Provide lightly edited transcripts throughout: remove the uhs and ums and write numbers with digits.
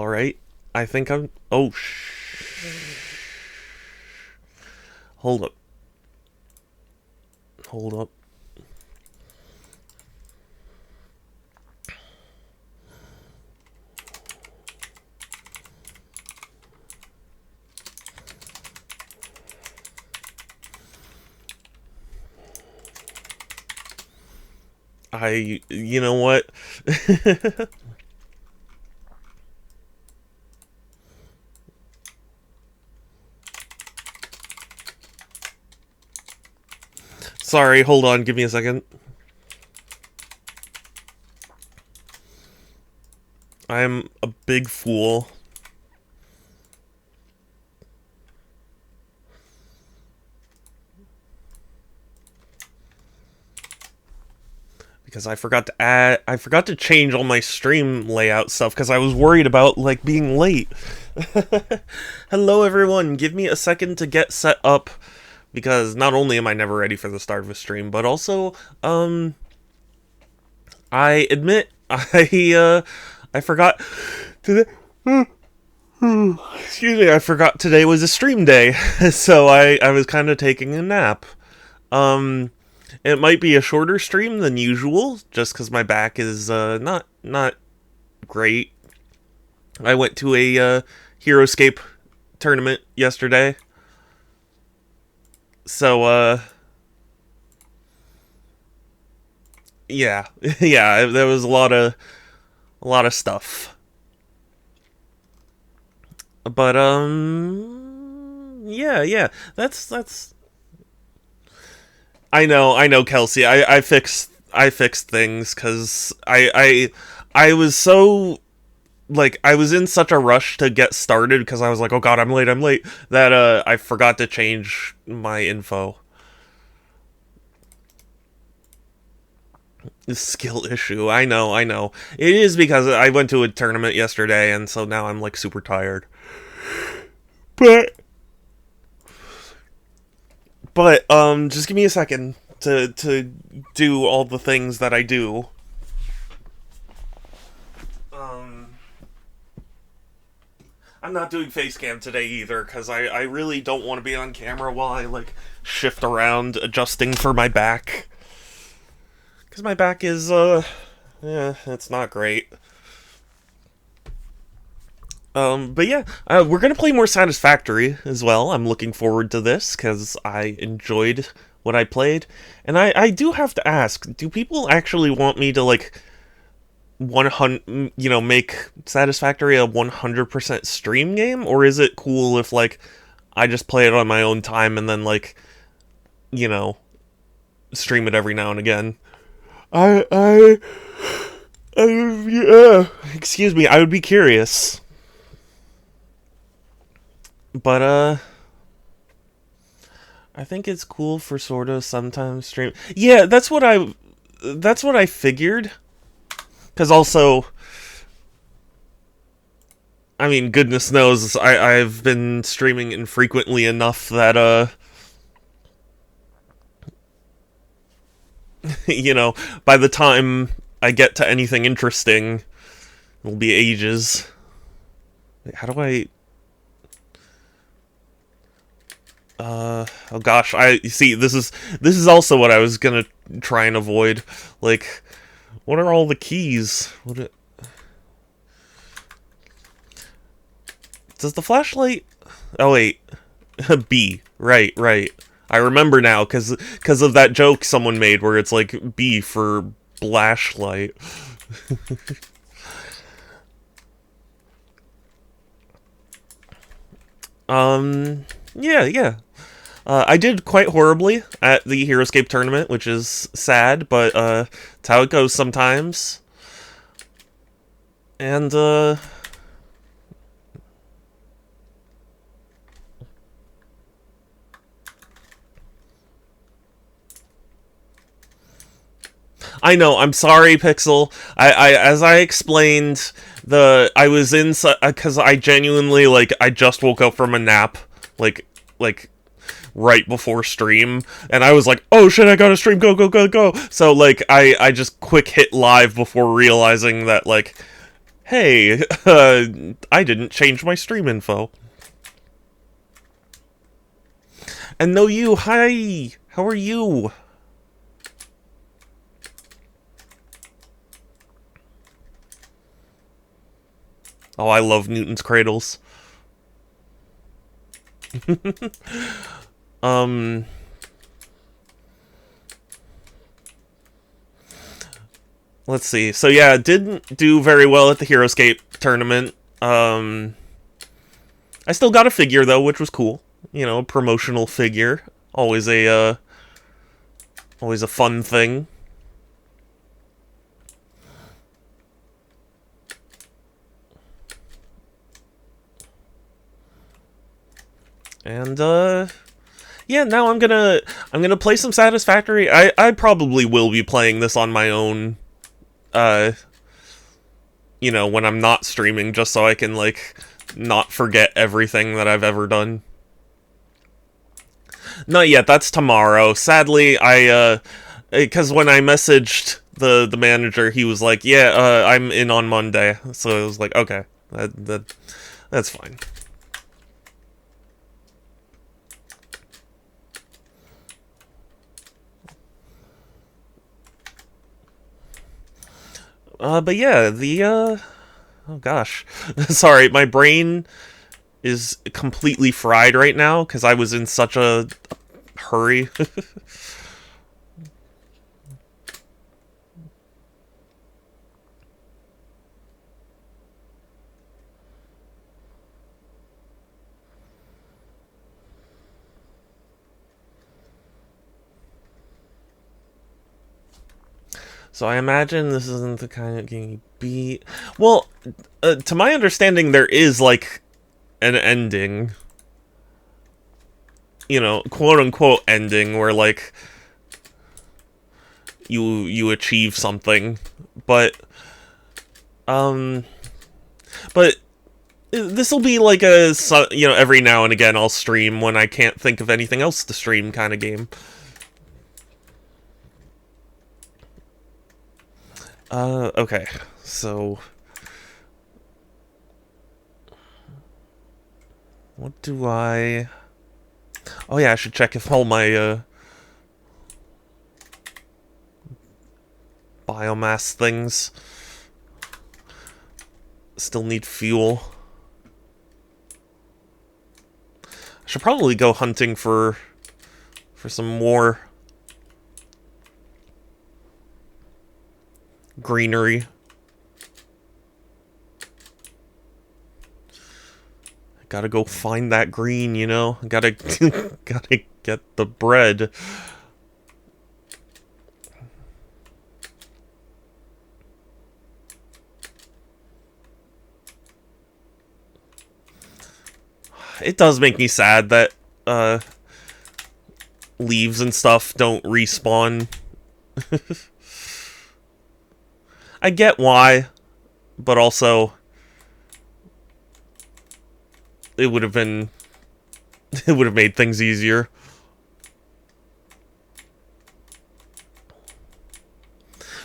Alright. I think I'm... Oh, Hold up. Hold up. You know what? Sorry, hold on, give me a second. I'm a big fool. Because I forgot to change all my stream layout stuff because I was worried about, like, being late. Hello, everyone. Give me a second to get set up, because not only am I never ready for the start of a stream, but also, I admit, I forgot today. Excuse me, I forgot today was a stream day, so I was kind of taking a nap. It might be a shorter stream than usual, just because my back is not great. I went to a HeroScape tournament yesterday, so yeah, yeah, there was a lot of stuff, but yeah, that's. I know, Kelsey. I fixed things because I was so, like, I was in such a rush to get started because I was like, oh god, I'm late, that I forgot to change my info. Skill issue. I know. It is because I went to a tournament yesterday, and so now I'm, like, super tired. But just give me a second to do all the things that I do. I'm not doing face cam today either, because I really don't want to be on camera while I, like, shift around, adjusting for my back. Because my back is, yeah, it's not great. But yeah, we're gonna play more Satisfactory as well. I'm looking forward to this, because I enjoyed what I played. And I do have to ask, do people actually want me to, like, 100, make Satisfactory a 100% stream game? Or is it cool if, like, I just play it on my own time and then, like, stream it every now and again? Yeah, excuse me, I would be curious. But, I think it's cool for sort of sometimes stream. Yeah, that's what I figured. Because also, I mean, goodness knows, I've been streaming infrequently enough that, by the time I get to anything interesting, it'll be ages. Wait, how do I... oh gosh, you see, this is also what I was gonna try and avoid. Like, what are all the keys? Does the flashlight... Oh wait, B. Right. I remember now, because of that joke someone made where it's like B for blashlight. Yeah. I did quite horribly at the HeroScape tournament, which is sad, but it's how it goes sometimes. And I know, I'm sorry, Pixel. I as I explained, I was in, because I genuinely, like, I just woke up from a nap, like right before stream, and I was like, oh shit, I gotta stream, go. So, like, I just quick hit live before realizing that, like, Hey, I didn't change my stream info. And no you, hi! How are you? Oh, I love Newton's Cradles. Let's see. So yeah, didn't do very well at the Heroescape tournament. I still got a figure though, which was cool. You know, a promotional figure. Always a fun thing. And yeah, now I'm gonna play some Satisfactory. I probably will be playing this on my own, you know, when I'm not streaming, just so I can like not forget everything that I've ever done. Not yet, that's tomorrow. Sadly, because when I messaged the manager, he was like, "Yeah, I'm in on Monday." So it was like, okay, that's fine. But yeah, oh gosh. Sorry, my brain is completely fried right now because I was in such a hurry. So I imagine this isn't the kind of game you beat. Well, to my understanding, there is like an ending, you know, quote unquote ending, where like you achieve something, but but this will be like a, you know, every now and again I'll stream when I can't think of anything else to stream kind of game. Okay, so what do I... Oh yeah, I should check if all my, biomass things still need fuel. I should probably go hunting for some more greenery. Gotta go find that green, you know? Gotta gotta get the bread. It does make me sad that leaves and stuff don't respawn. I get why, but also it would have been it would have made things easier.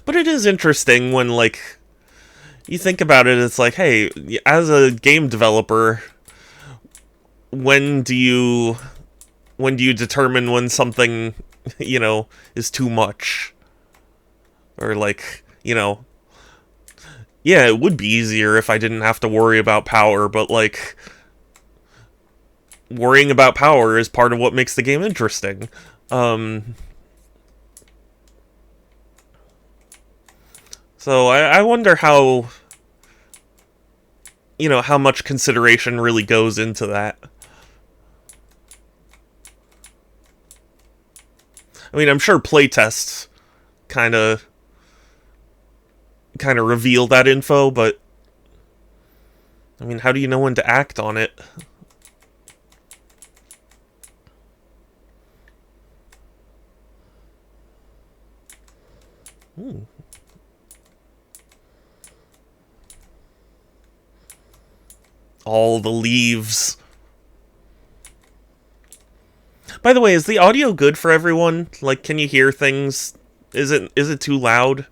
But it is interesting when like you think about it, it's like, hey, as a game developer, when do you determine when something, you know, is too much? Or like, you know, yeah, it would be easier if I didn't have to worry about power, but like worrying about power is part of what makes the game interesting. So I wonder how, you know, how much consideration really goes into that. I mean, I'm sure playtests kind of reveal that info, but I mean, how do you know when to act on it? All the leaves. By the way, is the audio good for everyone? Like, can you hear things? Is it too loud?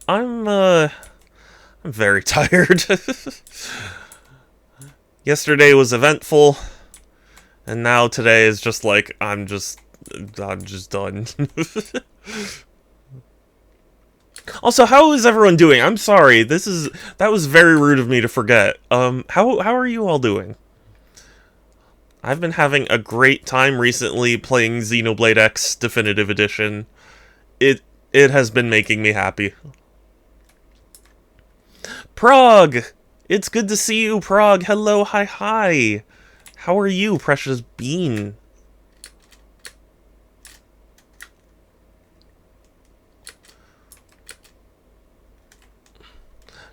I'm very tired. Yesterday was eventful, and now today is just like I'm just done. Also, how is everyone doing? I'm sorry. That was very rude of me to forget. How are you all doing? I've been having a great time recently playing Xenoblade X Definitive Edition. It has been making me happy. Prague! It's good to see you, Prague. Hello, hi, hi. How are you, precious bean?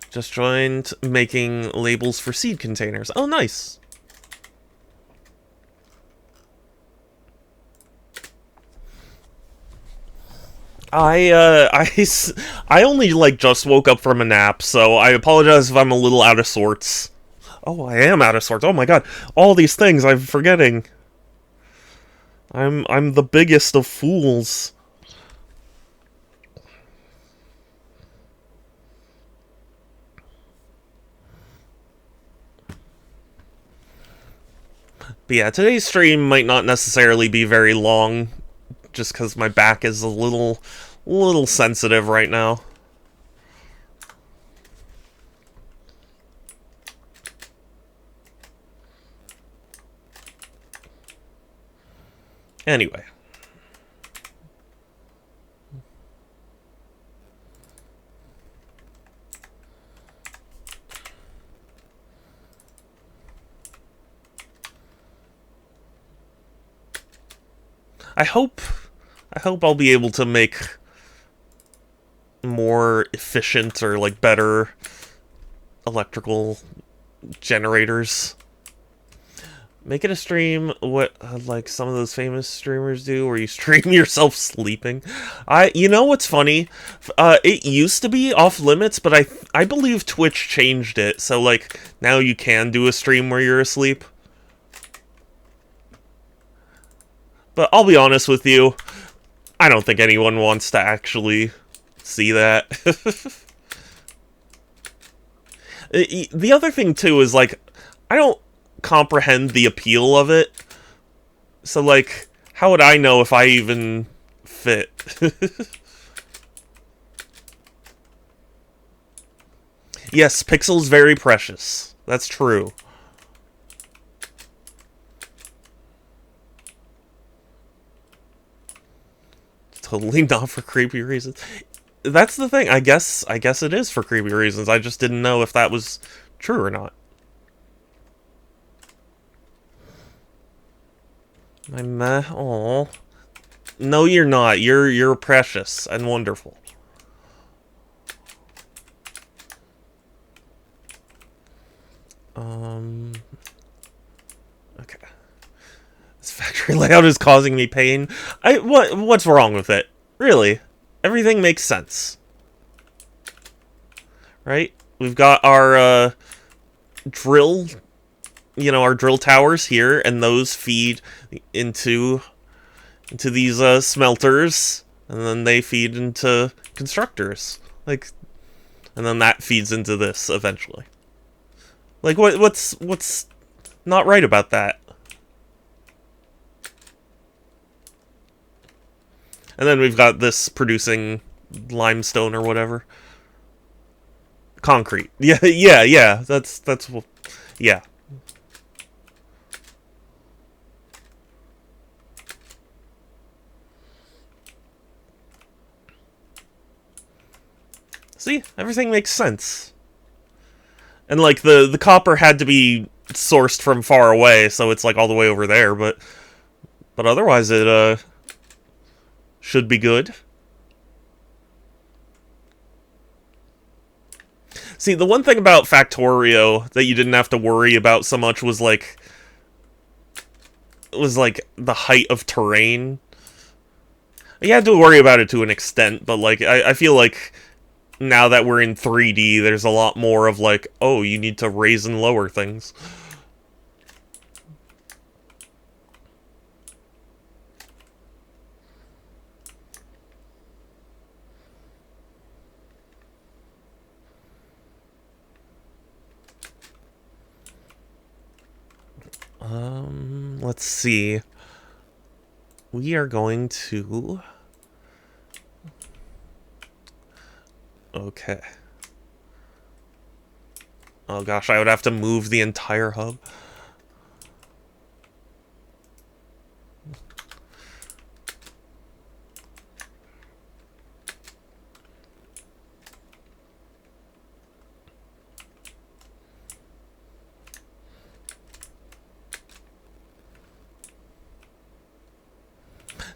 Just joined making labels for seed containers. Oh, nice. I only, like, just woke up from a nap, so I apologize if I'm a little out of sorts. Oh, I am out of sorts. Oh my god. All these things I'm forgetting. I'm the biggest of fools. But yeah, today's stream might not necessarily be very long, just because my back is a little sensitive right now. Anyway. I hope I'll be able to make more efficient or, like, better electrical generators. Make it a stream what like some of those famous streamers do, where you stream yourself sleeping. You know what's funny? It used to be off limits, but I believe Twitch changed it, so like now you can do a stream where you're asleep. But I'll be honest with you, I don't think anyone wants to actually see that. The other thing too is, like, I don't comprehend the appeal of it. So, like, how would I know if I even fit? Yes, pixels very precious. That's true. Totally not for creepy reasons. That's the thing. I guess it is for creepy reasons. I just didn't know if that was true or not. I'm oh. No, you're not. You're precious and wonderful. Okay. This factory layout is causing me pain. What's wrong with it? Really? Everything makes sense. Right? We've got our drill, our drill towers here, and those feed into these smelters, and then they feed into constructors. Like, and then that feeds into this eventually. Like, what's not right about that? And then we've got this producing limestone or whatever. Concrete. Yeah, yeah. That's yeah. See, everything makes sense. And like the copper had to be sourced from far away, so it's like all the way over there, but otherwise it should be good. See, the one thing about Factorio that you didn't have to worry about so much was like the height of terrain. You had to worry about it to an extent, but like I feel like now that we're in 3D, there's a lot more of like, oh, you need to raise and lower things. let's see. We are going to... Okay. Oh gosh, I would have to move the entire hub.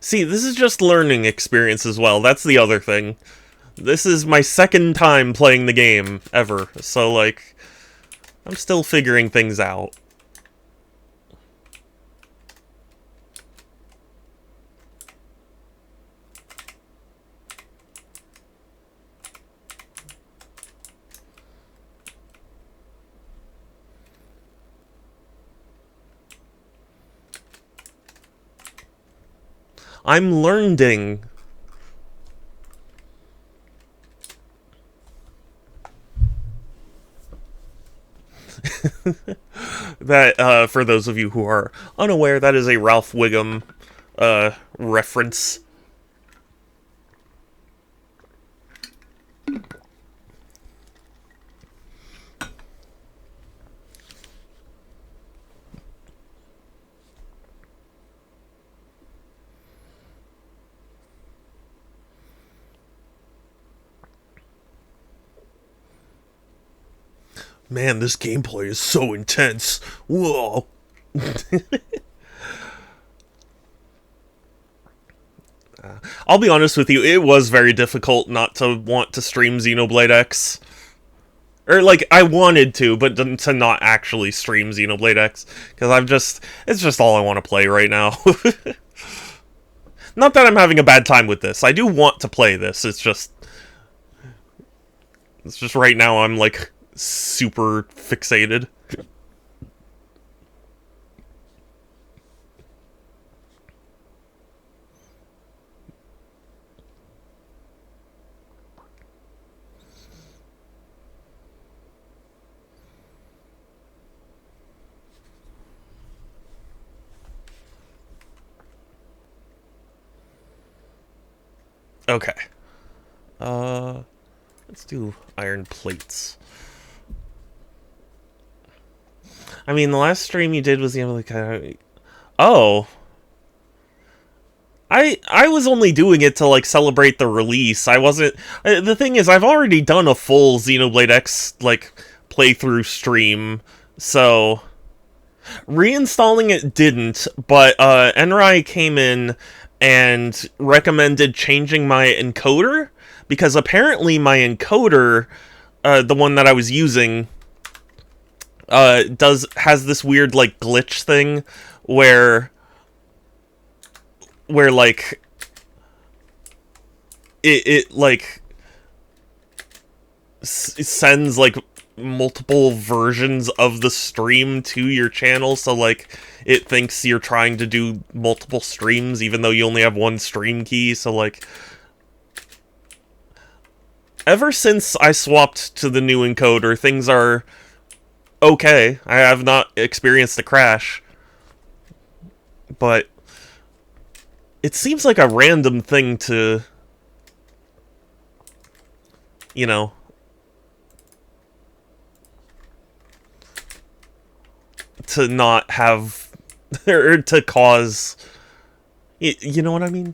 See, this is just learning experience as well. That's the other thing. This is my second time playing the game ever, so, like, I'm still figuring things out. I'm learning. That, for those of you who are unaware, that is a Ralph Wiggum, reference. Man, this gameplay is so intense. Whoa. I'll be honest with you, it was very difficult not to want to stream Xenoblade X. Or, like, I wanted to, but to not actually stream Xenoblade X. Because it's just all I want to play right now. Not that I'm having a bad time with this. I do want to play this. It's just right now I'm, like, super fixated. Okay. Let's do iron plates. I mean, the last stream you did was the like, oh. I was only doing it to, like, celebrate the release. I wasn't... The thing is, I've already done a full Xenoblade X, like, playthrough stream, so... Reinstalling it didn't, but, Enrai came in and recommended changing my encoder, because apparently my encoder, the one that I was using, has this weird, like, glitch thing where like it like sends like multiple versions of the stream to your channel, so like it thinks you're trying to do multiple streams even though you only have one stream key. So like ever since I swapped to the new encoder, things are okay. I have not experienced a crash, but it seems like a random thing to, you know, to not have, or to cause, you know what I mean?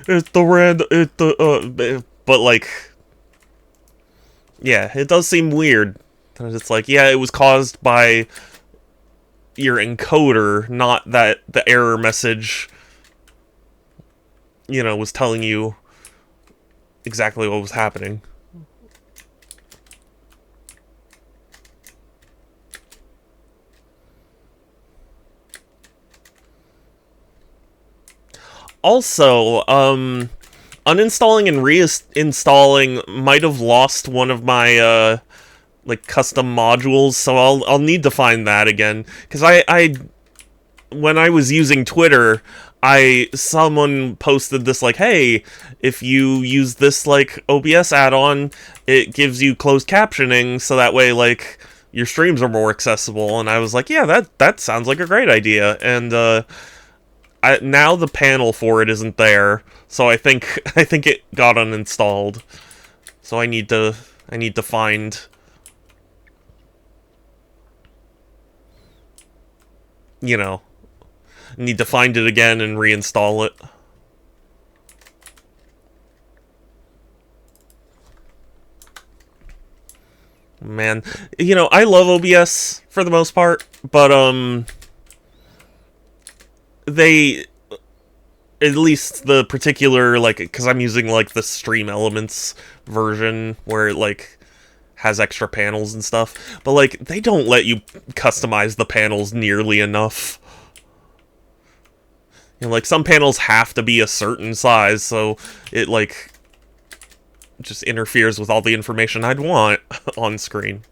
It's the but like, yeah, it does seem weird. It's like, yeah, it was caused by your encoder, not that the error message, you know, was telling you exactly what was happening. Also, uninstalling and reinstalling might have lost one of my, like, custom modules, so I'll need to find that again. Because when I was using Twitter, someone posted this, like, hey, if you use this, like, OBS add-on, it gives you closed captioning, so that way, like, your streams are more accessible. And I was like, yeah, that sounds like a great idea. And now the panel for it isn't there, so I think it got uninstalled. So I need to find, you know, need to find it again and reinstall it. Man, you know, I love OBS for the most part, but they, at least the particular, like, because I'm using like the Stream Elements version where it like has extra panels and stuff, but like they don't let you customize the panels nearly enough. You know, like some panels have to be a certain size, so it like just interferes with all the information I'd want on screen.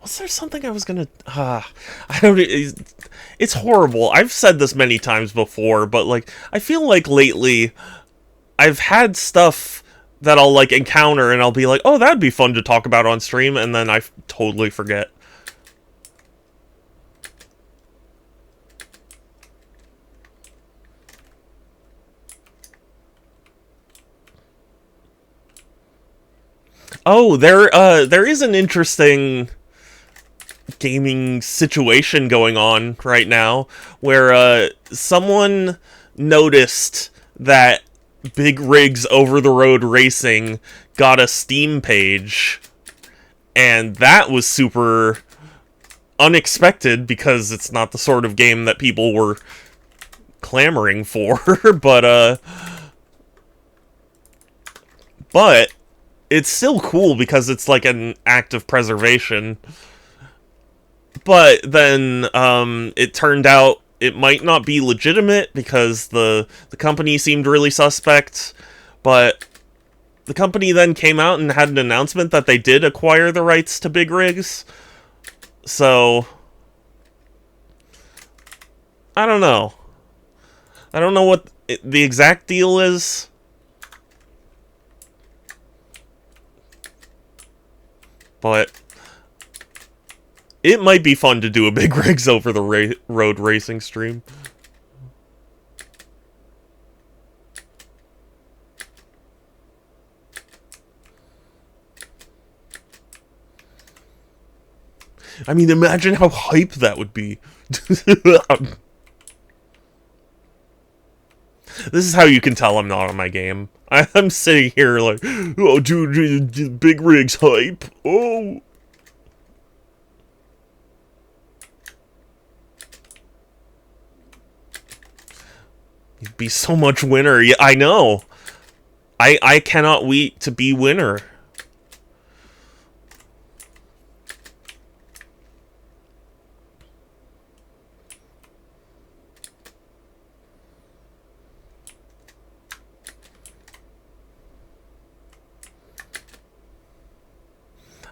Was there something I was gonna... I don't... It's horrible. I've said this many times before, but, like, I feel like lately I've had stuff that I'll, like, encounter and I'll be like, oh, that'd be fun to talk about on stream, and then I totally forget. Oh, there is an interesting gaming situation going on right now where someone noticed that Big Rigs Over the Road Racing got a Steam page, and that was super unexpected because it's not the sort of game that people were clamoring for. But it's still cool because it's like an act of preservation. But then it turned out it might not be legitimate because the company seemed really suspect. But the company then came out and had an announcement that they did acquire the rights to Big Rigs. So I don't know. I don't know what the exact deal is. But it might be fun to do a Big Rigs Over the Road racing stream. I mean, imagine how hype that would be. This is how you can tell I'm not on my game. I'm sitting here like, oh, dude, Big Rigs hype. Oh. You'd be so much winner. Yeah, I know. I cannot wait to be winner.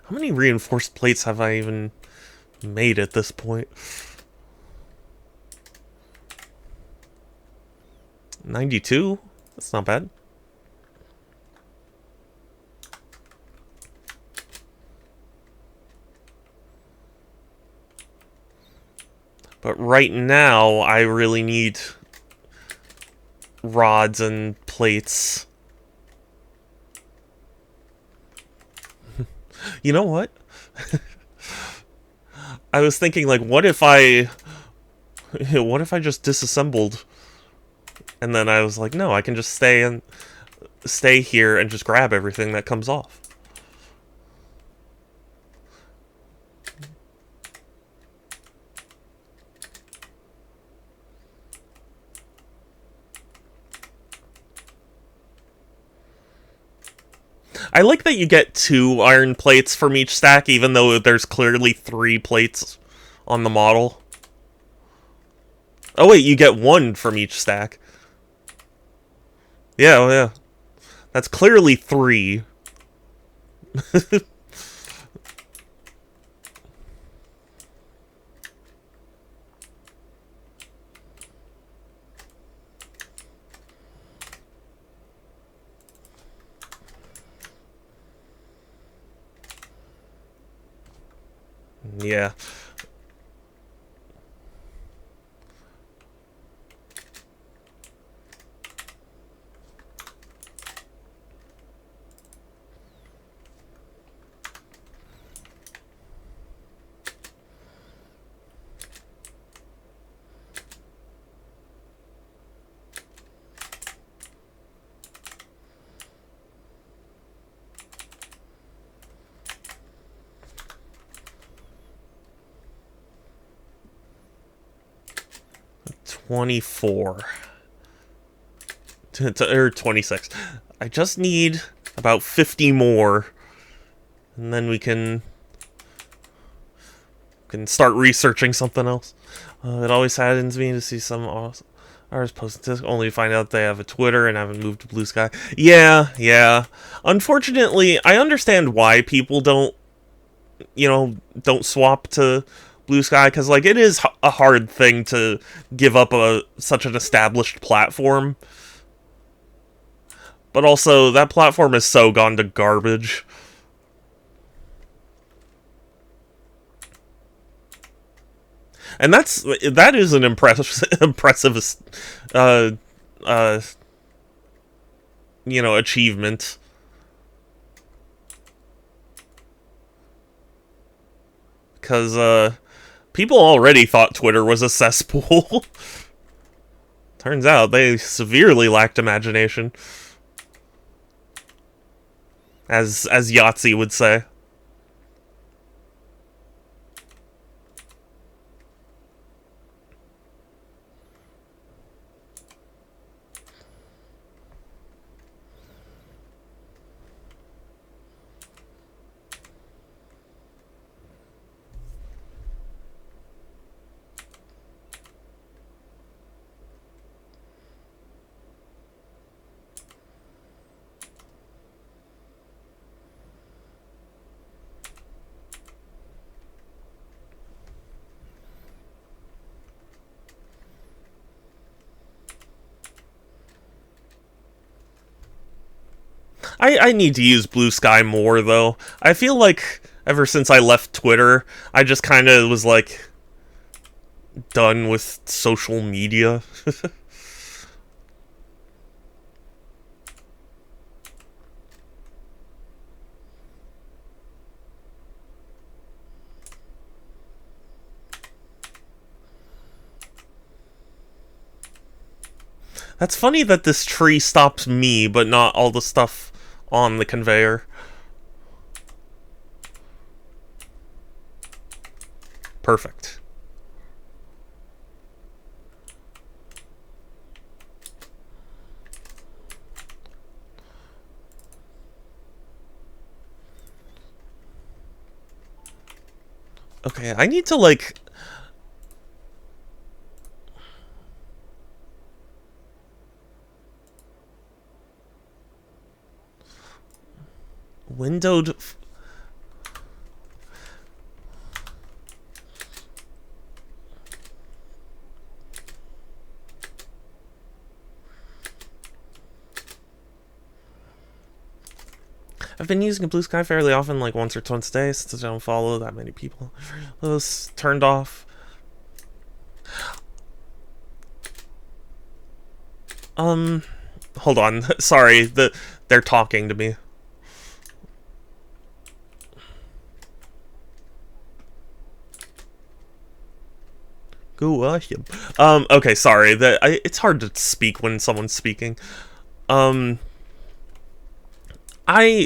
How many reinforced plates have I even made at this point? 92? That's not bad. But right now, I really need rods and plates. You know what? I was thinking, like, what if I just disassembled? And then I was like, no, I can just stay here and just grab everything that comes off. I like that you get 2 iron plates from each stack, even though there's clearly 3 plates on the model. Oh wait, you get 1 from each stack. Yeah, oh yeah. That's clearly 3. Yeah. $24. Or 26. I just need about 50 more, and then we can start researching something else. It always saddens me to see some artists posting this, only to find out they have a Twitter and haven't moved to Blue Sky. Yeah. Unfortunately, I understand why people don't swap to Blue Sky, because like it is a hard thing to give up such an established platform. But also, that platform has so gone to garbage. And that is an impressive achievement. Because people already thought Twitter was a cesspool. Turns out they severely lacked imagination. As Yahtzee would say. I need to use Blue Sky more, though. I feel like ever since I left Twitter, I just kind of was, like, done with social media. That's funny that this tree stops me, but not all the stuff on the conveyor. Perfect. Okay, I need to, like... windowed... I've been using Blue Sky fairly often, like once or twice a day, since I don't follow that many people. Those turned off. Hold on. Sorry, they're talking to me. Okay, sorry. It's hard to speak when someone's speaking. I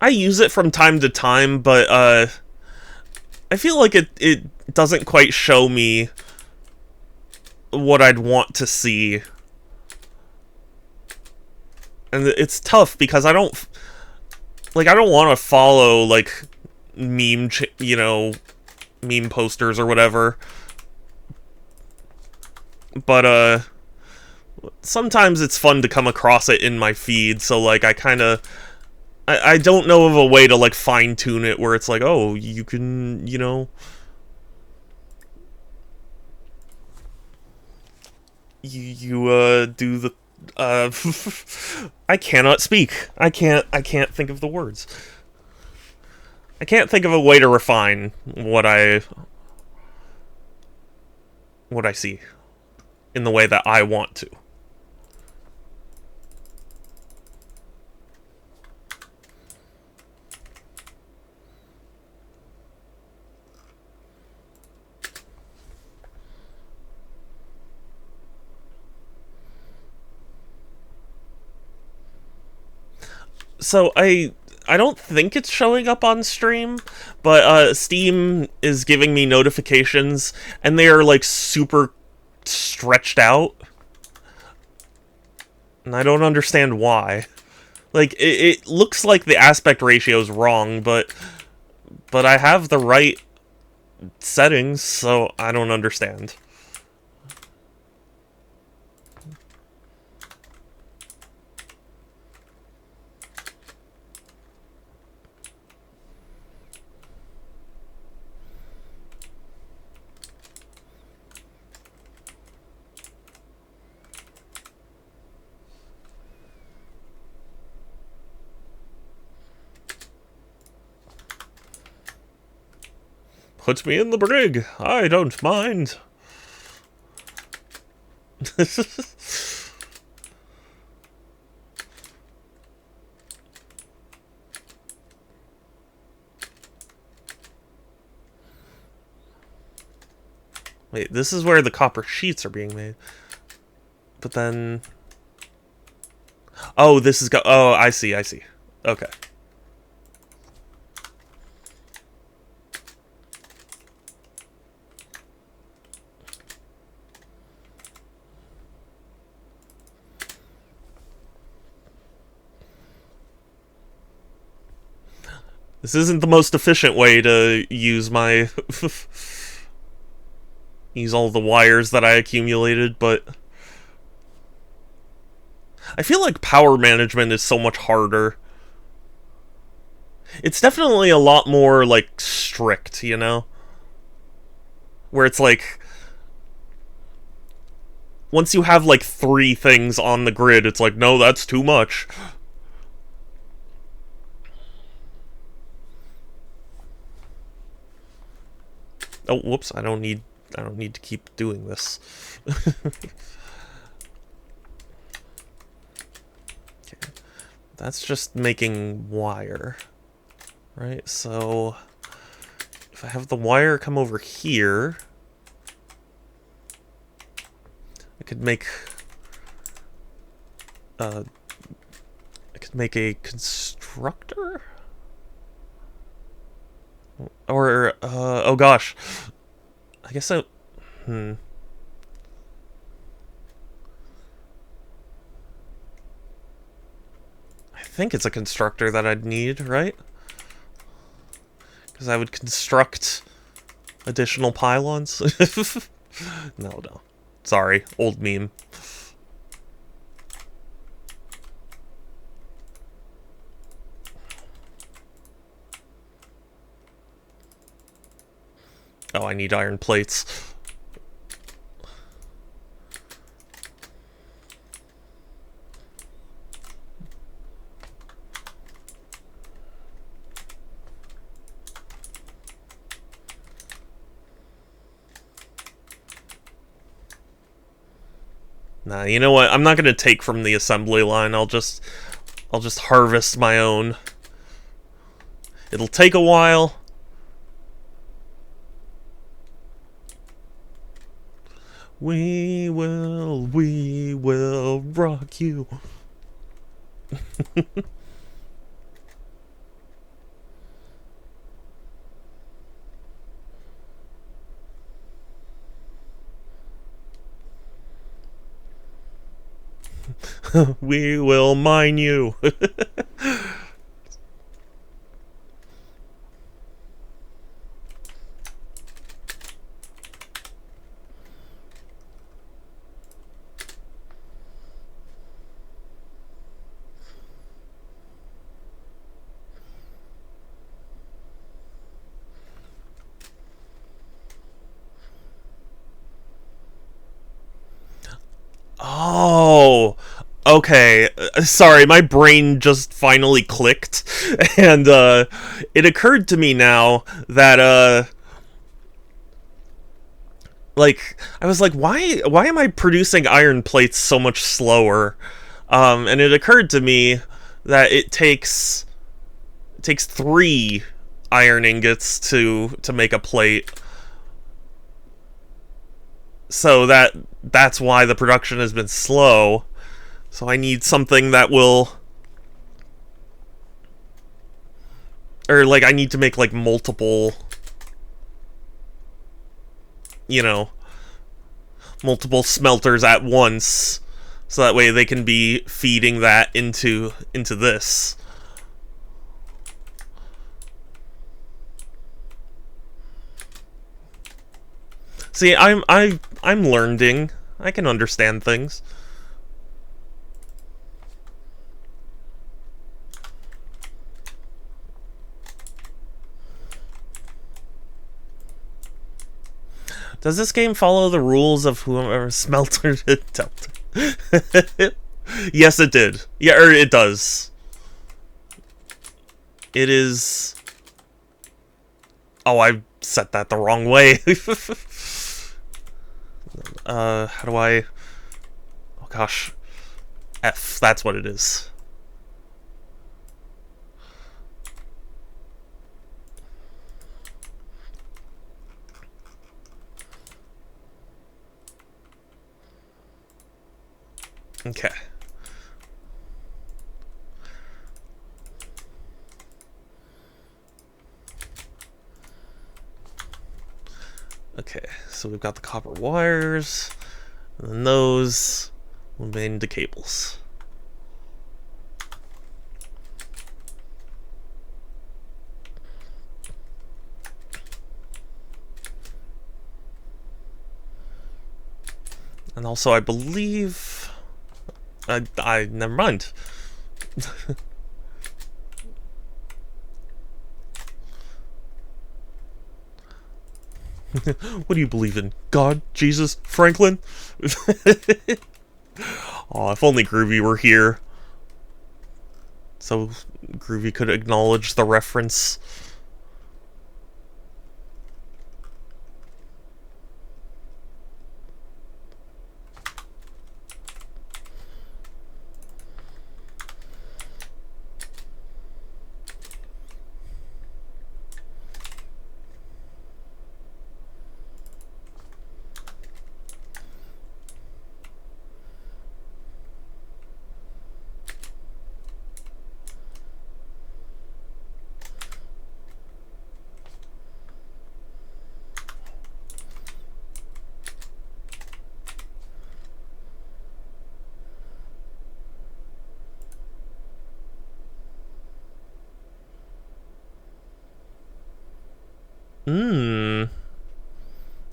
use it from time to time, but I feel like it doesn't quite show me what I'd want to see. And it's tough because I don't like, I don't want to follow, like, meme posters or whatever. But, sometimes it's fun to come across it in my feed, so, like, I don't know of a way to, like, fine-tune it where it's like, oh, you can, do the, I cannot speak. I can't think of the words. I can't think of a way to refine what I see in the way that I want to. So I don't think it's showing up on stream, but Steam is giving me notifications, and they are like super stretched out, and I don't understand why. Like it looks like the aspect ratio is wrong, but I have the right settings, so I don't understand. Put me in the brig. I don't mind. Wait, this is where the copper sheets are being made. But then... Oh, this is... Oh, I see. Okay. This isn't the most efficient way to use my... use all the wires that I accumulated, but... I feel like power management is so much harder. It's definitely a lot more, like, strict, you know? Where it's like... Once you have, like, 3 things on the grid, it's like, no, that's too much. Oh, whoops, I don't need to keep doing this. Okay. That's just making wire. Right, so if I have the wire come over here, I could make a constructor? Or, oh gosh. I guess I... I think it's a constructor that I'd need, right? Because I would construct additional pylons. No. Sorry, old meme. Oh, I need iron plates. Nah, you know what? I'm not gonna take from the assembly line. I'll just harvest my own. It'll take a while. We will rock you. We will mine you. Okay, sorry, my brain just finally clicked, and it occurred to me now that like I was like, why am I producing iron plates so much slower? And it occurred to me that it takes 3 iron ingots to make a plate. So that's why the production has been slow. So I need something that will, or like I need to make like multiple, you know, multiple smelters at once, so that way they can be feeding that into this. See, I'm learning. I can understand things. Does this game follow the rules of whoever smelter dealt? Yes, it did. Yeah, or it does. It is. Oh, I set that the wrong way. How do I? Oh gosh, F. That's what it is. Okay. Okay, so we've got the copper wires, and then those will be into cables. And also, I believe... never mind. What do you believe in? God? Jesus? Franklin? Oh, if only Groovy were here. So Groovy could acknowledge the reference.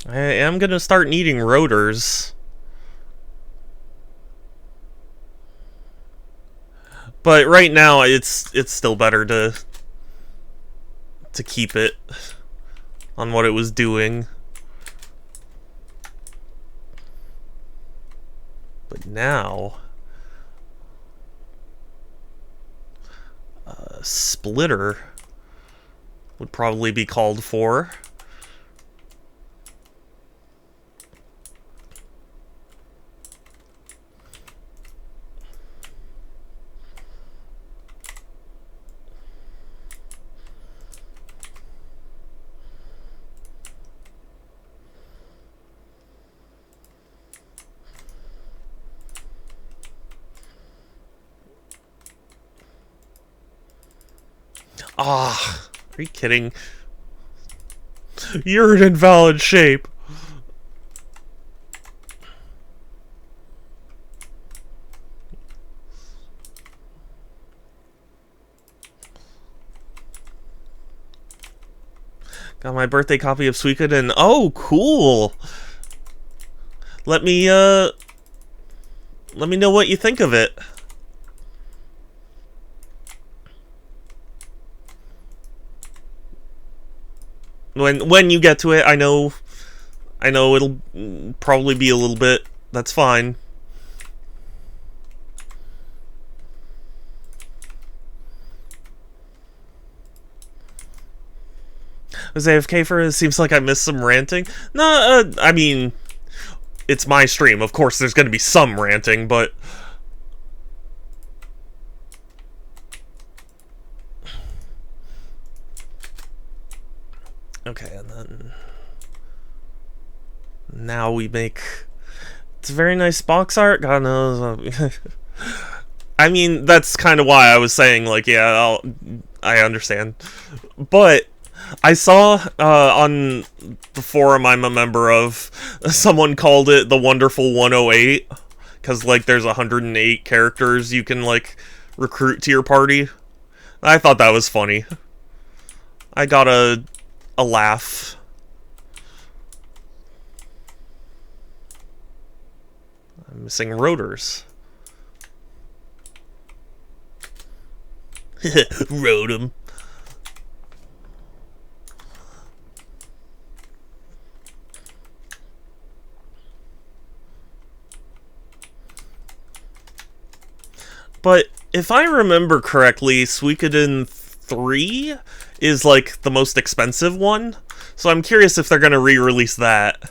I am gonna start needing rotors. But right now it's still better to keep it on what it was doing. But now a splitter would probably be called for. Ah, are you kidding? You're in invalid shape. Got my birthday copy of Suikoden. Oh, cool. Let me know what you think of it. When you get to it, I know it'll probably be a little bit. That's fine. Was AFK for it? Seems like I missed some ranting. No, I mean, it's my stream. Of course, there's going to be some ranting, but... Okay, and then... Now we make... It's a very nice box art. God knows. I mean, that's kind of why I was saying, like, yeah, I understand. But I saw on the forum I'm a member of, someone called it the Wonderful 108, because, like, there's 108 characters you can, like, recruit to your party. I thought that was funny. I got a laugh. I'm missing rotors. Wrote him. But if I remember correctly, Suikoden 3 is like the most expensive one. So I'm curious if they're going to re-release that.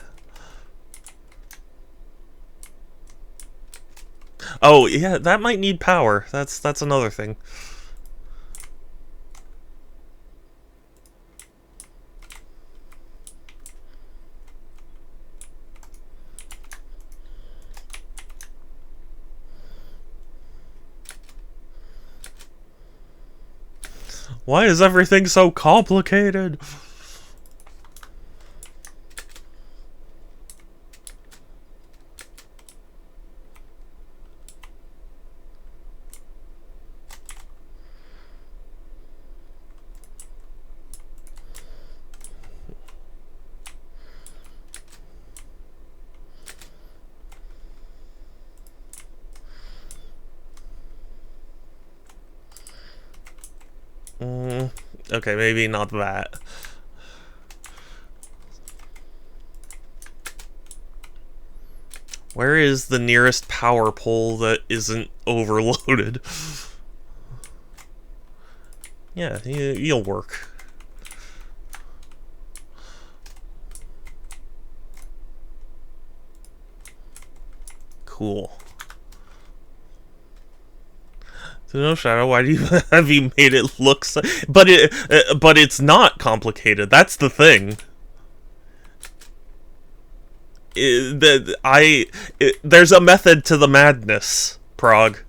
Oh, yeah, that might need power. That's another thing. Why is everything so complicated? Okay, maybe not that. Where is the nearest power pole that isn't overloaded? Yeah, you'll work. Cool. No Shadow, why do you have you made it look so... But it's not complicated. That's the thing. There's a method to the madness, Prague.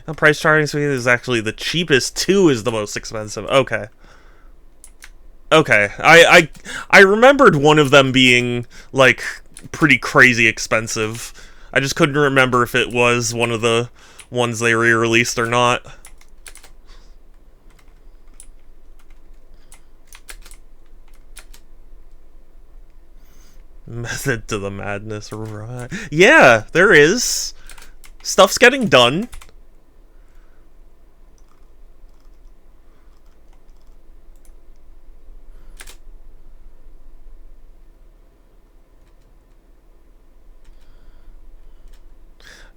The price starting speed is actually the cheapest. 2 is the most expensive. Okay. Okay. I remembered one of them being, like, pretty crazy expensive. I just couldn't remember if it was one of the ones they re-released or not. Method to the madness, right? Yeah, there is. Stuff's getting done.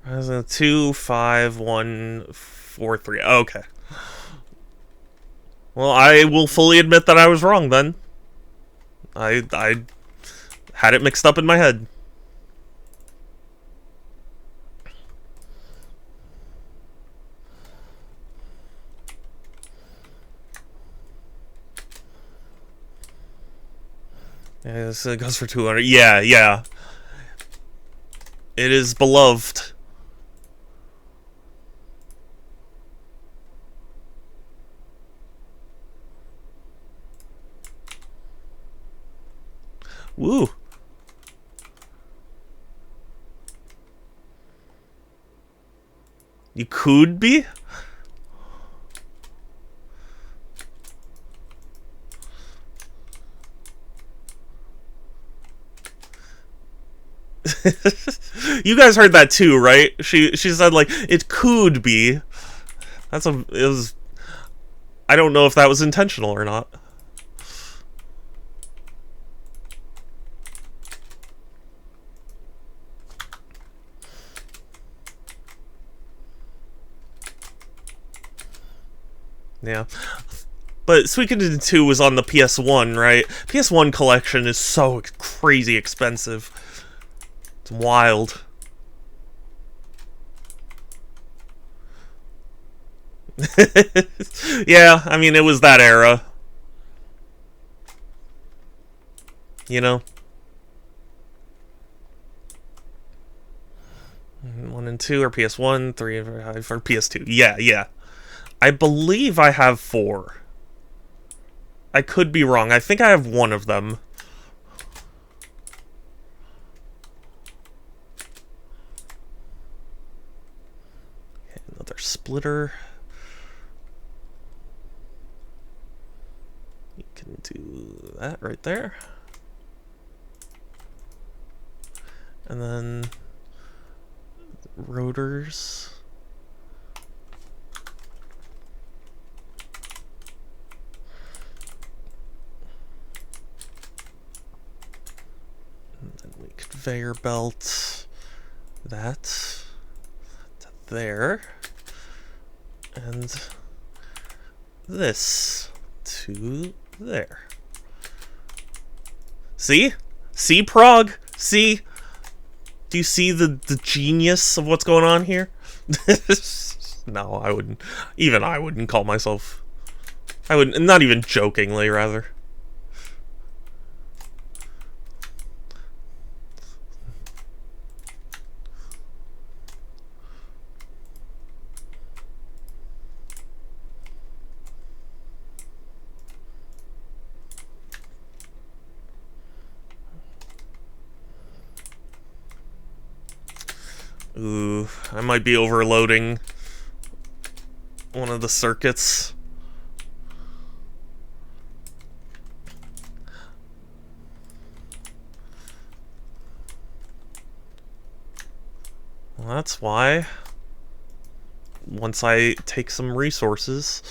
As a 2, 5, 1, 4, 3. Okay. Well, I will fully admit that I was wrong then. I had it mixed up in my head. Yeah, this goes for 200. Yeah, yeah. It is beloved. Woo. You could be? You guys heard that too, right? She said, like, it could be. It was... I don't know if that was intentional or not. Yeah. But Suikoden 2 was on the PS1, right? PS1 collection is so crazy expensive. It's wild. Yeah, I mean, it was that era. You know? 1 and 2 are PS1, 3 and 5 are PS2. Yeah, yeah. I believe I have 4. I could be wrong. I think I have one of them. Okay, another splitter. You can do that right there. And then rotors. And then we conveyor belt that to there. And this to there. See? See, Prague? See? Do you see the genius of what's going on here? No, I wouldn't. Even I wouldn't call myself... I wouldn't... Not even jokingly, rather. Ooh, I might be overloading one of the circuits. Well, that's why, once I take some resources,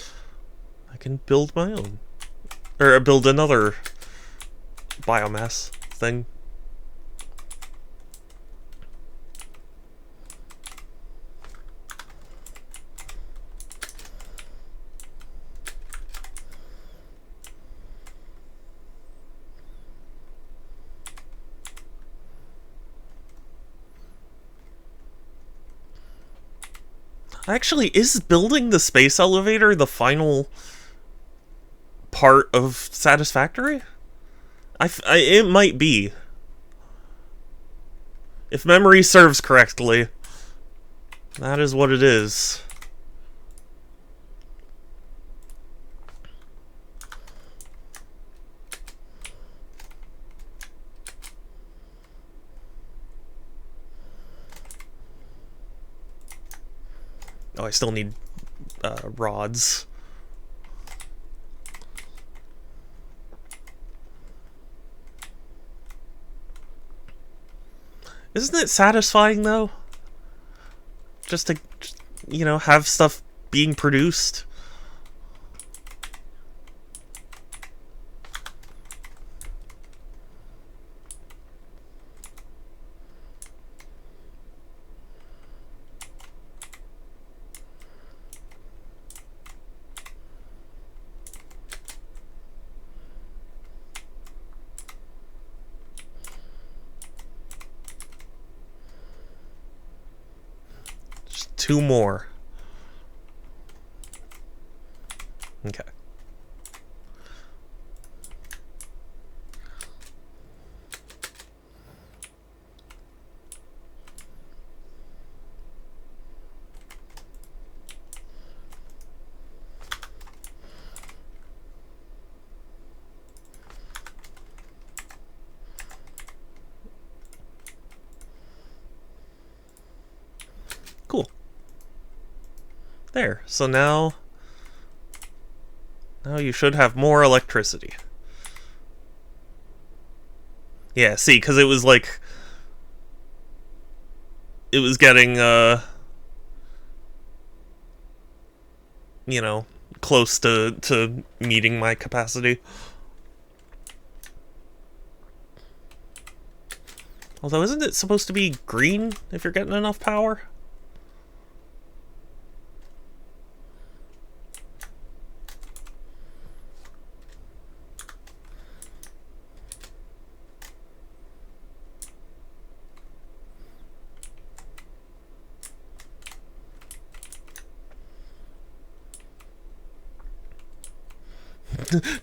I can build my own. Or build another biomass thing. Actually, is building the space elevator the final part of Satisfactory? It might be. If memory serves correctly, that is what it is. Oh, I still need rods. Isn't it satisfying, though? Just to, you know, have stuff being produced? Two more. Okay. Cool. There. So now you should have more electricity. Yeah, see, because it was like... It was getting, you know, close to meeting my capacity. Although, isn't it supposed to be green if you're getting enough power?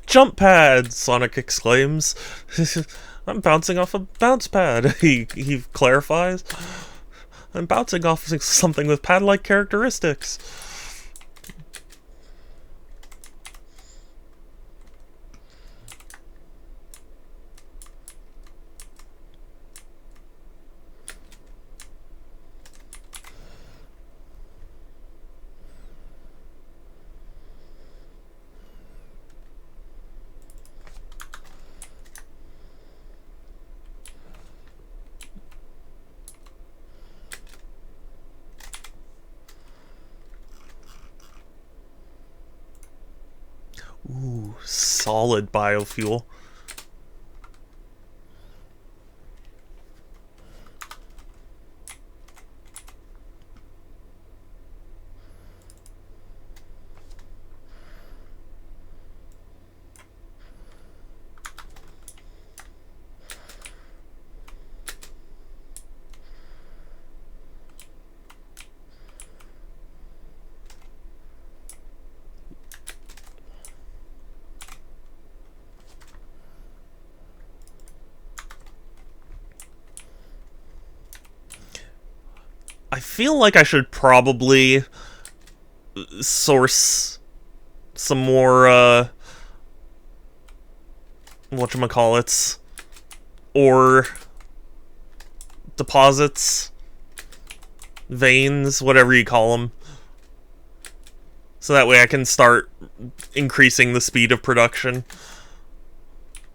Jump pad! Sonic exclaims. I'm bouncing off a bounce pad. He clarifies. I'm bouncing off something with pad-like characteristics. Ooh, solid biofuel. I feel like I should probably source some more, whatchamacallits, ore deposits, veins, whatever you call them. So that way I can start increasing the speed of production.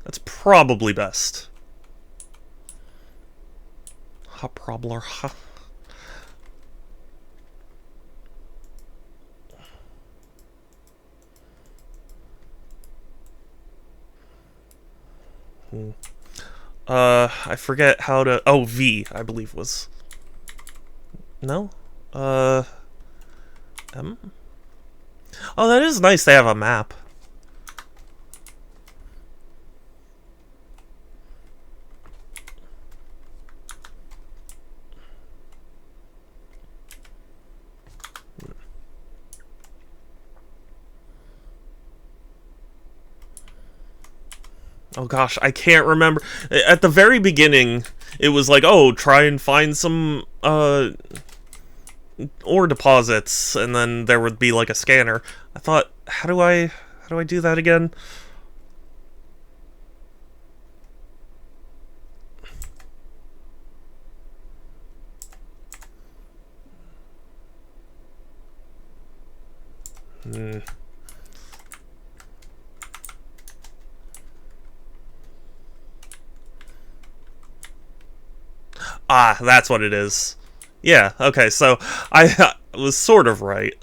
That's probably best. Ha, probler, ha. I forget how to... Oh, V, I believe was... No? M? Oh, that is nice they have a map. Oh gosh, I can't remember. At the very beginning, it was like, oh, try and find some ore deposits, and then there would be like a scanner. I thought, how do I do that again? Ah, that's what it is. Yeah, okay, so I was sort of right.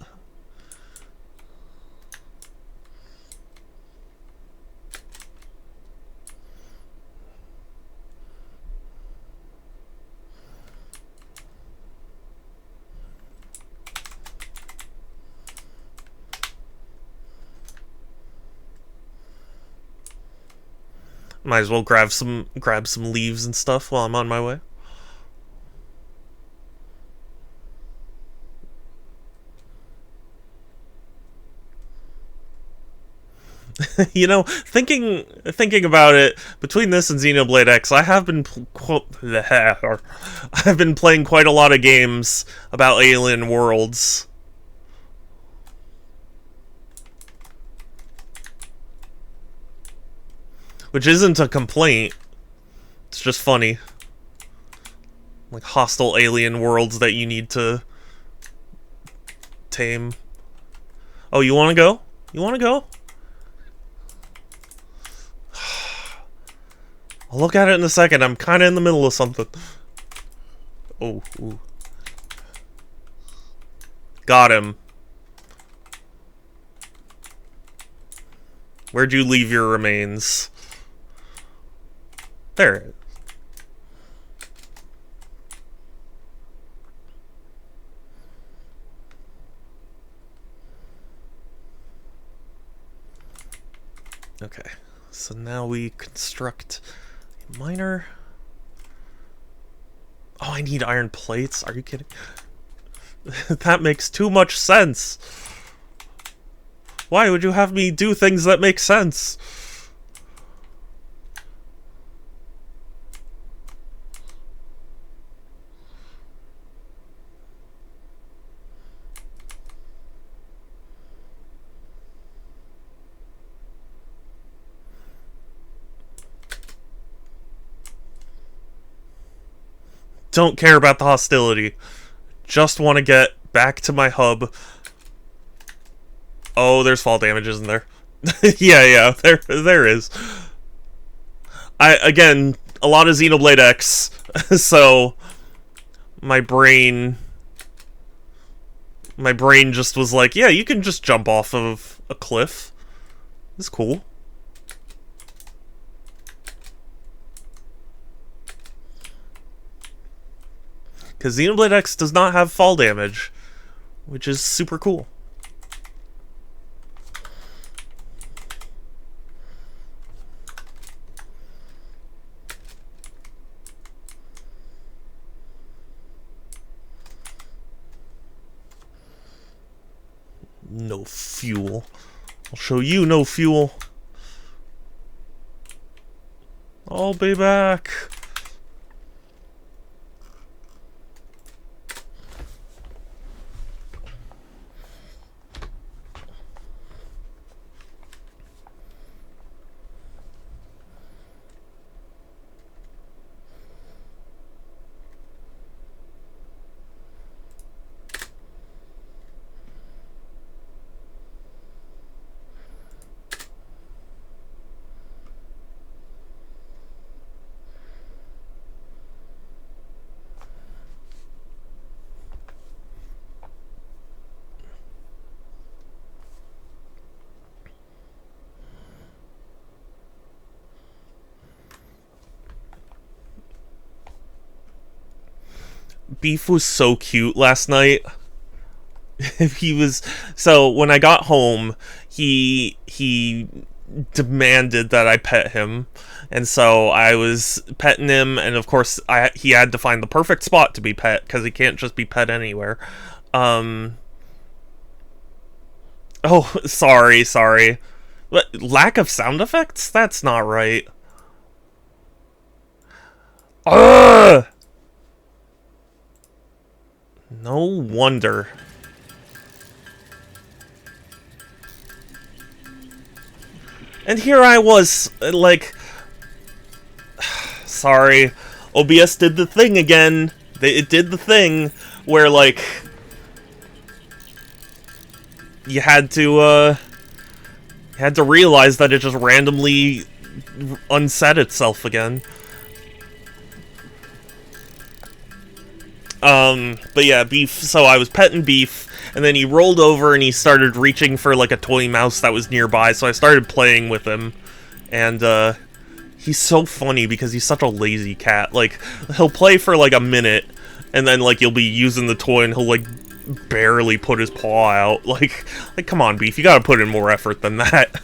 Might as well grab some leaves and stuff while I'm on my way. You know, thinking about it, between this and Xenoblade X, I have been I've been playing quite a lot of games about alien worlds. Which isn't a complaint. It's just funny. Like hostile alien worlds that you need to tame. Oh, you want to go? You want to go? I'll look at it in a second. I'm kind of in the middle of something. Oh, ooh. Got him. Where'd you leave your remains? There it is. Okay, so now we construct a miner. Oh, I need iron plates? Are you kidding? That makes too much sense. Why would you have me do things that make sense? Don't care about the hostility. Just want to get back to my hub. Oh, there's fall damage, isn't there? yeah, there is. Again, a lot of Xenoblade X, so my brain just was like, yeah, you can just jump off of a cliff. It's cool. Because Xenoblade X does not have fall damage, which is super cool. No fuel. I'll show you no fuel. I'll be back. Beef was so cute last night. So when I got home, he demanded that I pet him, and so I was petting him, and of course he had to find the perfect spot to be pet because he can't just be pet anywhere. Oh, sorry. What, lack of sound effects? That's not right. Ugh! No wonder. And here I was, like... Sorry. OBS did the thing again. It did the thing where, like... You had to realize that it just randomly unset itself again. But yeah, Beef, so I was petting Beef, and then he rolled over and he started reaching for, like, a toy mouse that was nearby, so I started playing with him, and, he's so funny because he's such a lazy cat. Like, he'll play for, like, a minute, and then, like, you'll be using the toy and he'll, like, barely put his paw out. Like, come on, Beef, you gotta put in more effort than that.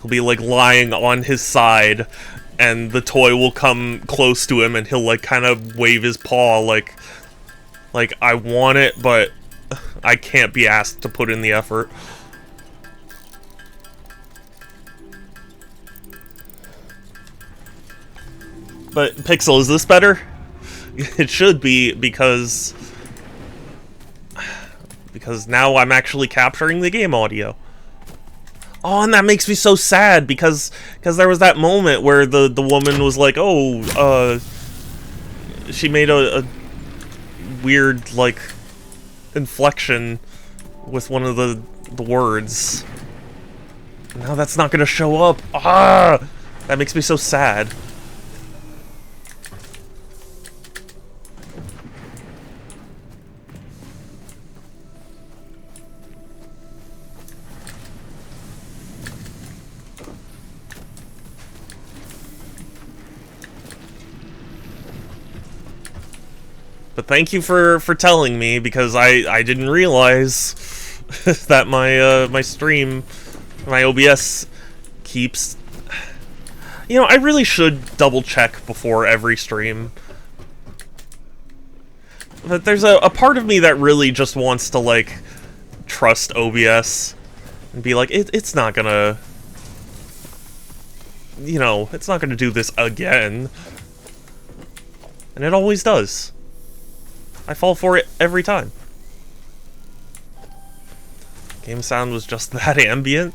He'll be, like, lying on his side, and the toy will come close to him, and he'll, like, kind of wave his paw, like, I want it, but I can't be asked to put in the effort. But, Pixel, is this better? It should be, because now I'm actually capturing the game audio. Oh, and that makes me so sad, because there was that moment where the woman was like, oh, she made a weird, like, inflection with one of the words. Now that's not gonna show up. Ah! That makes me so sad. But thank you for telling me, because I didn't realize that my my stream, my OBS keeps You know, I really should double check before every stream. But there's a part of me that really just wants to, like, trust OBS and be like, it's not gonna... You know, it's not gonna do this again. And it always does. I fall for it every time. Game sound was just that ambient.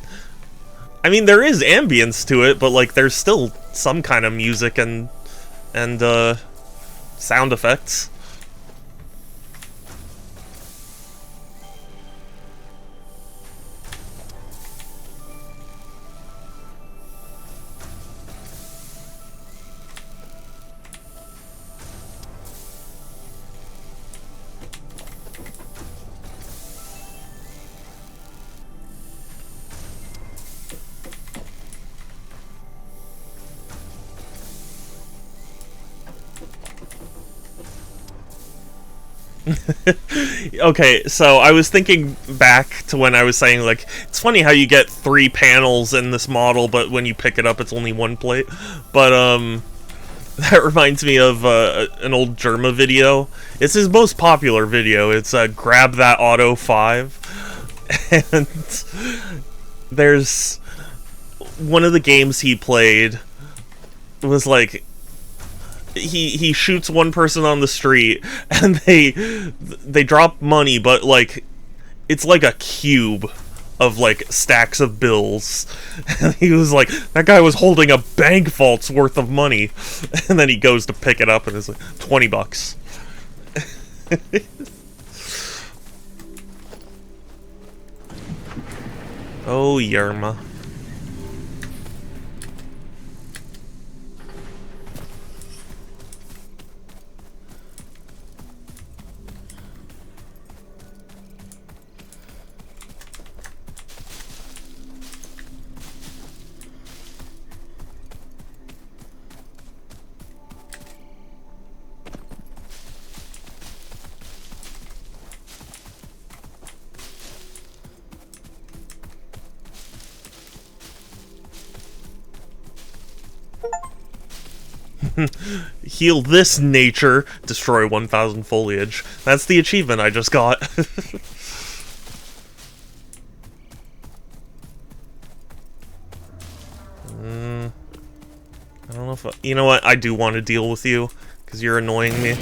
I mean, there is ambience to it, but, like, there's still some kind of music and sound effects. Okay, so I was thinking back to when I was saying, like, it's funny how you get 3 panels in this model, but when you pick it up, it's only 1 plate. But, that reminds me of an old Germa video. It's his most popular video. It's Grab That Auto 5. And there's one of the games he played was like, he shoots one person on the street and they drop money, but like it's like a cube of like stacks of bills. And he was like, that guy was holding a bank vault's worth of money. And then he goes to pick it up and it's like $20. Oh, Yerma. Heal this nature, destroy 1,000 foliage. That's the achievement I just got. I don't know if you know what, I do want to deal with you, because you're annoying me.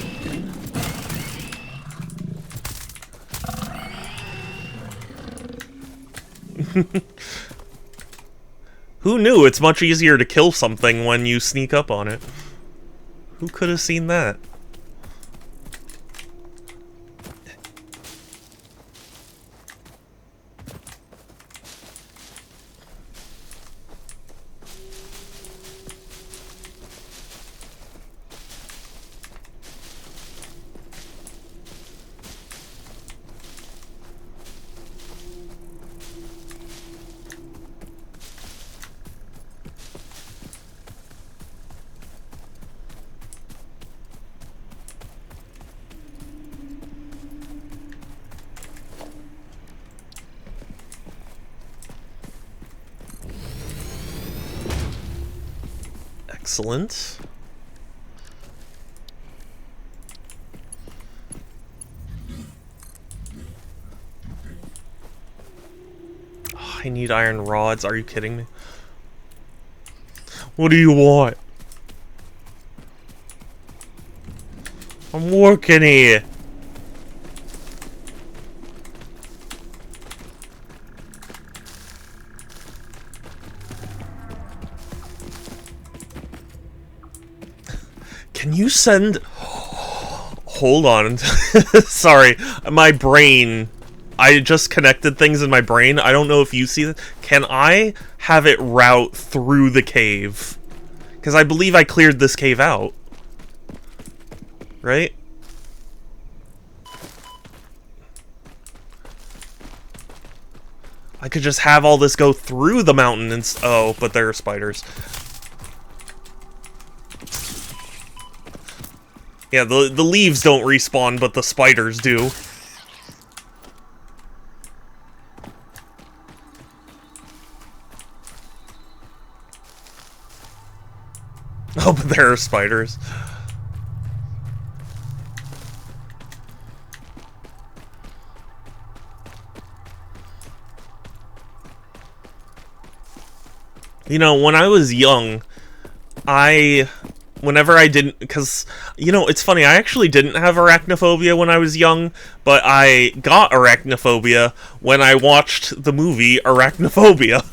Who knew it's much easier to kill something when you sneak up on it? Who could have seen that? Excellent. Oh, I need iron rods. Are you kidding me? What do you want? I'm working here. Can you send... Hold on. Sorry. My brain... I just connected things in my brain. I don't know if you see that. Can I have it route through the cave? Because I believe I cleared this cave out. Right? I could just have all this go through the mountain and... Oh, but there are spiders. Yeah, the leaves don't respawn, but the spiders do. Oh, but there are spiders. You know, when I was young, whenever I didn't, because, you know, it's funny, I actually didn't have arachnophobia when I was young, but I got arachnophobia when I watched the movie Arachnophobia.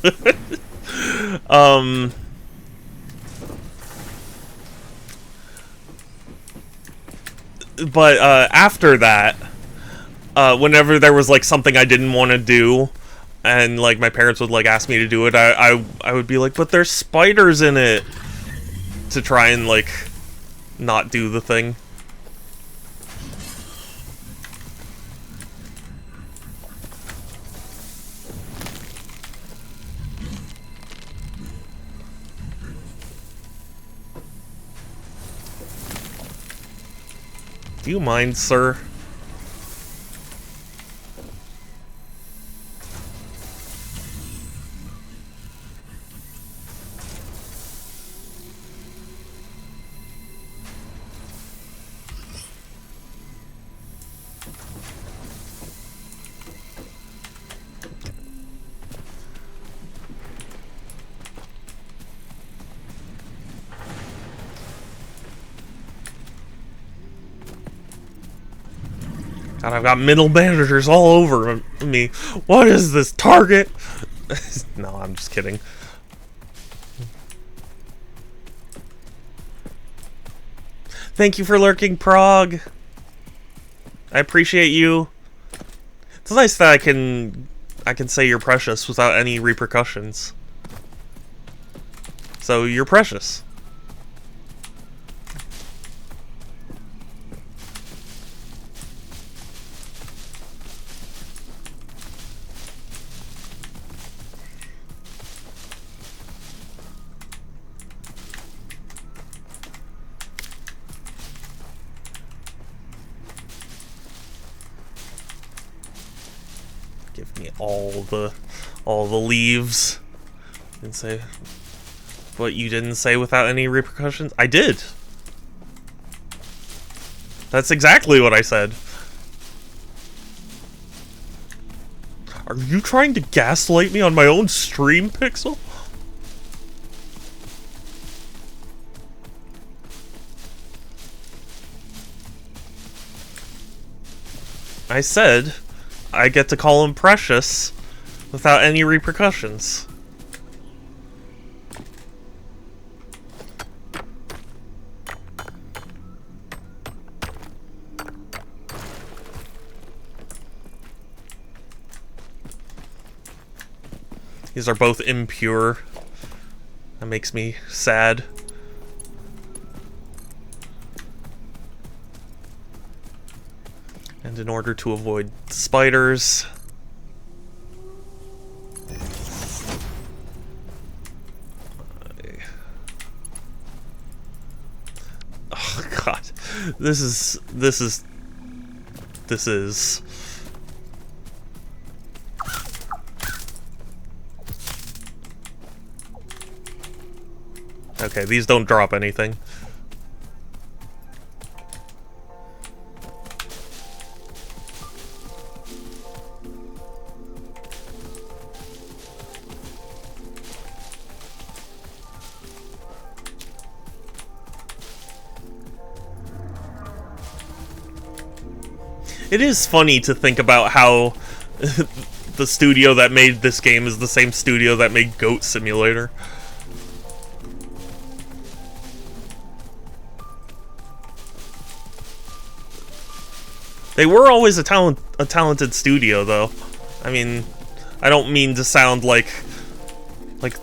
But after that, whenever there was, like, something I didn't want to do, and, like, my parents would, like, ask me to do it, I would be like, but there's spiders in it, to try and, like, not do the thing. Do you mind, sir? God, I've got middle managers all over me. What is this, Target? No, I'm just kidding. Thank you for lurking, Prague. I appreciate you. It's nice that I can say you're precious without any repercussions. So you're precious. Give me all the leaves. And say what you didn't say without any repercussions. I did. That's exactly what I said. Are you trying to gaslight me on my own stream, Pixel? I said I get to call him precious without any repercussions. These are both impure. That makes me sad. And in order to avoid spiders... Oh god. This is... Okay, these don't drop anything. It is funny to think about how the studio that made this game is the same studio that made Goat Simulator. They were always a talented studio, though. I mean, I don't mean to sound like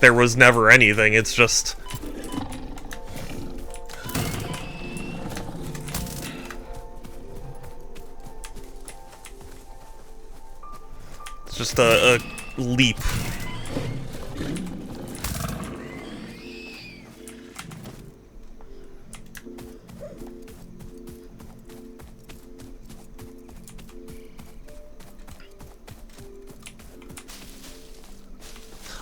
there was never anything. It's just a leap.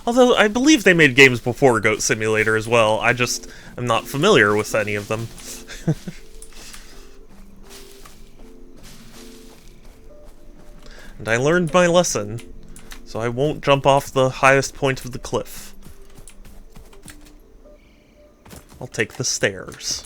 Although, I believe they made games before Goat Simulator as well, I just am not familiar with any of them. And I learned my lesson, so I won't jump off the highest point of the cliff. I'll take the stairs.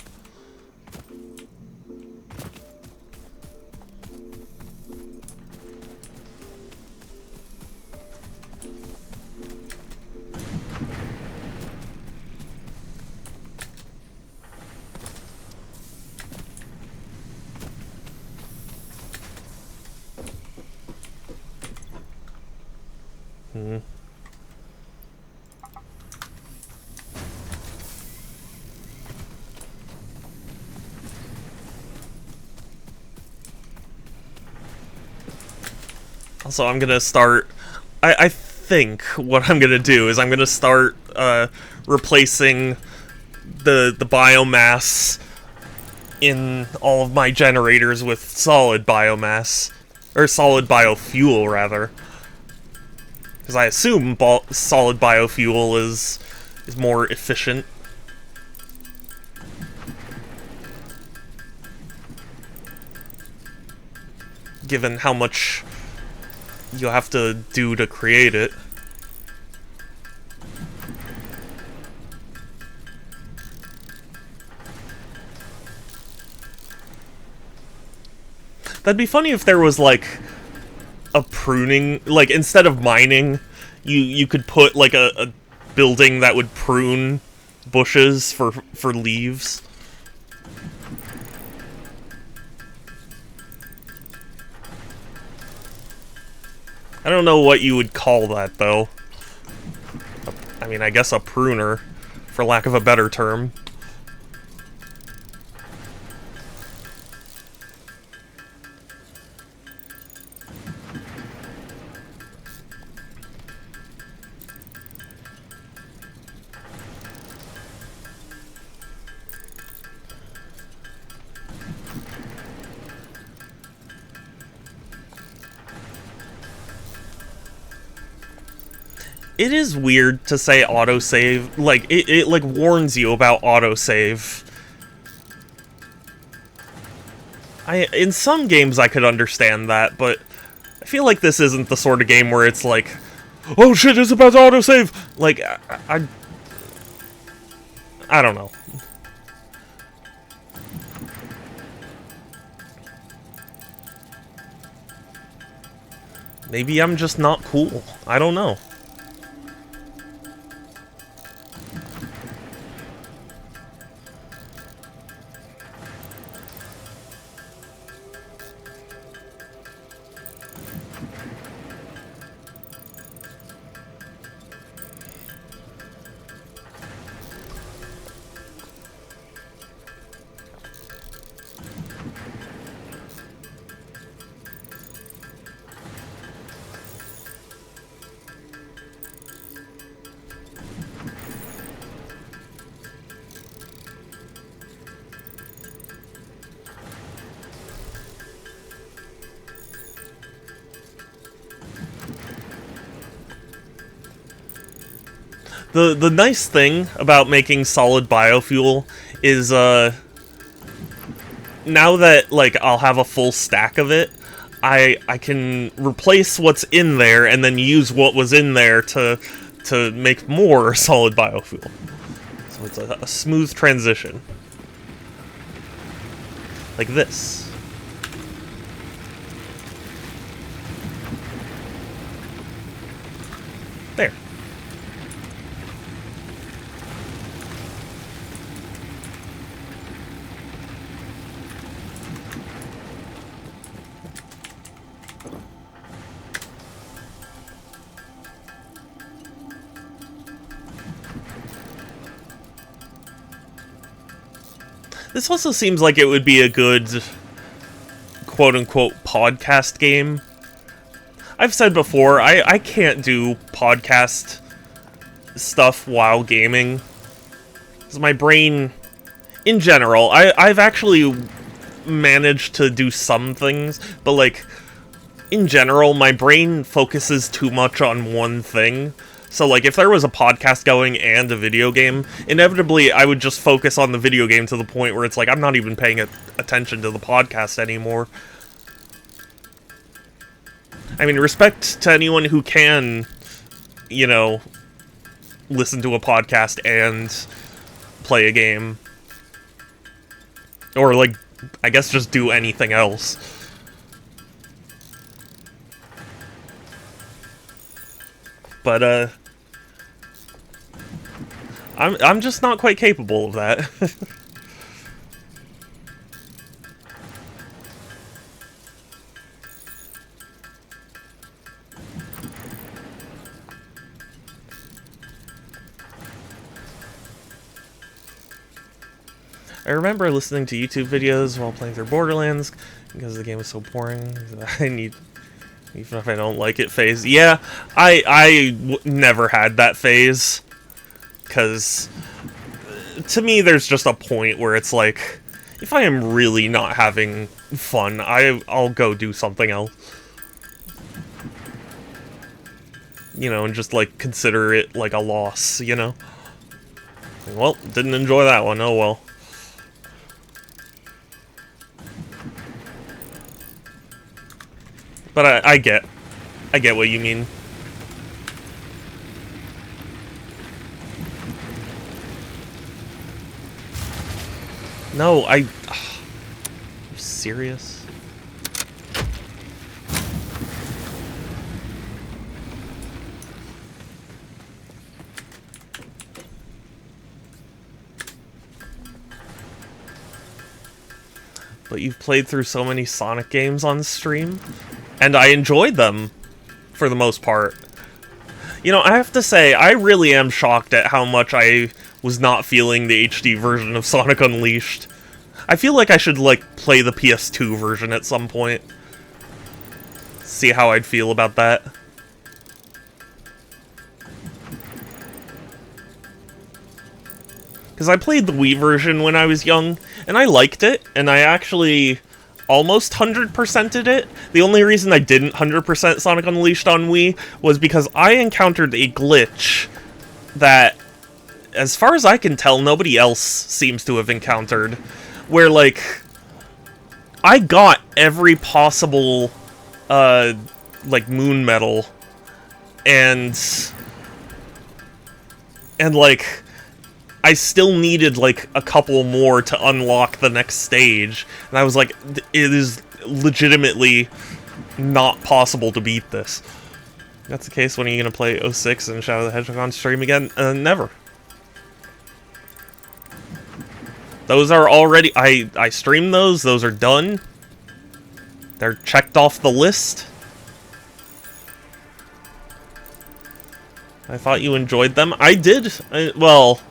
Also, I'm gonna start... I think what I'm gonna do is I'm gonna start replacing the biomass in all of my generators with solid biomass. Or solid biofuel, rather. Because I assume solid biofuel is more efficient. Given how much you'll have to do to create it. That'd be funny if there was, like, a pruning... Like, instead of mining, you could put, like, a building that would prune bushes for leaves. I don't know what you would call that, though. I mean, I guess a pruner, for lack of a better term. It is weird to say autosave. Like, it like, warns you about autosave. In some games I could understand that, but I feel like this isn't the sort of game where it's like, oh shit, it's about to autosave! Like, I don't know. Maybe I'm just not cool. I don't know. The nice thing about making solid biofuel is, now that, like, I'll have a full stack of it, I can replace what's in there and then use what was in there to make more solid biofuel. So it's a smooth transition. Like this. There. This also seems like it would be a good, quote-unquote, podcast game. I've said before, I can't do podcast stuff while gaming. Because my brain, in general, I've actually managed to do some things, but, like, in general, my brain focuses too much on one thing. So, like, if there was a podcast going and a video game, inevitably I would just focus on the video game to the point where it's like, I'm not even paying attention to the podcast anymore. I mean, respect to anyone who can, you know, listen to a podcast and play a game. Or, like, I guess just do anything else. But, I'm just not quite capable of that. I remember listening to YouTube videos while playing through Borderlands because the game was so boring. I need, even if I don't like it, phase. Yeah, I never had that phase, because to me there's just a point where it's like, if I am really not having fun, I'll go do something else. You know, and just, like, consider it like a loss, you know? Well, didn't enjoy that one, oh well. But I get what you mean. No, are you serious? But you've played through so many Sonic games on stream? And I enjoyed them, for the most part. You know, I have to say, I really am shocked at how much I was not feeling the HD version of Sonic Unleashed. I feel like I should, like, play the PS2 version at some point. See how I'd feel about that. Because I played the Wii version when I was young, and I liked it, and I actually almost 100%ed it. The only reason I didn't 100% Sonic Unleashed on Wii was because I encountered a glitch that, as far as I can tell, nobody else seems to have encountered. Where, like, I got every possible, like, moon medal, and like, I still needed, like, a couple more to unlock the next stage, and I was like, it is legitimately not possible to beat this. If that's the case, when are you gonna play 06 and Shadow the Hedgehog on stream again? Never. Those are already, I streamed those are done. They're checked off the list. I thought you enjoyed them. I did, well,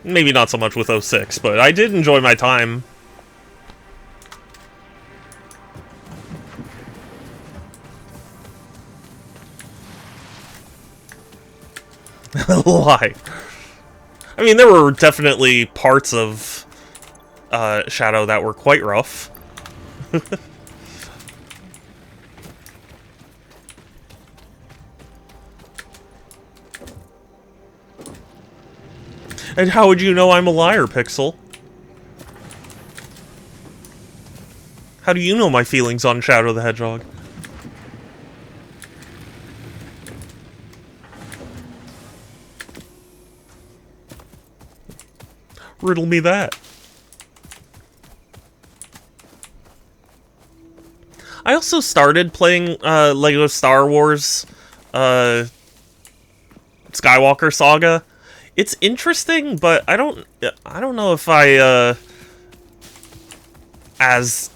maybe not so much with 06, but I did enjoy my time. Why? I mean, there were definitely parts of Shadow that were quite rough. And how would you know I'm a liar, Pixel? How do you know my feelings on Shadow the Hedgehog? Riddle me that. I also started playing Lego Star Wars Skywalker Saga. It's interesting, but I don't know if I as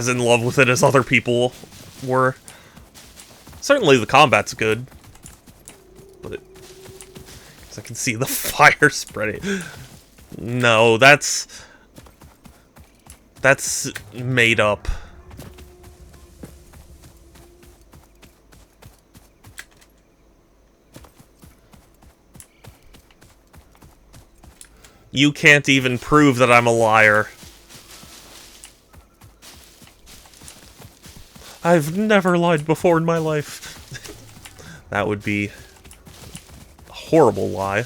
in love with it as other people were. Certainly the combat's good, but I can see the fire spreading. No, that's made up. You can't even prove that I'm a liar. I've never lied before in my life. That would be horrible lie.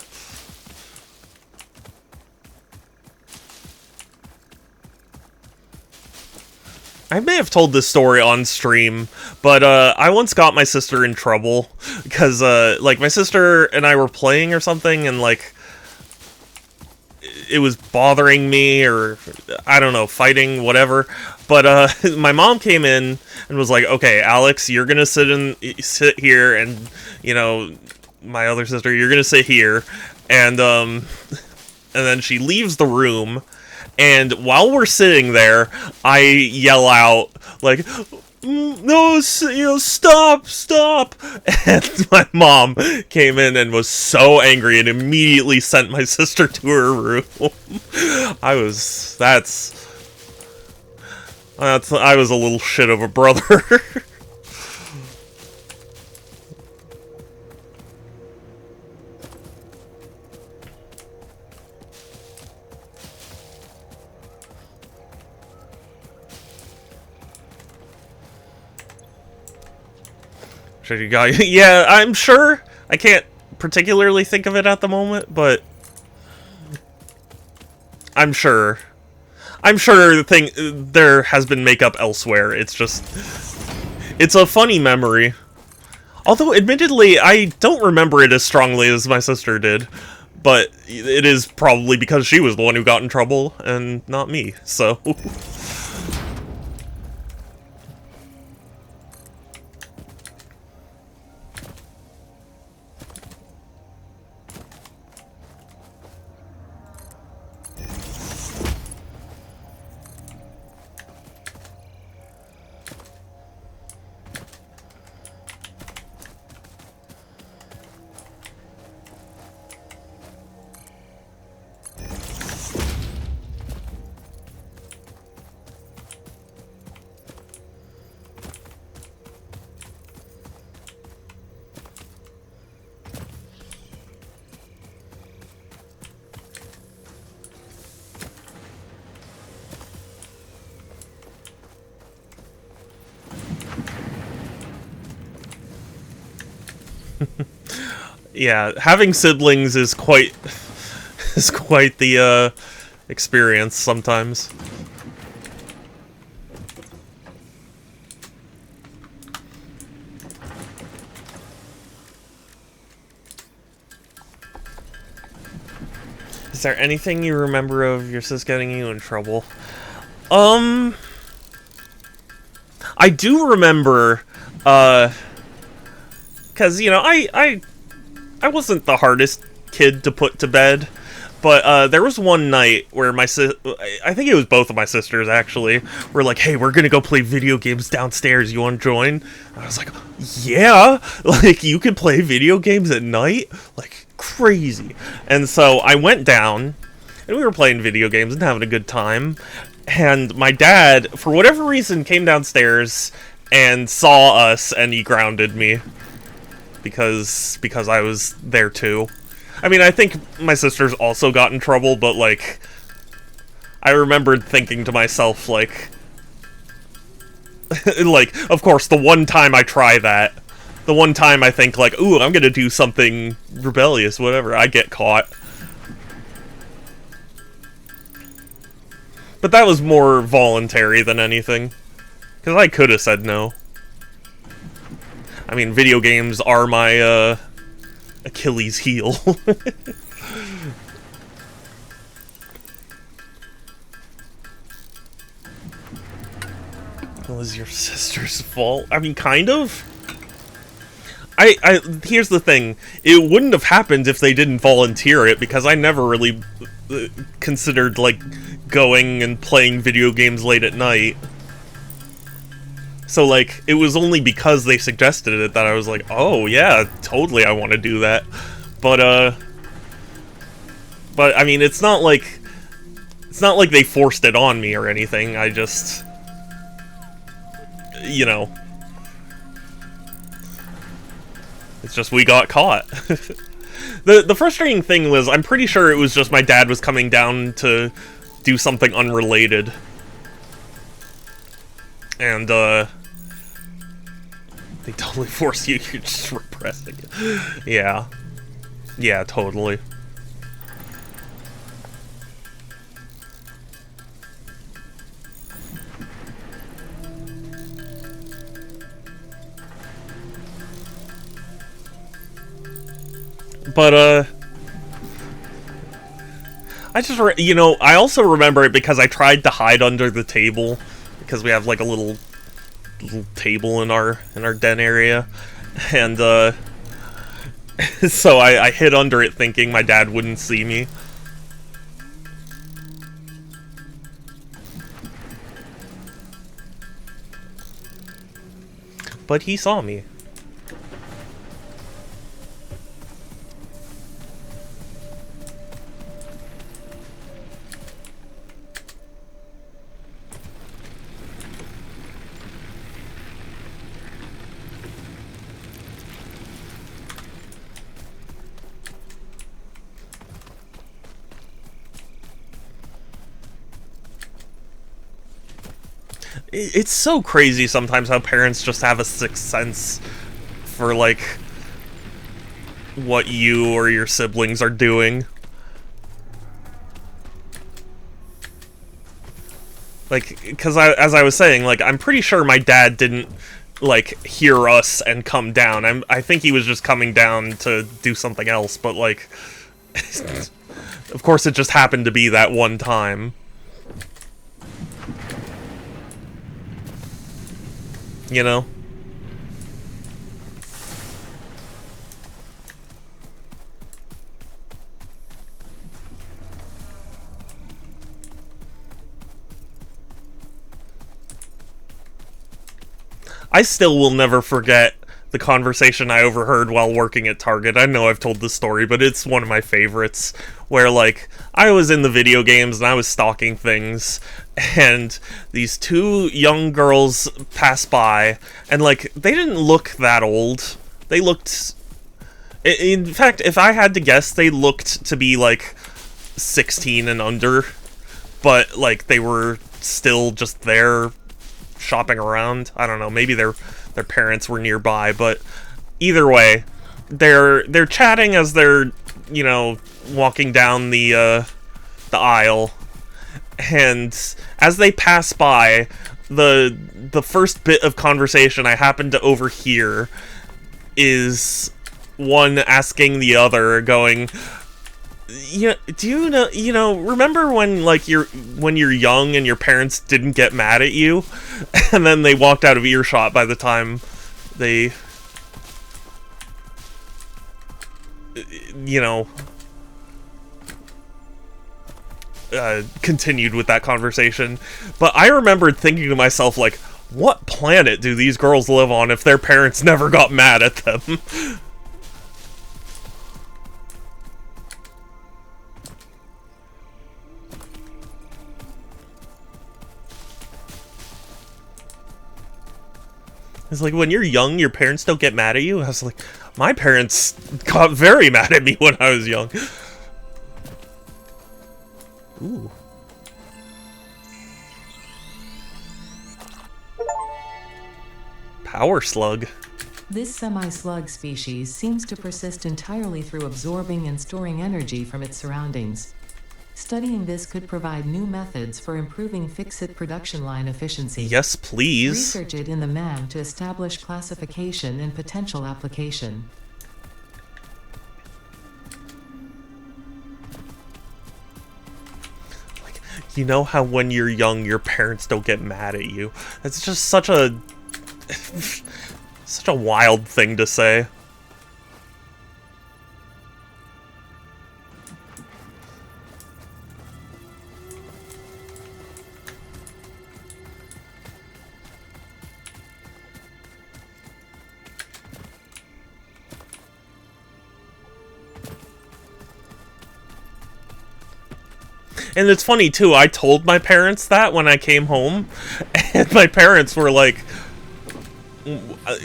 I may have told this story on stream, but I once got my sister in trouble because like my sister and I were playing or something, and like it was bothering me, or I don't know, fighting, whatever. But my mom came in and was like, "Okay, Alex, you're gonna sit here, and you know, my other sister, you're gonna sit here," and then she leaves the room. And while we're sitting there, I yell out, like, "No, you know, stop, stop!" And my mom came in and was so angry and immediately sent my sister to her room. I was a little shit of a brother. Yeah, I'm sure. I can't particularly think of it at the moment, but I'm sure. I'm sure there has been makeup elsewhere. It's just, it's a funny memory. Although, admittedly, I don't remember it as strongly as my sister did. But it is probably because she was the one who got in trouble, and not me, so... Yeah, having siblings is quite the experience sometimes. Is there anything you remember of your sis getting you in trouble? I do remember, because, you know, I wasn't the hardest kid to put to bed, but there was one night where I think it was both of my sisters, actually, were like, "Hey, we're gonna go play video games downstairs, you wanna join?" I was like, "Yeah, like, you can play video games at night? Like, crazy." And so I went down, and we were playing video games and having a good time, and my dad, for whatever reason, came downstairs and saw us, and he grounded me. Because I was there too. I mean, I think my sisters also got in trouble, but, like, I remembered thinking to myself, like, like, of course, the one time I try that, the one time I think, like, ooh, I'm gonna do something rebellious, whatever, I get caught. But that was more voluntary than anything, because I could have said no. I mean, video games are my, Achilles heel. It was your sister's fault? I mean, kind of? Here's the thing. It wouldn't have happened if they didn't volunteer it, because I never really considered, like, going and playing video games late at night. So, like, it was only because they suggested it that I was like, oh, yeah, totally, I want to do that. But, I mean, it's not like they forced it on me or anything, I just, you know, it's just we got caught. The frustrating thing was, I'm pretty sure it was just my dad was coming down to do something unrelated. And, they totally force you, you're just repressing it. Yeah. Yeah, totally. But, I just, you know, I also remember it because I tried to hide under the table, because we have, like, a little table in our den area, and, so I hid under it thinking my dad wouldn't see me. But he saw me. It's so crazy sometimes how parents just have a sixth sense for, like, what you or your siblings are doing. Like, because as I was saying, like, I'm pretty sure my dad didn't, like, hear us and come down. I think he was just coming down to do something else, but, like, of course it just happened to be that one time. You know? I still will never forget the conversation I overheard while working at Target. I know I've told this story, but it's one of my favorites, where, like, I was in the video games and I was stalking things, and these two young girls passed by, and, like, they didn't look that old. They looked... In fact, if I had to guess, they looked to be, like, 16 and under, but, like, they were still just there shopping around. I don't know, maybe their parents were nearby, but either way, they're chatting as they're, you know, walking down the aisle, and as they pass by, the first bit of conversation I happen to overhear is one asking the other, going, "Yeah, do you know, remember when, like, when you're young and your parents didn't get mad at you?" And then they walked out of earshot by the time they, you know, continued with that conversation. But I remembered thinking to myself, like, what planet do these girls live on if their parents never got mad at them? It's like, when you're young, your parents don't get mad at you? I was like, my parents got very mad at me when I was young. Ooh. Power slug. This semi-slug species seems to persist entirely through absorbing and storing energy from its surroundings. Studying this could provide new methods for improving fix-it production line efficiency. Yes, please. Research it in the MAM to establish classification and potential application. Like, you know how when you're young, your parents don't get mad at you? It's just such a... such a wild thing to say. And it's funny, too, I told my parents that when I came home, and my parents were like,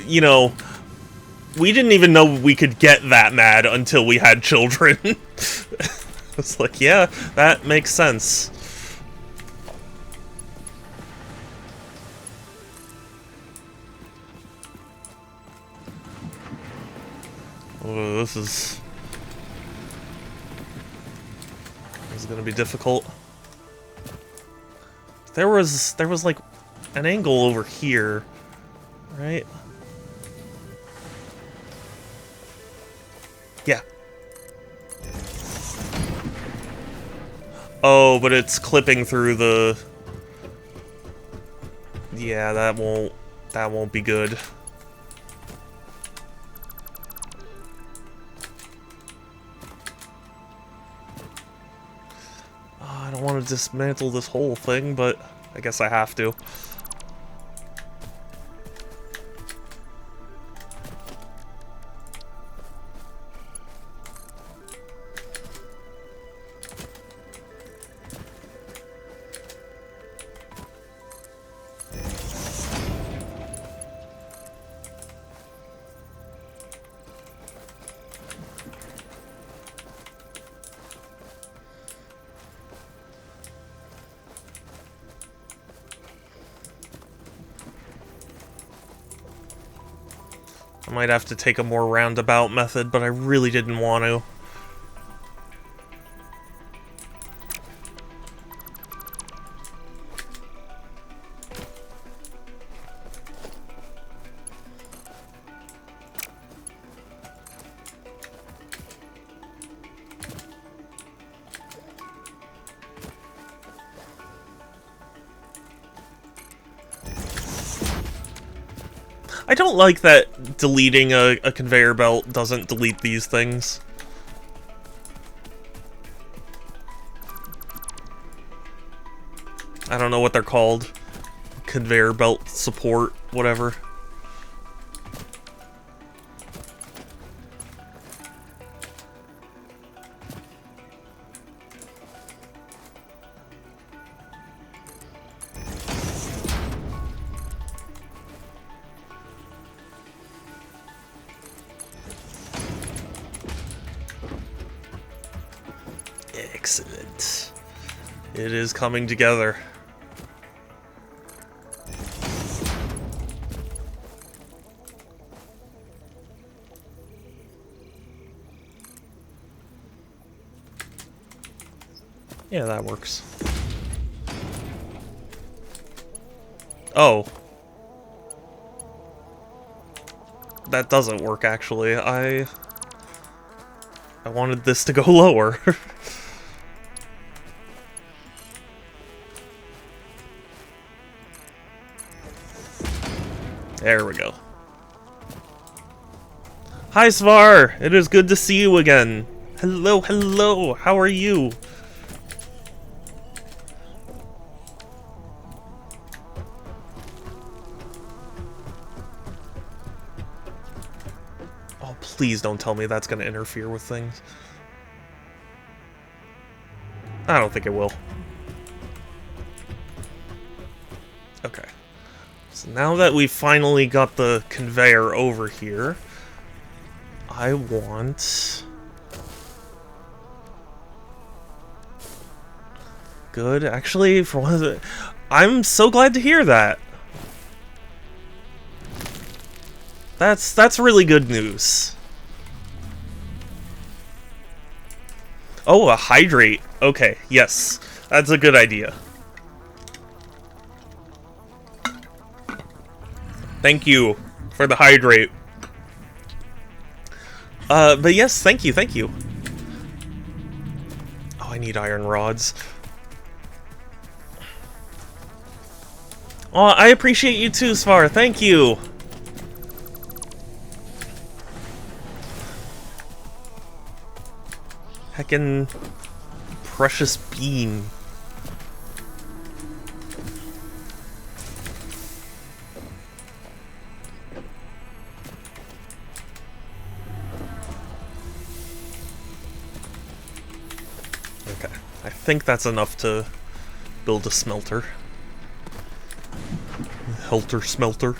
you know, we didn't even know we could get that mad until we had children. It's like, yeah, that makes sense. Oh, this is... This is gonna be difficult. There was like an angle over here, right? Yeah. Oh, but it's clipping through the... Yeah, that won't be good. Oh, I don't want to dismantle this whole thing, but I guess I have to. I might have to take a more roundabout method, but I really didn't want to. I don't like that deleting a conveyor belt doesn't delete these things. I don't know what they're called. Conveyor belt support, whatever. Excellent. It is coming together. Yeah, that works. Oh. That doesn't work, actually. I wanted this to go lower. There we go. Hi, Svar! It is good to see you again. Hello, hello! How are you? Oh, please don't tell me that's gonna interfere with things. I don't think it will. Okay. So now that we've finally got the conveyor over here, I want... Good. Actually, for one of the... I'm so glad to hear that. That's really good news. Oh, a hydrate. Okay, yes. That's a good idea. Thank you for the hydrate. But yes, thank you, thank you. Oh, I need iron rods. Oh, I appreciate you too, Svar. Thank you. Heckin' precious bean. Okay, I think that's enough to build a smelter. Helter smelter.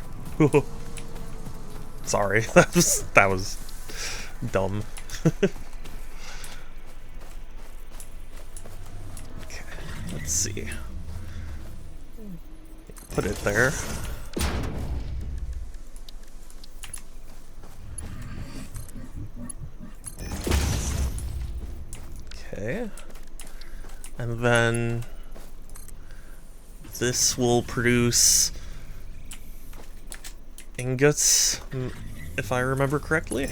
Sorry, that was dumb. Okay, let's see. Put it there. Okay. And then this will produce ingots, if I remember correctly.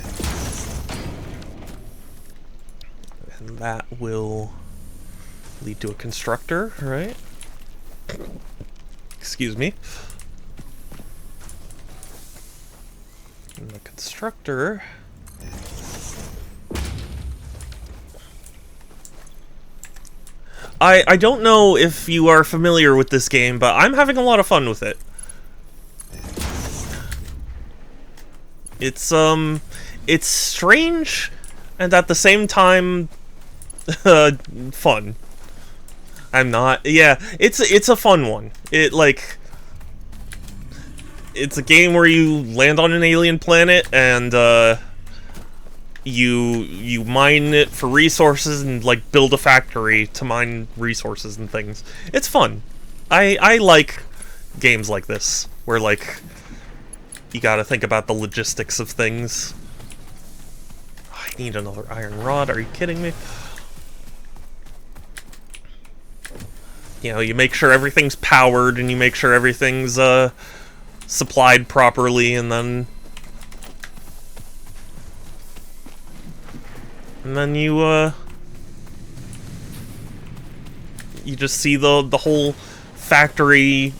And that will lead to a constructor, right? Excuse me. And the constructor... I don't know if you are familiar with this game, but I'm having a lot of fun with it. It's strange, and at the same time, fun. I'm not. Yeah, it's a fun one. It's a game where you land on an alien planet and you mine it for resources and like build a factory to mine resources and things. It's fun. I like games like this where like you gotta think about the logistics of things. I need another iron rod. Are you kidding me? You know, you make sure everything's powered and you make sure everything's supplied properly, and then you just see the whole factory.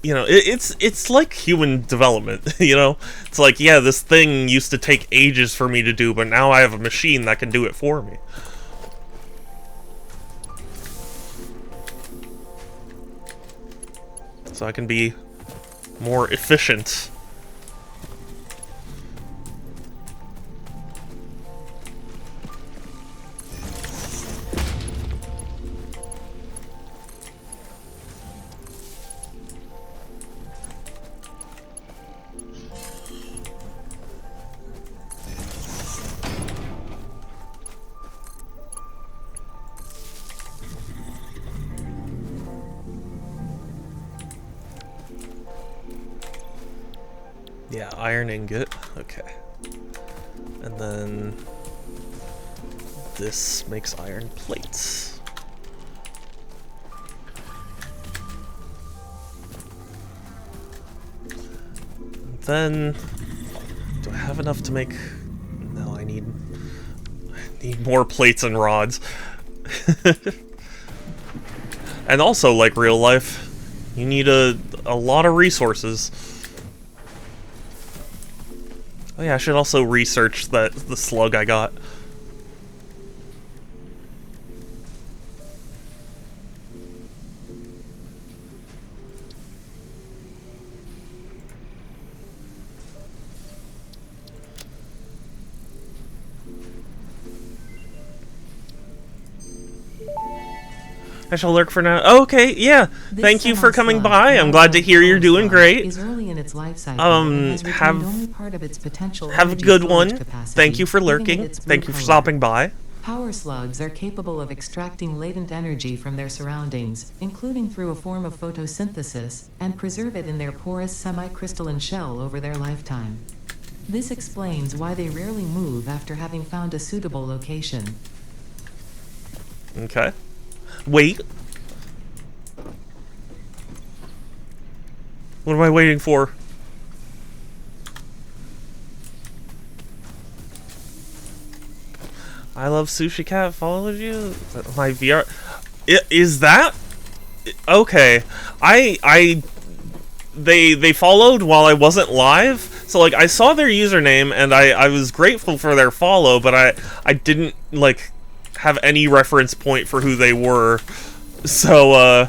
You know, it's like human development, you know? It's like, yeah, this thing used to take ages for me to do, but now I have a machine that can do it for me. So I can be more efficient. Yeah, iron ingot. Okay. And then this makes iron plates. And then do I have enough to make... No, I need more plates and rods. And also, like real life, you need a lot of resources. Oh yeah, I should also research the slug I got. I shall lurk for now. Oh, okay, yeah. Thank you for coming by. I'm glad to hear you're doing great. Is early in its life cycle and has retained only part of its potential have a energy good storage one. capacity, Thank you for giving it lurking. its blue Thank you for color. stopping by. Power slugs are capable of extracting latent energy from their surroundings, including through a form of photosynthesis, and preserve it in their porous semi-crystalline shell over their lifetime. This explains why they rarely move after having found a suitable location. Okay. Wait. What am I waiting for? I love Sushi Cat followed you? My VR... Is that... Okay. They followed while I wasn't live, so like I saw their username and I was grateful for their follow, but I didn't like have any reference point for who they were. So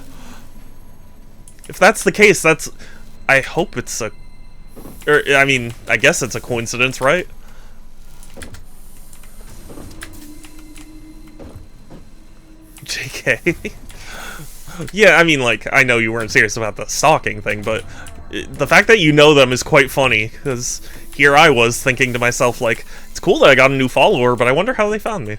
if that's the case, that's... I hope it's a... I mean, I guess it's a coincidence, right? JK. Yeah, I mean, like, I know you weren't serious about the stalking thing, but the fact that you know them is quite funny, because here I was thinking to myself, like, it's cool that I got a new follower, but I wonder how they found me.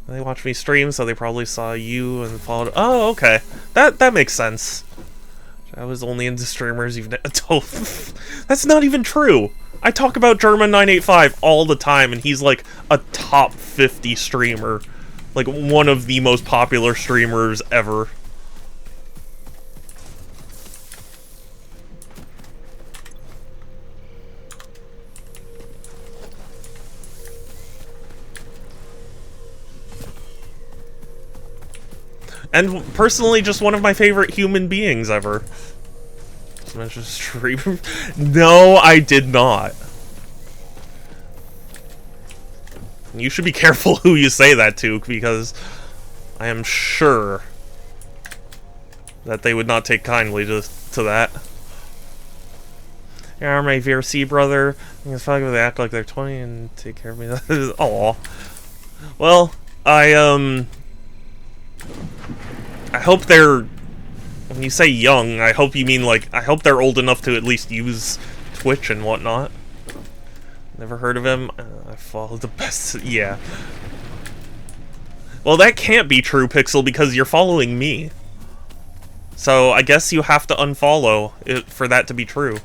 They watched me stream, so they probably saw you and followed... Oh, okay. That makes sense. I was only into streamers even... That's not even true! I talk about German985 all the time, and he's like a top 50 streamer. Like, one of the most popular streamers ever. And personally, just one of my favorite human beings ever. Smash a stream? No, I did not. You should be careful who you say that to, because I am sure that they would not take kindly to that. Yeah, my VRC brother. I guess probably they act like they're 20 and take care of me. Aw. Well, I hope they're... When you say young, I hope you mean, like, I hope they're old enough to at least use Twitch and whatnot. Never heard of him? I follow the best... Yeah. Well, that can't be true, Pixel, because you're following me. So, I guess you have to unfollow it for that to be true.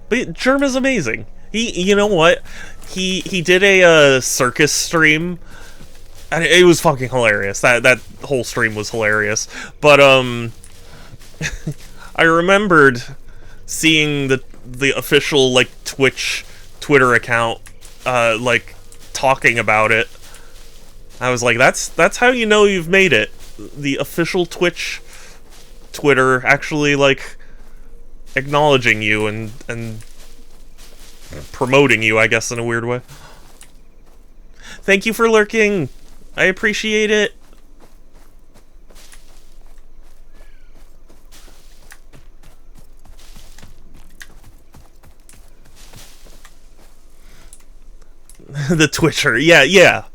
But Germa's amazing. You know what? He did a circus stream, and it was fucking hilarious. That whole stream was hilarious. But I remembered seeing the official like Twitter account like talking about it. I was like, that's how you know you've made it. The official Twitter actually like acknowledging you and promoting you, I guess, in a weird way. Thank you for lurking. I appreciate it. The Twitcher. Yeah.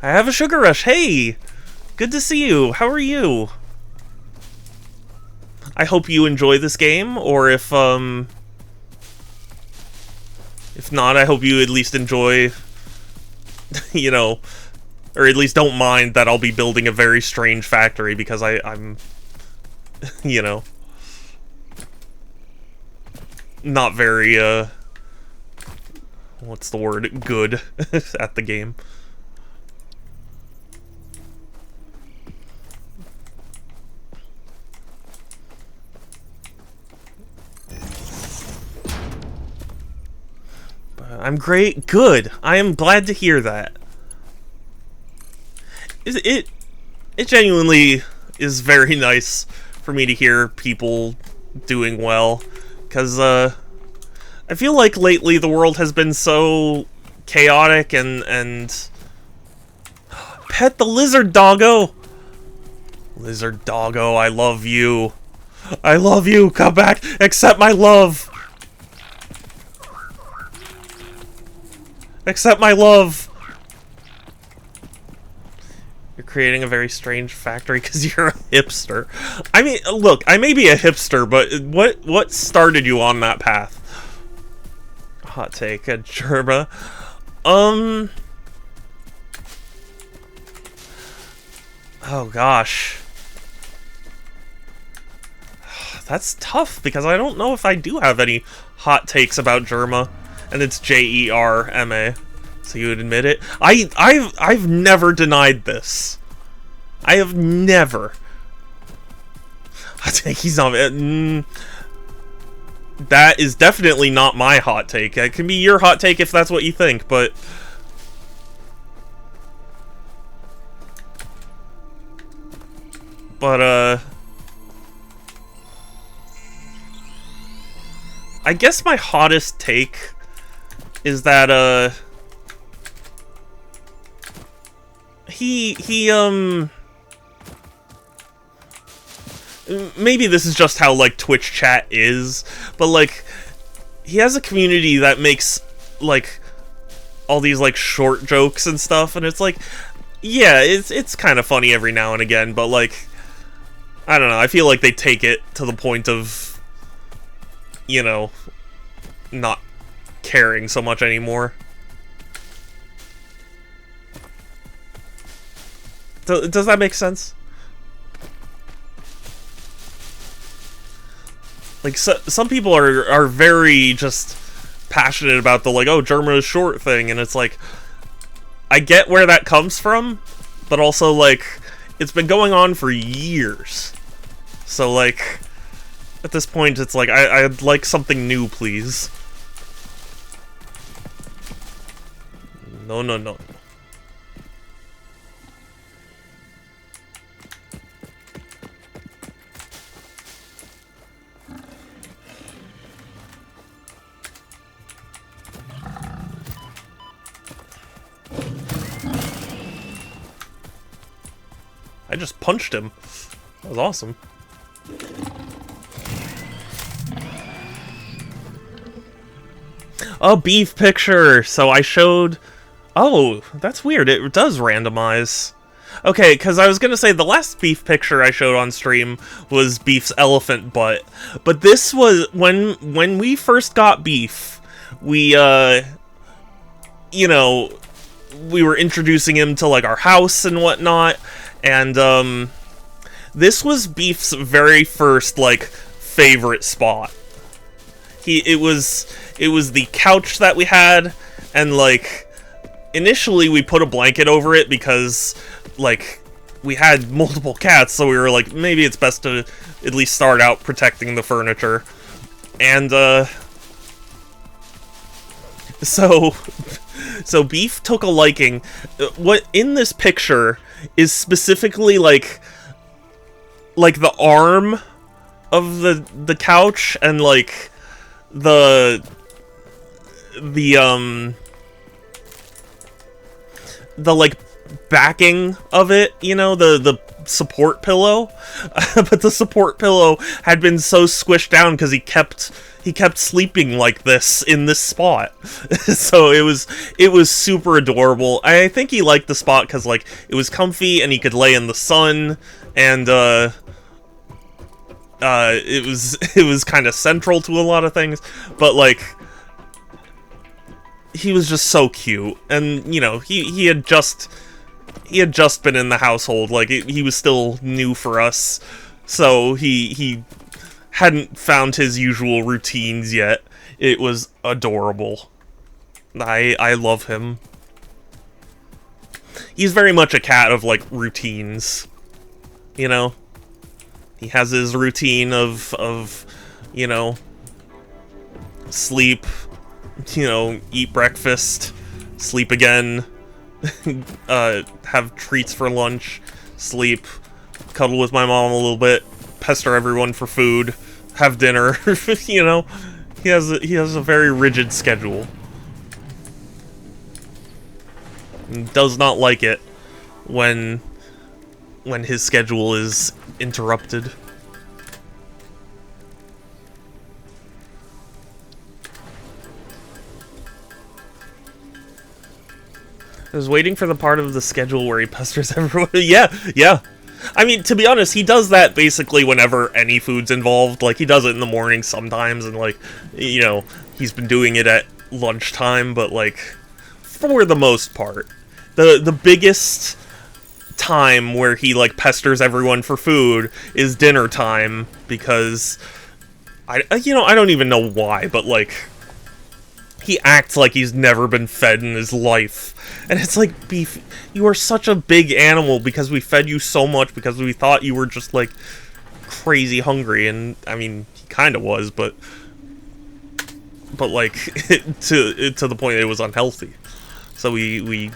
I have a sugar rush. Hey! Good to see you. How are you? I hope you enjoy this game, or if not, I hope you at least enjoy, you know, or at least don't mind that I'll be building a very strange factory, because I'm, you know, not very, what's the word, good at the game. I'm great. Good. I am glad to hear that. It genuinely is very nice for me to hear people doing well, because I feel like lately the world has been so chaotic and pet the lizard doggo. Lizard doggo, I love you. I love you. Come back. Accept my love. Accept my love! You're creating a very strange factory because you're a hipster. I mean, look, I may be a hipster, but what started you on that path? Hot take, a Germa. Oh gosh. That's tough, because I don't know if I do have any hot takes about Germa. And it's Jerma, so you would admit it. I've never denied this. I have never. I think he's not. That is definitely not my hot take. It can be your hot take if that's what you think, but I guess my hottest take is that, maybe this is just how, like, Twitch chat is, but, like, he has a community that makes, like, all these, like, short jokes and stuff, and it's like, yeah, it's kind of funny every now and again, but, like, I don't know, I feel like they take it to the point of, you know, not caring so much anymore. Does that make sense? Like, some people are very just passionate about the, like, oh, Germa is short thing, and it's like, I get where that comes from, but also, like, it's been going on for years. So, like, at this point, it's like, I'd like something new, please. No, no, no. I just punched him. That was awesome. A beef picture! So I showed... Oh, that's weird. It does randomize. Okay, because I was going to say the last beef picture I showed on stream was Beef's elephant butt. But this was... When we first got Beef, we, you know, we were introducing him to, like, our house and whatnot. And, this was Beef's very first, like, favorite spot. It was the couch that we had, and, like, initially we put a blanket over it because, like, we had multiple cats, so we were like, maybe it's best to at least start out protecting the furniture. And, so Beef took a liking. What in this picture is specifically like the arm of the couch and like the like backing of it, you know, the support pillow. But the support pillow had been so squished down because he kept sleeping like this in this spot. So it was super adorable. I think he liked the spot because, like, it was comfy and he could lay in the sun, and it was kind of central to a lot of things. But, like, he was just so cute, and, you know, he had just been in the household. Like, he was still new for us, so he hadn't found his usual routines yet. It was adorable. I love him. He's very much a cat of, like, routines, you know? He has his routine of you know, sleep, you know, eat breakfast, sleep again, have treats for lunch, sleep, cuddle with my mom a little bit, pester everyone for food, have dinner. You know, he has a very rigid schedule. And does not like it when his schedule is interrupted. I was waiting for the part of the schedule where he pesters everyone. Yeah. I mean, to be honest, he does that basically whenever any food's involved. Like, he does it in the morning sometimes, and, like, you know, he's been doing it at lunchtime, but, like, for the most part. The biggest time where he, like, pesters everyone for food is dinner time, because, I don't even know why, but, like, he acts like he's never been fed in his life. And it's like, Beef, you are such a big animal because we fed you so much because we thought you were just, like, crazy hungry. And, I mean, he kind of was, but like, to the point that it was unhealthy. So we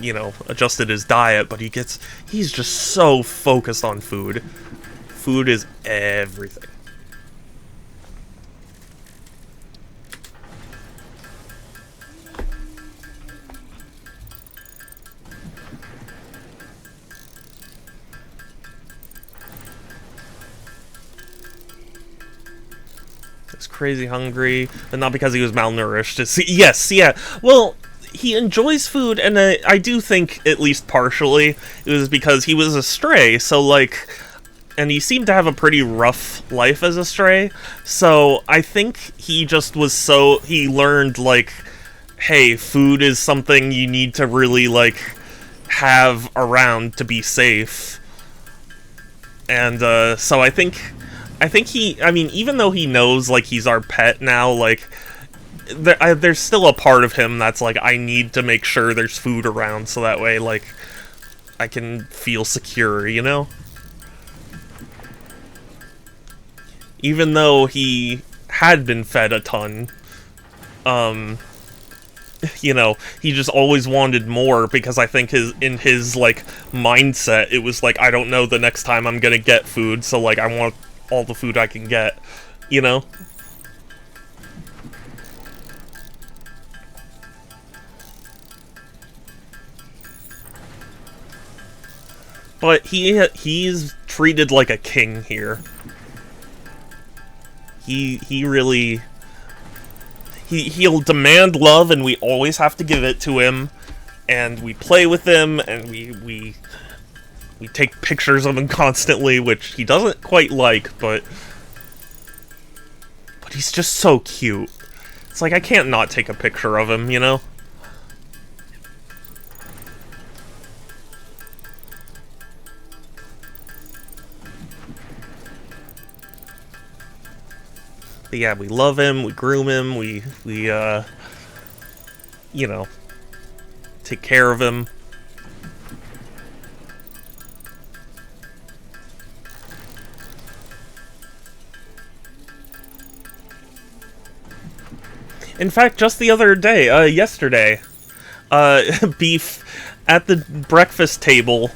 you know, adjusted his diet, but he's just so focused on food. Food is everything. He's crazy hungry, and not because he was malnourished. Yes, yeah. Well, he enjoys food, and I do think, at least partially, it was because he was a stray, so, like, and he seemed to have a pretty rough life as a stray, so I think he just was he learned, like, hey, food is something you need to really, like, have around to be safe. And so I think he, I mean, even though he knows like he's our pet now, like there's still a part of him that's like, I need to make sure there's food around so that way like I can feel secure, you know? Even though he had been fed a ton, you know, he just always wanted more because I think in his like mindset it was like, I don't know the next time I'm gonna get food, so like I want all the food I can get, you know? But he's treated like a king here. He really he'll demand love, and we always have to give it to him. And we play with him, and we take pictures of him constantly, which he doesn't quite like, but he's just so cute. It's like I can't not take a picture of him, you know? But yeah, we love him, we groom him, we you know, take care of him. In fact, just the other day, yesterday, Beef at the breakfast table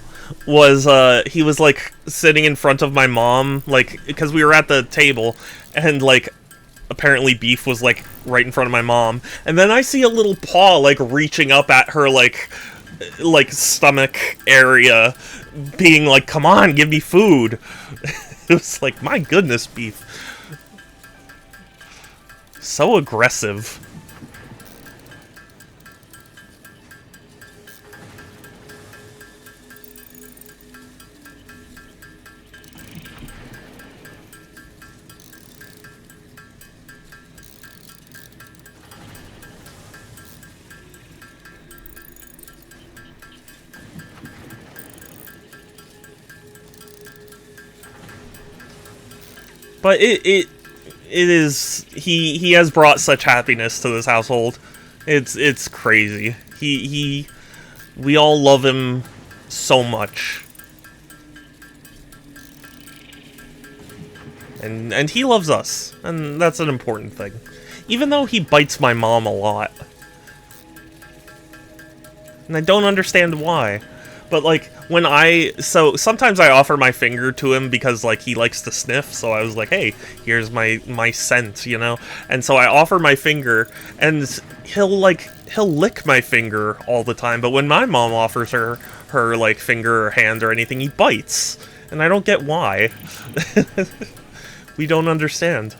was, he was, like, sitting in front of my mom, like, because we were at the table, and, like, apparently Beef was, like, right in front of my mom, and then I see a little paw, like, reaching up at her, like, stomach area, being like, come on, give me food. It was like, my goodness, Beef. So aggressive. But it is, he has brought such happiness to this household. It's crazy. We all love him so much. And he loves us, and that's an important thing. Even though he bites my mom a lot. And I don't understand why. But, like, when so, sometimes I offer my finger to him because, like, he likes to sniff, so I was like, hey, here's my scent, you know? And so I offer my finger, and he'll lick my finger all the time, but when my mom offers her, like, finger or hand or anything, he bites. And I don't get why. We don't understand.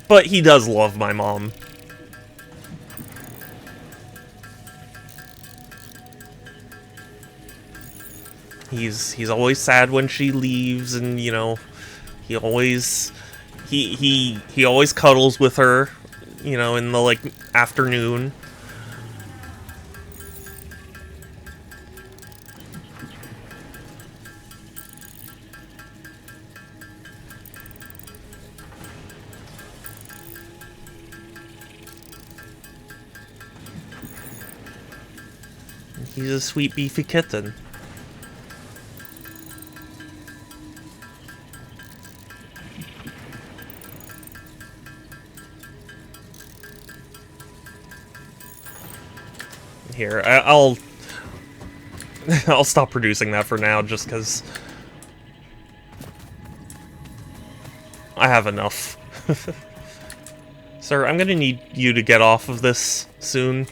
But he does love my mom. He's always sad when she leaves, and you know, he always he always cuddles with her, you know, in the like afternoon. He's a sweet beefy kitten. Here, I'll I'll stop producing that for now, just because I have enough. Sir, I'm gonna need you to get off of this soon.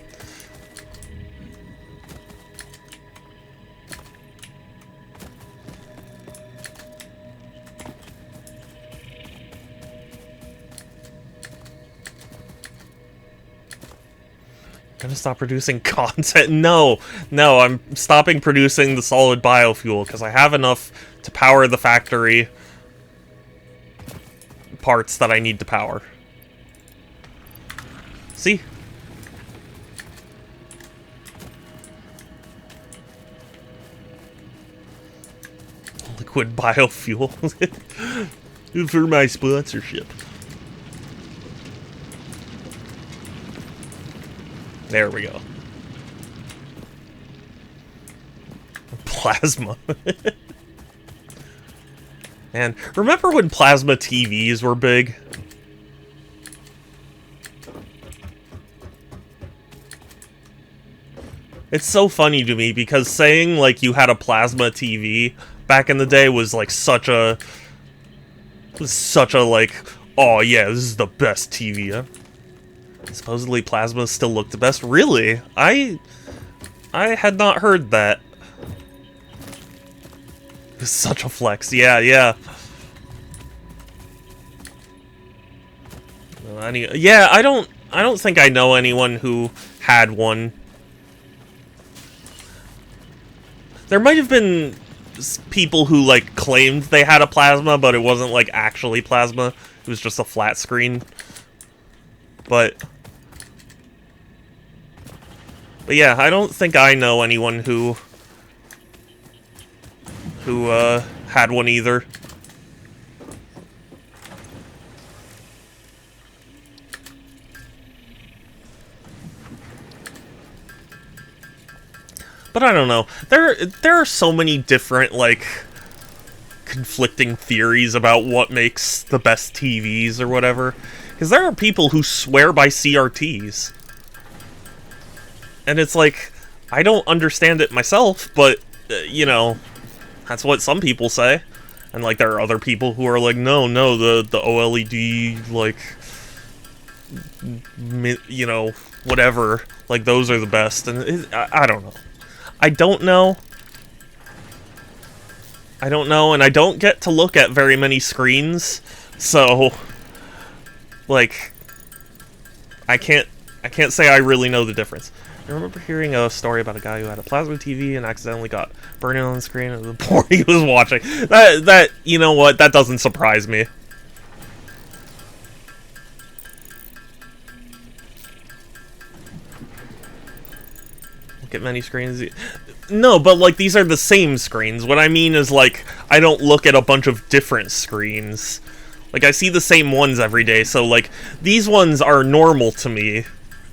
gonna stop producing content. No, no, I'm stopping producing the solid biofuel because I have enough to power the factory parts that I need to power. See? Liquid biofuel. For my sponsorship. There we go. Plasma. And remember when plasma TVs were big? It's so funny to me because saying like you had a plasma TV back in the day was like such a like, oh yeah, this is the best TV. Huh? Supposedly plasma still looked the best. Really? I had not heard that. It's such a flex. Yeah, yeah. Yeah, I don't think I know anyone who had one. There might have been people who like claimed they had a plasma, but it wasn't like actually plasma. It was just a flat screen. But yeah, I don't think I know anyone who had one either. But I don't know. There are so many different like conflicting theories about what makes the best TVs or whatever. Because there are people who swear by CRTs. And it's like, I don't understand it myself, but, you know, that's what some people say. And, like, there are other people who are like, no, the OLED, like, you know, whatever. Like, those are the best. And I don't know. I don't know. I don't know, and I don't get to look at very many screens, so, like, I can't say I really know the difference. I remember hearing a story about a guy who had a plasma TV and accidentally got burned on the screen of the porn he was watching. That, you know what, that doesn't surprise me. Look at many screens. No, but, like, these are the same screens. What I mean is, like, I don't look at a bunch of different screens. Like, I see the same ones every day, so, like, these ones are normal to me.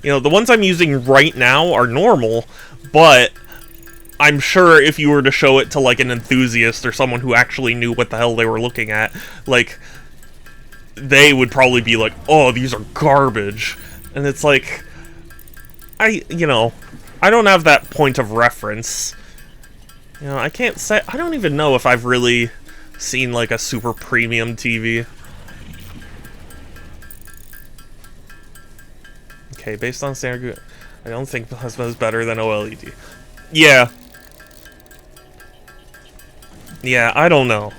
You know, the ones I'm using right now are normal, but I'm sure if you were to show it to, like, an enthusiast or someone who actually knew what the hell they were looking at, like, they would probably be like, oh, these are garbage. And it's like, you know, I don't have that point of reference. You know, I can't say, I don't even know if I've really seen, like, a super premium TV. Okay, based on standard, I don't think plasma is better than OLED. Yeah. Yeah, I don't know.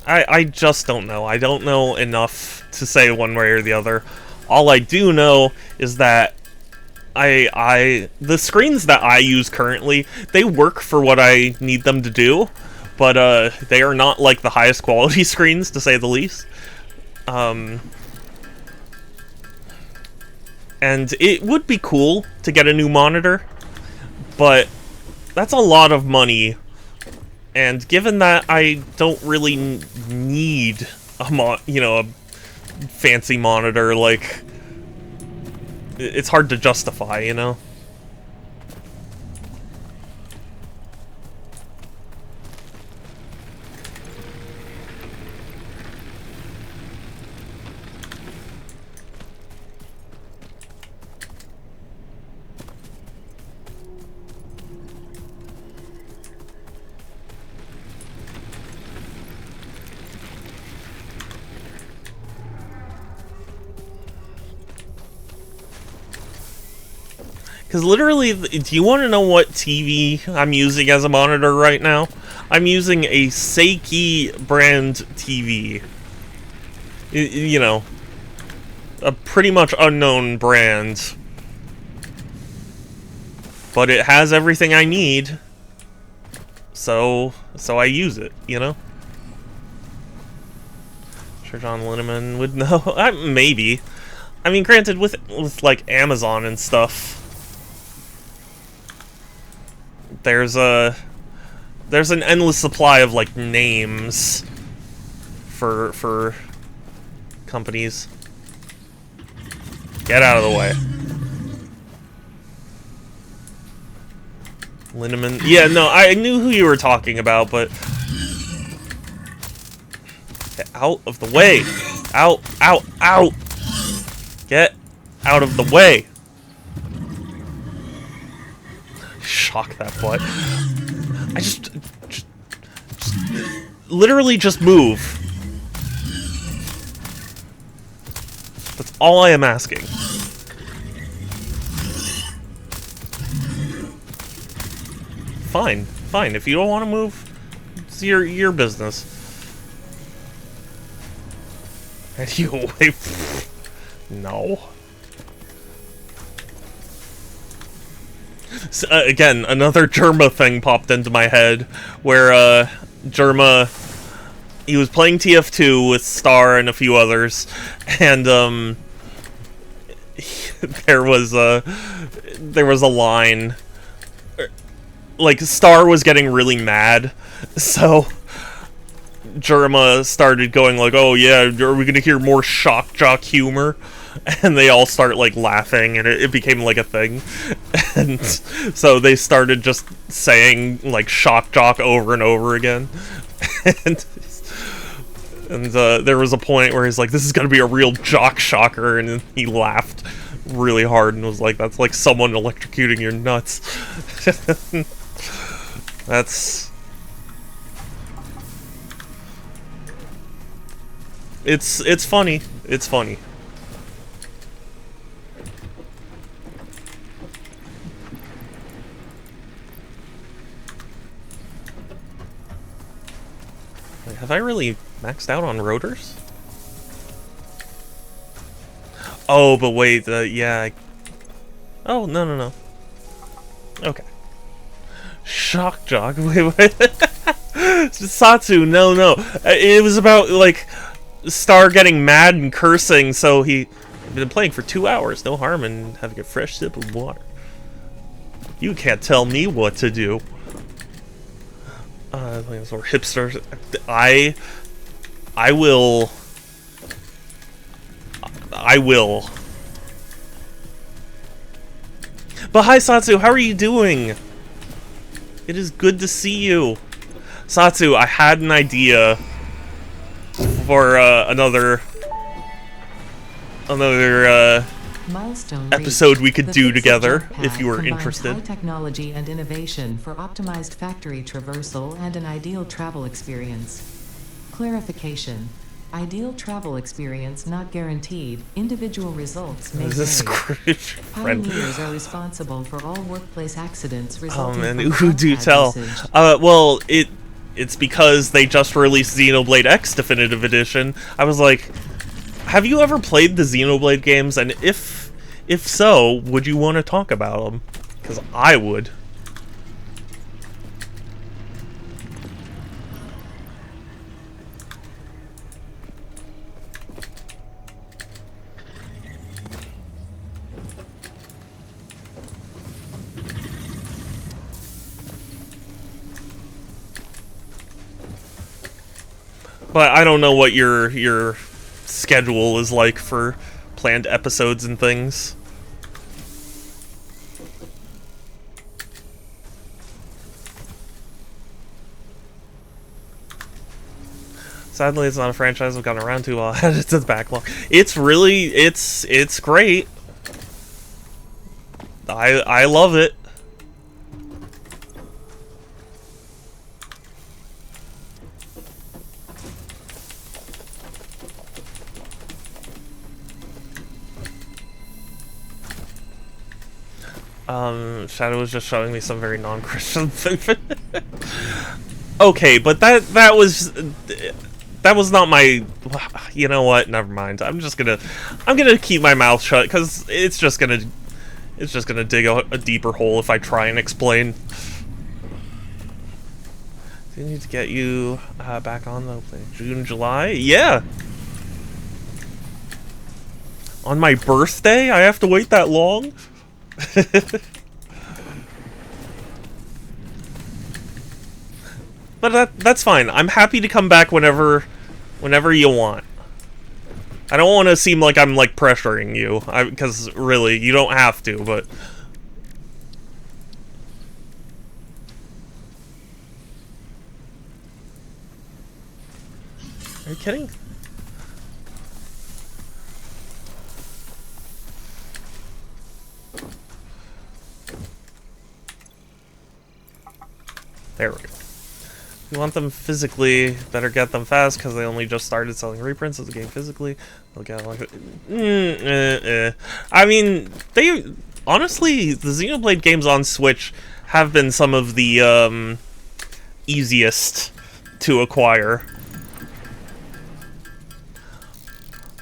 I just don't know. I don't know enough to say one way or the other. All I do know is that the screens that I use currently, they work for what I need them to do, but they are not like the highest quality screens, to say the least. And it would be cool to get a new monitor, but that's a lot of money. And given that I don't really need a fancy monitor, like, it's hard to justify, you know? Because literally, do you want to know what TV I'm using as a monitor right now? I'm using a Seiki brand TV. You know, a pretty much unknown brand. but it has everything I need, so I use it, you know? Sure John Linneman would know. Maybe. I mean, granted, with like Amazon and stuff, there's an endless supply of like names for companies. Get out of the way. Linneman. Yeah, no, I knew who you were talking about, but get out of the way. Out, out, out. Get out of the way. Shock that butt. I just literally just move. That's all I am asking. Fine, fine. If you don't want to move, it's your business. And you away. No. So, again, another Germa thing popped into my head, where Germa, he was playing TF2 with Star and a few others, and there was a line, like Star was getting really mad, so Germa started going like, "Oh yeah, are we gonna hear more shock jock humor?" And they all start like laughing, and it became like a thing. And so they started just saying like shock jock over and over again. and there was a point where he's like, "This is gonna be a real jock shocker," and then he laughed really hard and was like, "That's like someone electrocuting your nuts." It's funny. It's funny. Wait, have I really maxed out on rotors? Oh, but wait, yeah. Oh, no. Okay. Shock jock. Wait. Satsu, no. It was about, like, Star getting mad and cursing, so he'd been playing for 2 hours. No harm in having a fresh sip of water. You can't tell me what to do. Or hipsters. I will. But hi, Satsu, how are you doing? It is good to see you. Satsu, I had an idea for another Milestone episode reached. we could The do Fixit together Jetpack if you were combines interested. High technology and innovation for optimized factory traversal and an ideal travel experience. Clarification. Ideal travel experience not guaranteed. Individual results may This is vary. Scrooge, friend. Pioneers are responsible for all workplace accidents resulting And from who do iPad tell? usage. Well, it's because they just released Xenoblade X Definitive Edition. I was like, have you ever played the Xenoblade games? And if so, would you want to talk about them? Because I would. But I don't know what your schedule is like for planned episodes and things. Sadly, it's not a franchise I've gotten around to while I added to the backlog. It's really, it's great. I love it. Shadow was just showing me some very non-Christian thing. Okay, but that was not my. You know what? Never mind. I'm gonna keep my mouth shut because it's It's just gonna dig a deeper hole if I try and explain. Do you need to get you back on the June, July? Yeah! On my birthday? I have to wait that long? But that's fine. I'm happy to come back whenever you want. I don't want to seem like I'm, like, pressuring you. Because, really, you don't have to, but... Are you kidding? There we go. If you want them physically, better get them fast because they only just started selling reprints of the game physically. They'll get like I mean, they honestly, the Xenoblade games on Switch have been some of the easiest to acquire.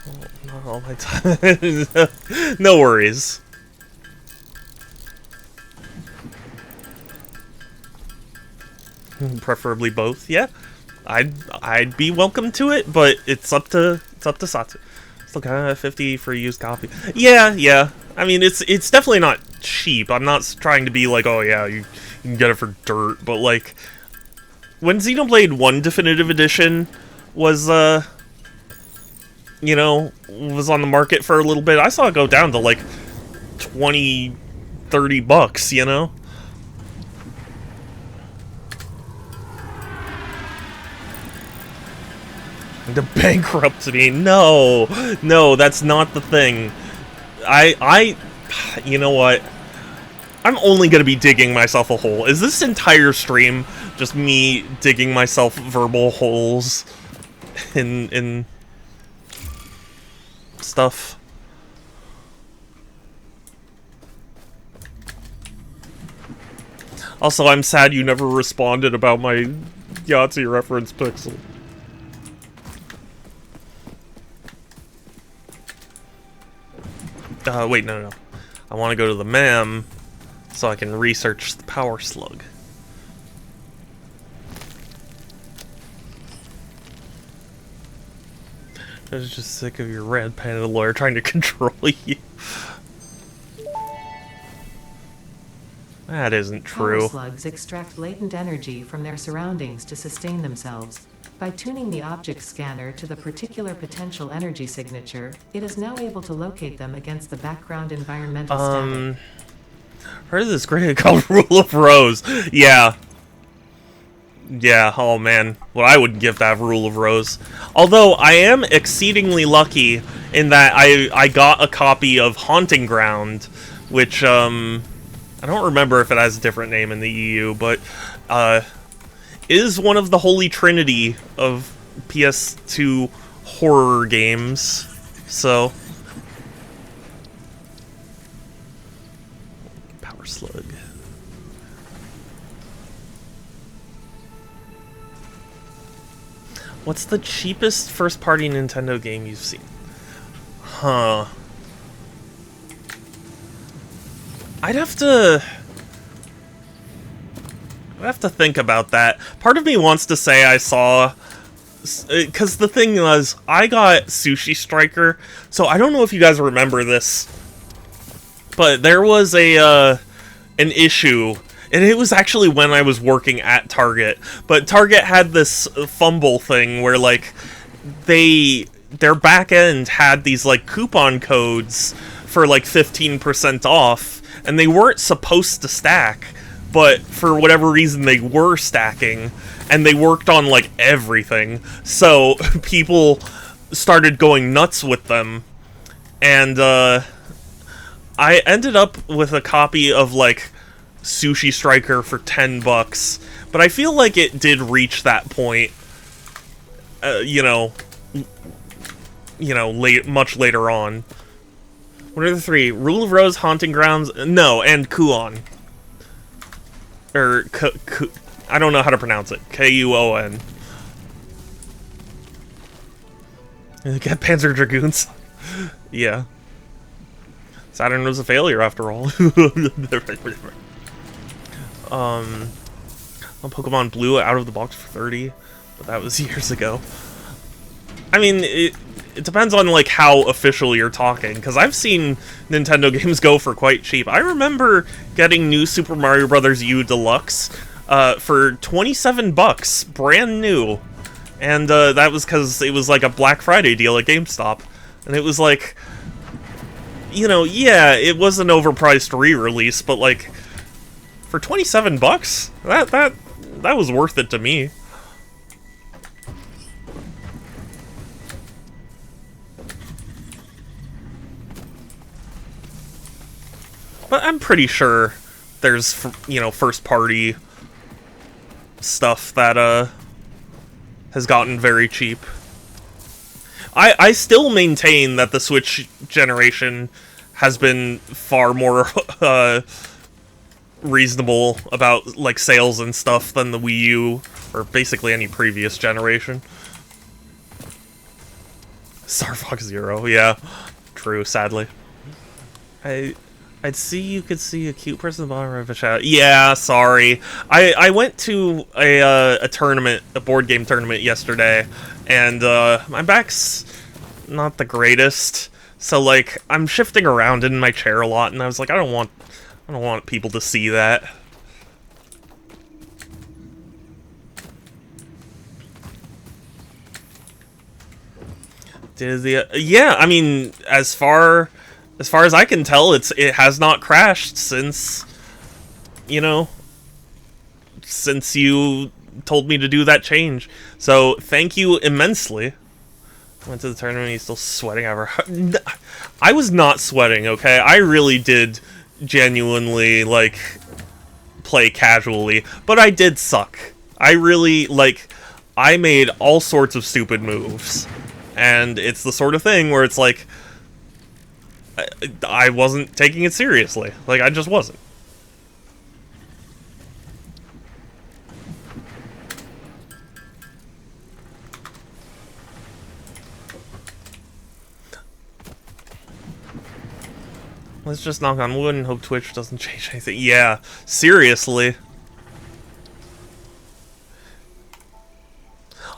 Oh, not all my time. No worries. Preferably both, yeah. I'd be welcome to it, but it's up to Satsu. Still kind of 50 for a used copy. Yeah. I mean, it's definitely not cheap. I'm not trying to be like, oh yeah, you can get it for dirt, but like when Xenoblade 1 Definitive Edition was you know, was on the market for a little bit, I saw it go down to like 20, 30 bucks, you know? To bankrupt me. No, that's not the thing. You know what? I'm only gonna be digging myself a hole. Is this entire stream just me digging myself verbal holes in stuff? Also, I'm sad you never responded about my Yahtzee reference pixel. Wait, no. I want to go to the MAM so I can research the Power Slug. I was just sick of your red panda lawyer trying to control you. That isn't true. Power slugs extract latent energy from their surroundings to sustain themselves. By tuning the object scanner to the particular potential energy signature, it is now able to locate them against the background environmental static. Heard of this great called Rule of Rose. Yeah, oh man. Well, I would give that Rule of Rose. Although, I am exceedingly lucky in that I got a copy of Haunting Ground, which, I don't remember if it has a different name in the EU, but, is one of the holy trinity of PS2 horror games, so... Power Slug. What's the cheapest first-party Nintendo game you've seen? Huh. I'd have to think about that. Part of me wants to say I saw... Because the thing was, I got Sushi Striker, so I don't know if you guys remember this, but there was an issue, and it was actually when I was working at Target, but Target had this fumble thing where, like, their back end had these, like, coupon codes for, like, 15% off, and they weren't supposed to stack, but for whatever reason they were stacking, and they worked on, like, everything. So people started going nuts with them, and I ended up with a copy of, like, Sushi Striker for $10, but I feel like it did reach that point, much later on. What are the three? Rule of Rose, Haunting Grounds, no, and Kuon. Or, I don't know how to pronounce it. Kuon. Get Panzer Dragoons. Yeah. Saturn was a failure after all. Pokemon Blue out of the box for 30, but that was years ago. I mean, it depends on like how official you're talking, because I've seen Nintendo games go for quite cheap. I remember getting new Super Mario Bros. U Deluxe for 27 bucks, brand new, and that was because it was like a Black Friday deal at GameStop, and it was like, you know, yeah, it was an overpriced re-release, but like for 27 bucks, that was worth it to me. But I'm pretty sure there's, you know, first-party stuff that has gotten very cheap. I still maintain that the Switch generation has been far more reasonable about like sales and stuff than the Wii U, or basically any previous generation. Star Fox Zero, yeah, true. Sadly, I'd see you could see a cute person at the bottom of a chat. Yeah, sorry. I went to a tournament, a board game tournament yesterday, and my back's not the greatest. So like I'm shifting around in my chair a lot, and I was like, I don't want people to see that. Yeah, I mean, as far as I can tell, it has not crashed since, you know, since you told me to do that change. So thank you immensely. Went to the tournament. He's still sweating over. I was not sweating. Okay, I really did genuinely like play casually, but I did suck. I really like. I made all sorts of stupid moves, and it's the sort of thing where it's like I wasn't taking it seriously. Like, I just wasn't. Let's just knock on wood and hope Twitch doesn't change anything. Yeah, seriously.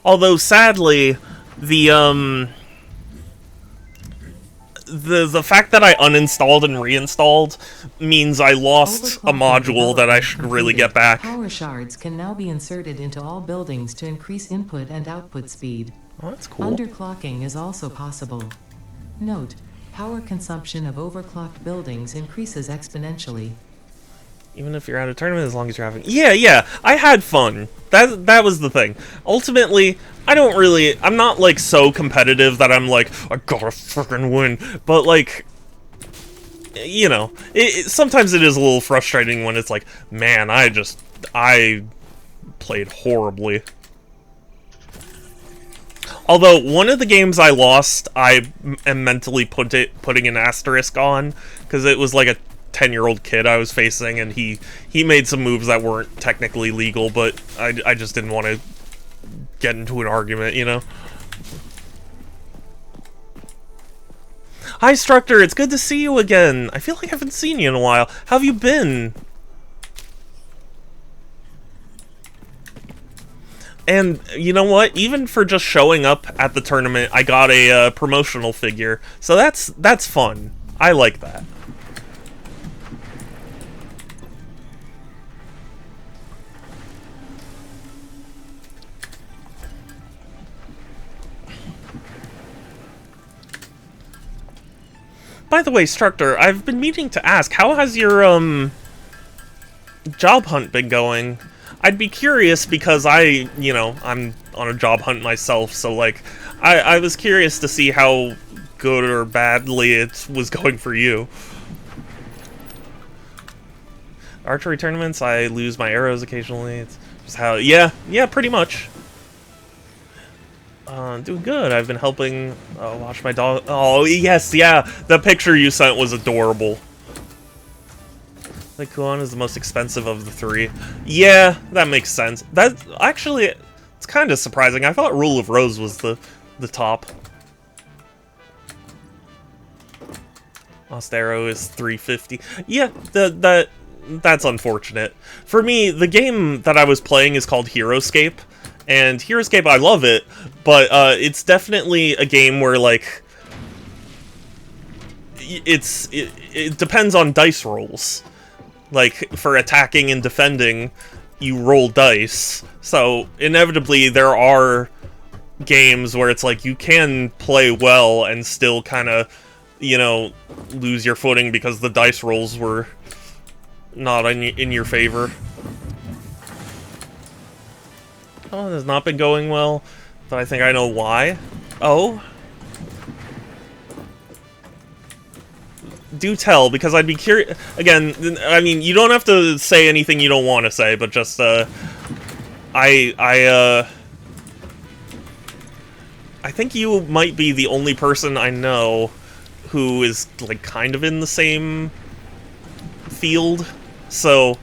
Although, sadly, the fact that I uninstalled and reinstalled means I lost a module that I should really get back. Power shards can now be inserted into all buildings to increase input and output speed. Oh, that's cool. Underclocking is also possible. Note, power consumption of overclocked buildings increases exponentially. Even if you're at a tournament, as long as you're having... Yeah, I had fun. That was the thing. Ultimately, I'm not, like, so competitive that I'm like, I gotta frickin' win. But, like, you know, sometimes it is a little frustrating when it's like, man, I played horribly. Although, one of the games I lost, I am mentally putting an asterisk on, because it was like a 10-year-old kid I was facing, and he made some moves that weren't technically legal, but I just didn't want to get into an argument, you know? Hi, Structor, it's good to see you again. I feel like I haven't seen you in a while. How have you been? And you know what? Even for just showing up at the tournament, I got a promotional figure. So that's fun. I like that. By the way, Structor, I've been meaning to ask, how has your job hunt been going? I'd be curious because I'm on a job hunt myself, so like I was curious to see how good or badly it was going for you. Archery tournaments, I lose my arrows occasionally. It's just how, yeah, pretty much. Doing good. I've been helping watch my dog. Oh, yes, yeah. The picture you sent was adorable. The Kuon is the most expensive of the three. Yeah, that makes sense. That actually, it's kind of surprising. I thought Rule of Rose was the top. Austero is 350. Yeah, that's unfortunate. For me, the game that I was playing is called Heroescape, and Heroescape, I love it, but it's definitely a game where, like, it depends on dice rolls. Like, for attacking and defending, you roll dice. So, inevitably, there are games where it's like, you can play well and still kind of, you know, lose your footing because the dice rolls were not in your favor. Oh, it has not been going well, but I think I know why. Oh? Do tell, because I'd be curious. Again, I mean, you don't have to say anything you don't want to say, but just, I think you might be the only person I know who is, like, kind of in the same field, so,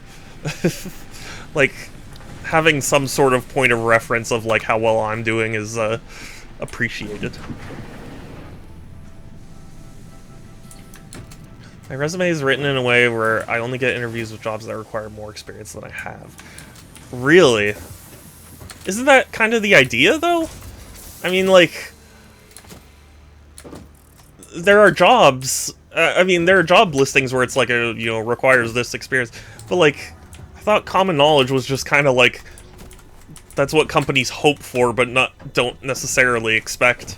like, having some sort of point of reference of, like, how well I'm doing is, appreciated. My resume is written in a way where I only get interviews with jobs that require more experience than I have. Really? Isn't that kind of the idea, though? I mean, like, there are jobs, I mean, there are job listings where it's like, requires this experience, but, like, I thought common knowledge was just kind of like, that's what companies hope for, but don't necessarily expect.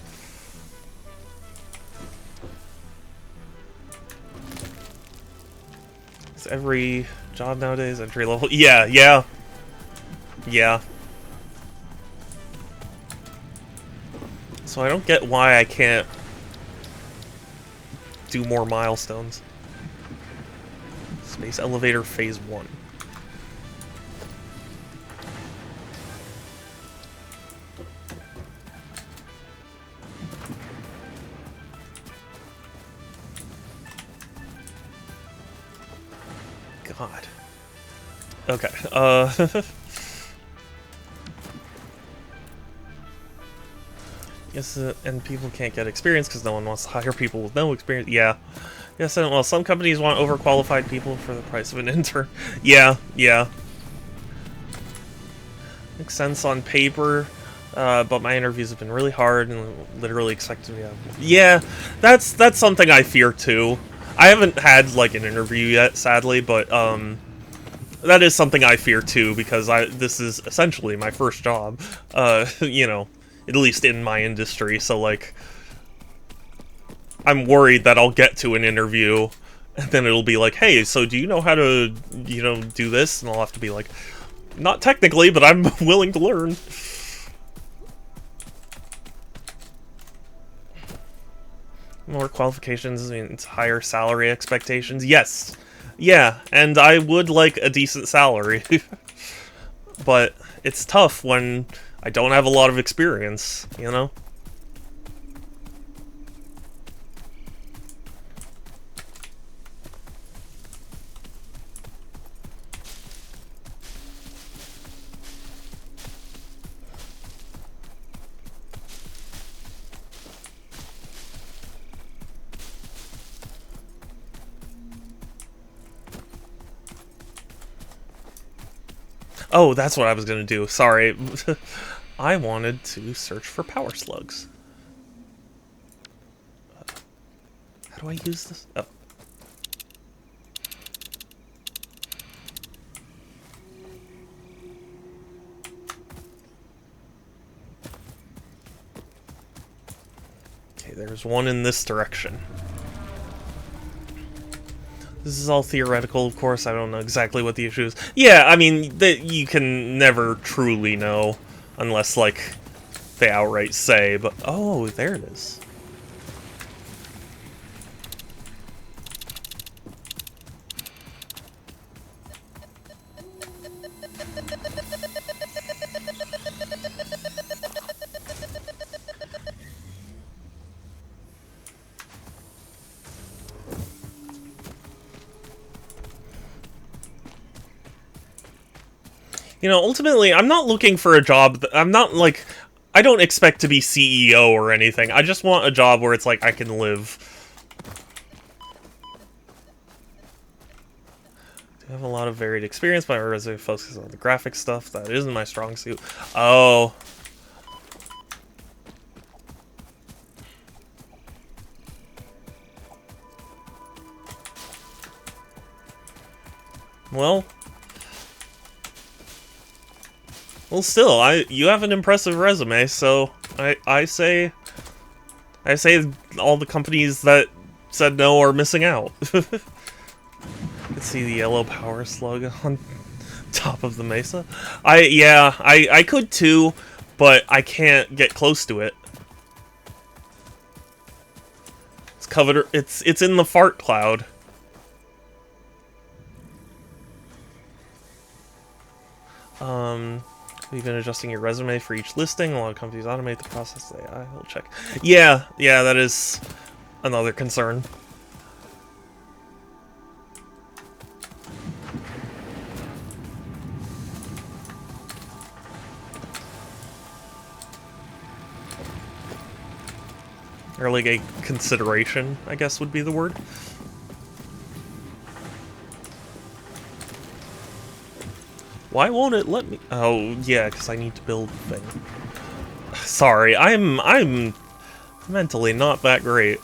Is every job nowadays entry level? Yeah. So I don't get why I can't do more milestones. Space Elevator Phase 1. God. Okay, yes, and people can't get experience because no one wants to hire people with no experience. Yeah. Yes, and well, some companies want overqualified people for the price of an intern. Yeah. Makes sense on paper, but my interviews have been really hard and literally expected me out. Yeah, that's something I fear too. I haven't had, like, an interview yet, sadly, but that is something I fear too, because this is essentially my first job, you know, at least in my industry, so, like, I'm worried that I'll get to an interview, and then it'll be like, hey, so do you know how to, do this? And I'll have to be like, not technically, but I'm willing to learn. More qualifications means higher salary expectations. Yes. Yeah, and I would like a decent salary. But it's tough when I don't have a lot of experience, you know? Oh, that's what I was gonna do. Sorry. I wanted to search for power slugs. How do I use this? Oh. Okay, there's one in this direction. This is all theoretical, of course. I don't know exactly what the issue is. Yeah, I mean, you can never truly know unless, like, they outright say, but... Oh, there it is. You know, ultimately, I'm not looking for a job I'm not, like... I don't expect to be CEO or anything. I just want a job where it's like, I can live. I have a lot of varied experience, but my resume focuses on the graphic stuff. That isn't my strong suit. Oh. Well, still, you have an impressive resume, so I say all the companies that said no are missing out. Let's see the yellow power slug on top of the mesa. I could too, but I can't get close to it. It's covered. It's in the fart cloud. You've been adjusting your resume for each listing. A lot of companies automate the process. AI will check. Yeah, that is another concern. Or like a consideration, I guess would be the word. Why won't it let me? Oh, yeah, because I need to build the thing. Sorry, I'm mentally not that great.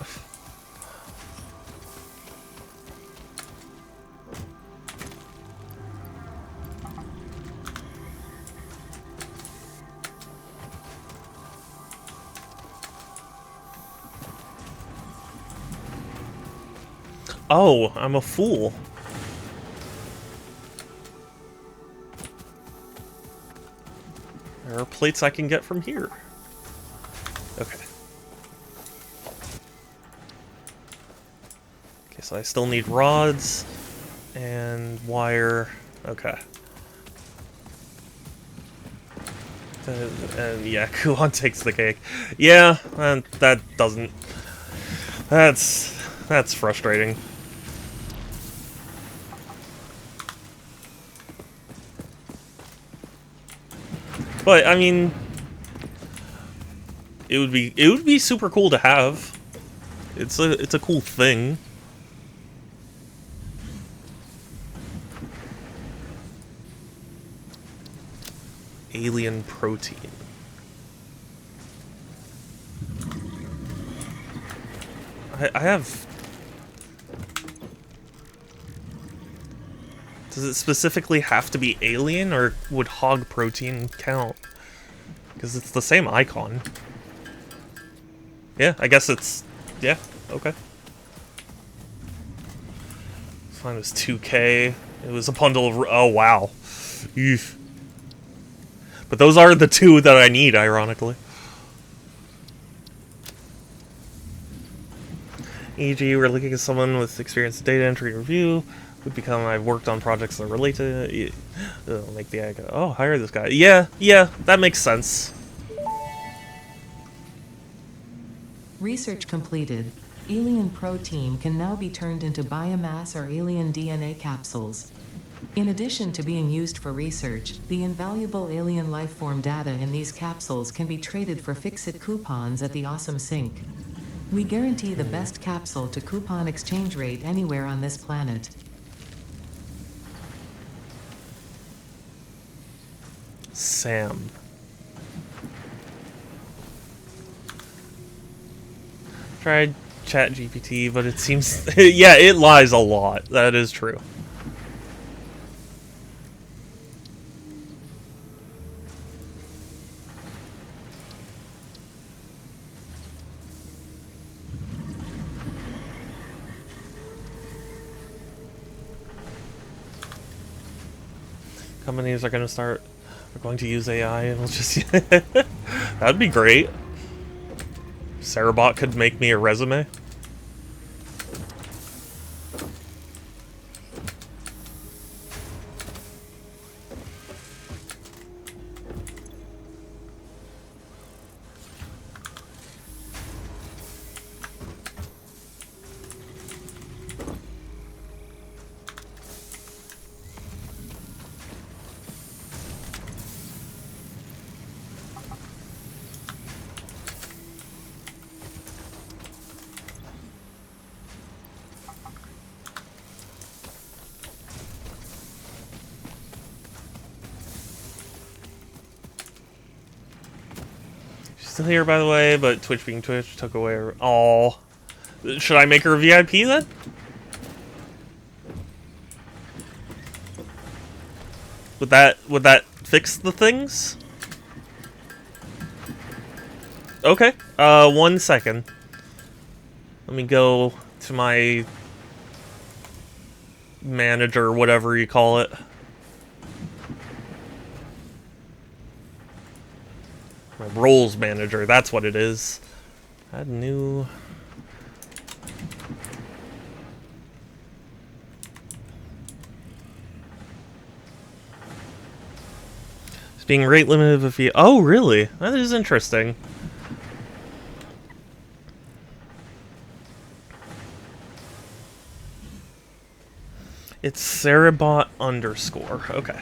Oh, I'm a fool. There are plates I can get from here. Okay. Okay, so I still need rods and wire. Okay. And yeah, Kuon takes the cake. Yeah, and that doesn't... That's frustrating. But I mean, it would be super cool to have. It's a cool thing. Alien protein. I have... Does it specifically have to be alien, or would hog protein count? Because it's the same icon. Yeah, I guess it's... Yeah, okay. Mine was 2K. It was a bundle of... Oh, wow. Eef. But those are the two that I need, ironically. E.g., we're looking at someone with experience in data entry and review. Would become, I've worked on projects that relate to it. It'll make the guy go, oh, hire this guy. Yeah, that makes sense. Research completed. Alien protein can now be turned into biomass or alien DNA capsules. In addition to being used for research, the invaluable alien lifeform data in these capsules can be traded for fix-it coupons at the Awesome Sync. We guarantee the best capsule to coupon exchange rate anywhere on this planet. Sam. Tried ChatGPT, but it seems... yeah, it lies a lot. That is true. Companies are going to use AI and we'll just... That'd be great. Sarabot could make me a resume. still here, by the way, but Twitch being Twitch took away her... Aw. Should I make her a VIP, then? Would that fix the things? Okay. 1 second. Let me go to my manager, whatever you call it. My roles manager, that's what it is. Add new... It's being rate limited if you... Oh, really? That is interesting. It's Sarabot _ okay.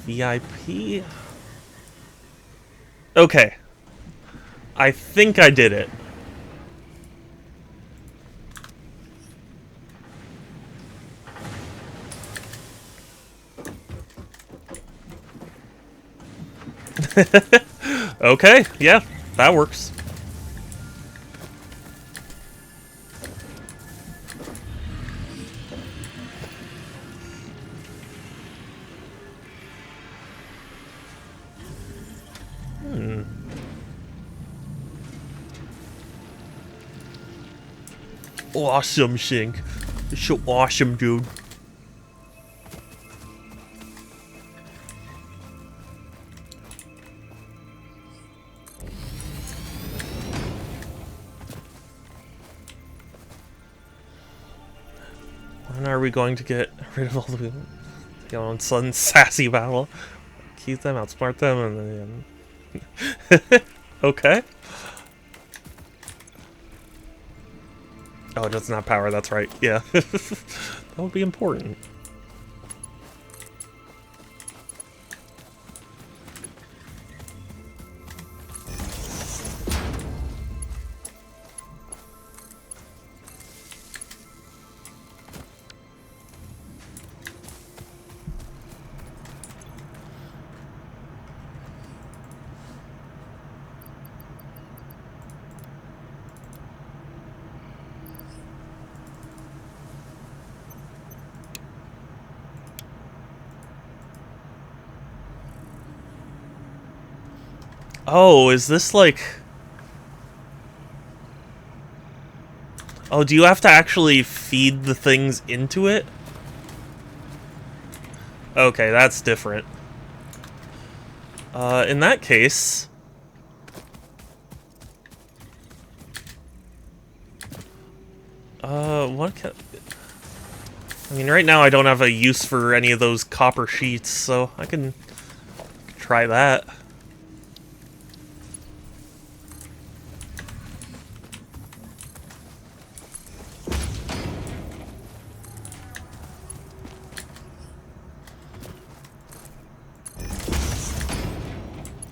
VIP? Okay. I think I did it. Okay, yeah, that works. Awesome, Sink. It's so awesome, dude. When are we going to get rid of all the people? Take on sudden sassy battle. Keep them, outsmart them, and then... Okay. Oh, it doesn't have power, that's right. Yeah. That would be important. Oh, is this like... Oh, do you have to actually feed the things into it? Okay, that's different. In that case... what can... I mean, right now I don't have a use for any of those copper sheets, so I can try that.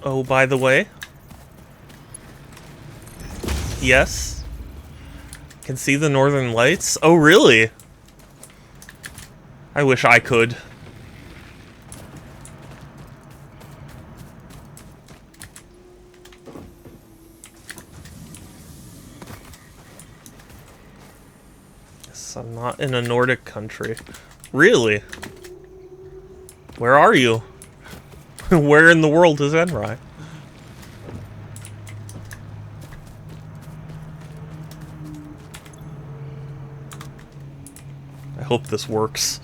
Oh, by the way. Yes. Can see the northern lights? Oh, really? I wish I could. Yes, I'm not in a Nordic country. Really? Where are you? Where in the world is Enrai? I hope this works.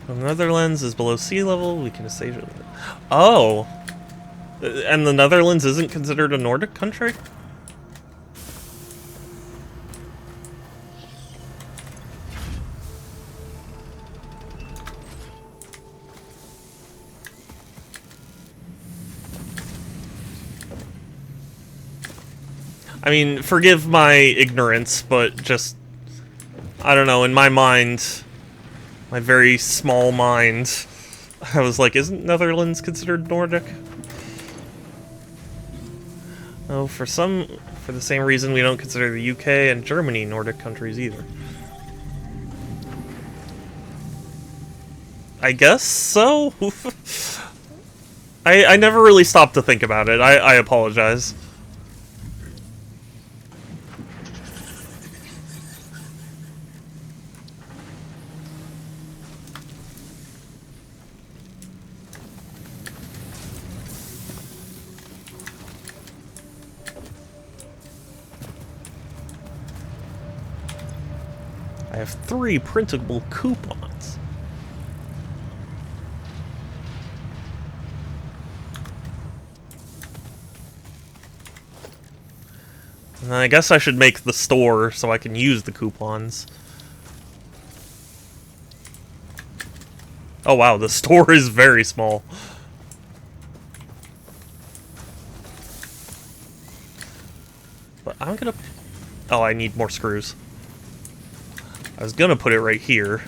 The Netherlands is below sea level. We can say... Oh! And the Netherlands isn't considered a Nordic country? I mean, forgive my ignorance, but just... I don't know, in my mind... My very small mind. I was like, isn't Netherlands considered Nordic? Oh, for the same reason we don't consider the UK and Germany Nordic countries either. I guess so? I never really stopped to think about it. I apologize. I have 3 printable coupons. And I guess I should make the store so I can use the coupons. Oh wow, the store is very small. But I'm gonna... Oh, I need more screws. I was gonna put it right here.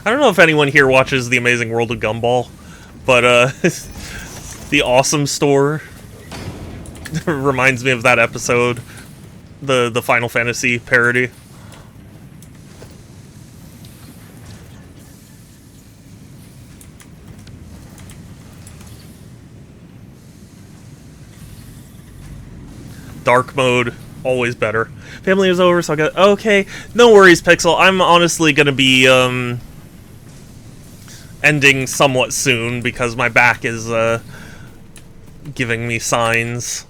I don't know if anyone here watches The Amazing World of Gumball, but the Awesome Store reminds me of that episode, the Final Fantasy parody. Dark mode, always better. Family is over, so I got... Okay, no worries, Pixel. I'm honestly gonna be, ending somewhat soon, because my back is, giving me signs.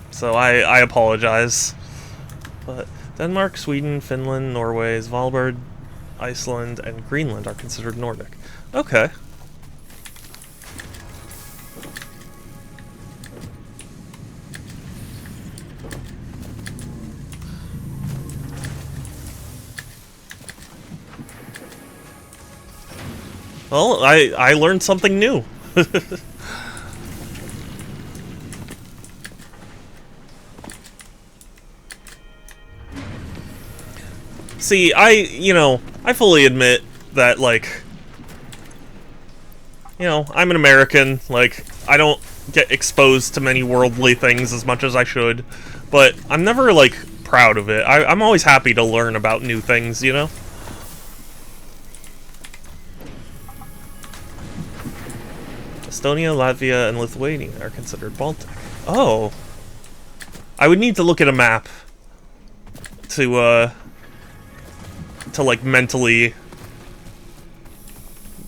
So I apologize. But Denmark, Sweden, Finland, Norway, Svalbard, Iceland, and Greenland are considered Nordic. Okay. Well, I learned something new. See, I fully admit that, like, I'm an American, like, I don't get exposed to many worldly things as much as I should, but I'm never, like, proud of it. I'm always happy to learn about new things, you know? Estonia, Latvia, and Lithuania are considered Baltic. Oh. I would need to look at a map to like, mentally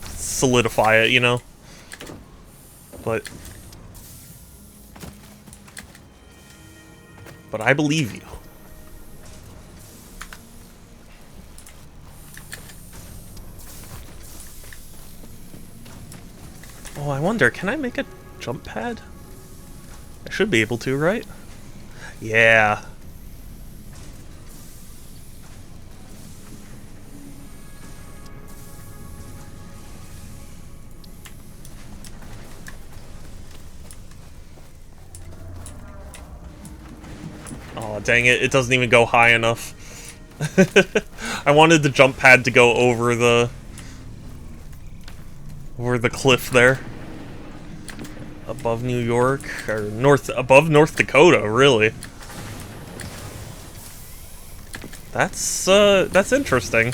solidify it, you know? But I believe you. Oh, I wonder, can I make a jump pad? I should be able to, right? Yeah. Oh, dang it, it doesn't even go high enough. I wanted the jump pad to go over the cliff there. Above New York, or above North Dakota, really. That's interesting.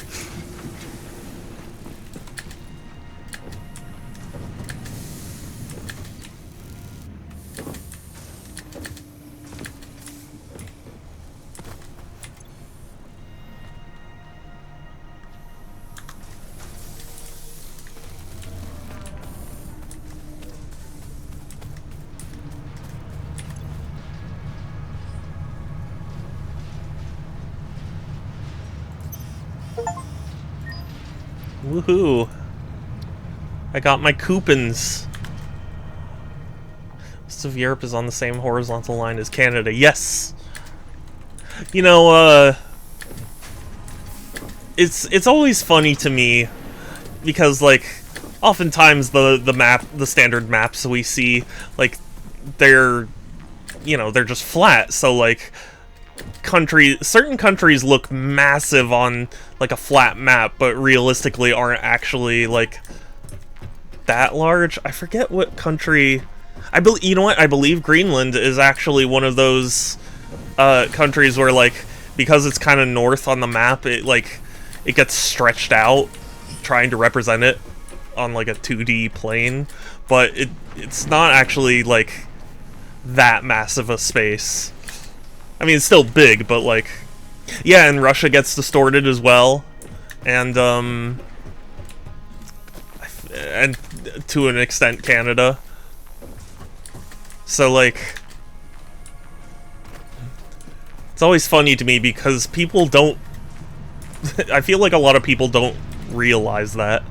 Woohoo! I got my coupons. Most of Europe is on the same horizontal line as Canada. Yes! You know, it's always funny to me because like oftentimes the standard maps we see, like, they're, you know, they're just flat, so like certain countries look massive on like a flat map, but realistically aren't actually like that large. I forget what country. You know what? I believe Greenland is actually one of those countries where, like, because it's kind of north on the map, it gets stretched out, trying to represent it on like a 2D plane, but it's not actually like that massive a space. I mean, it's still big, but like, yeah, and Russia gets distorted as well, and to an extent Canada. So like, it's always funny to me because people don't. I feel like a lot of people don't realize that.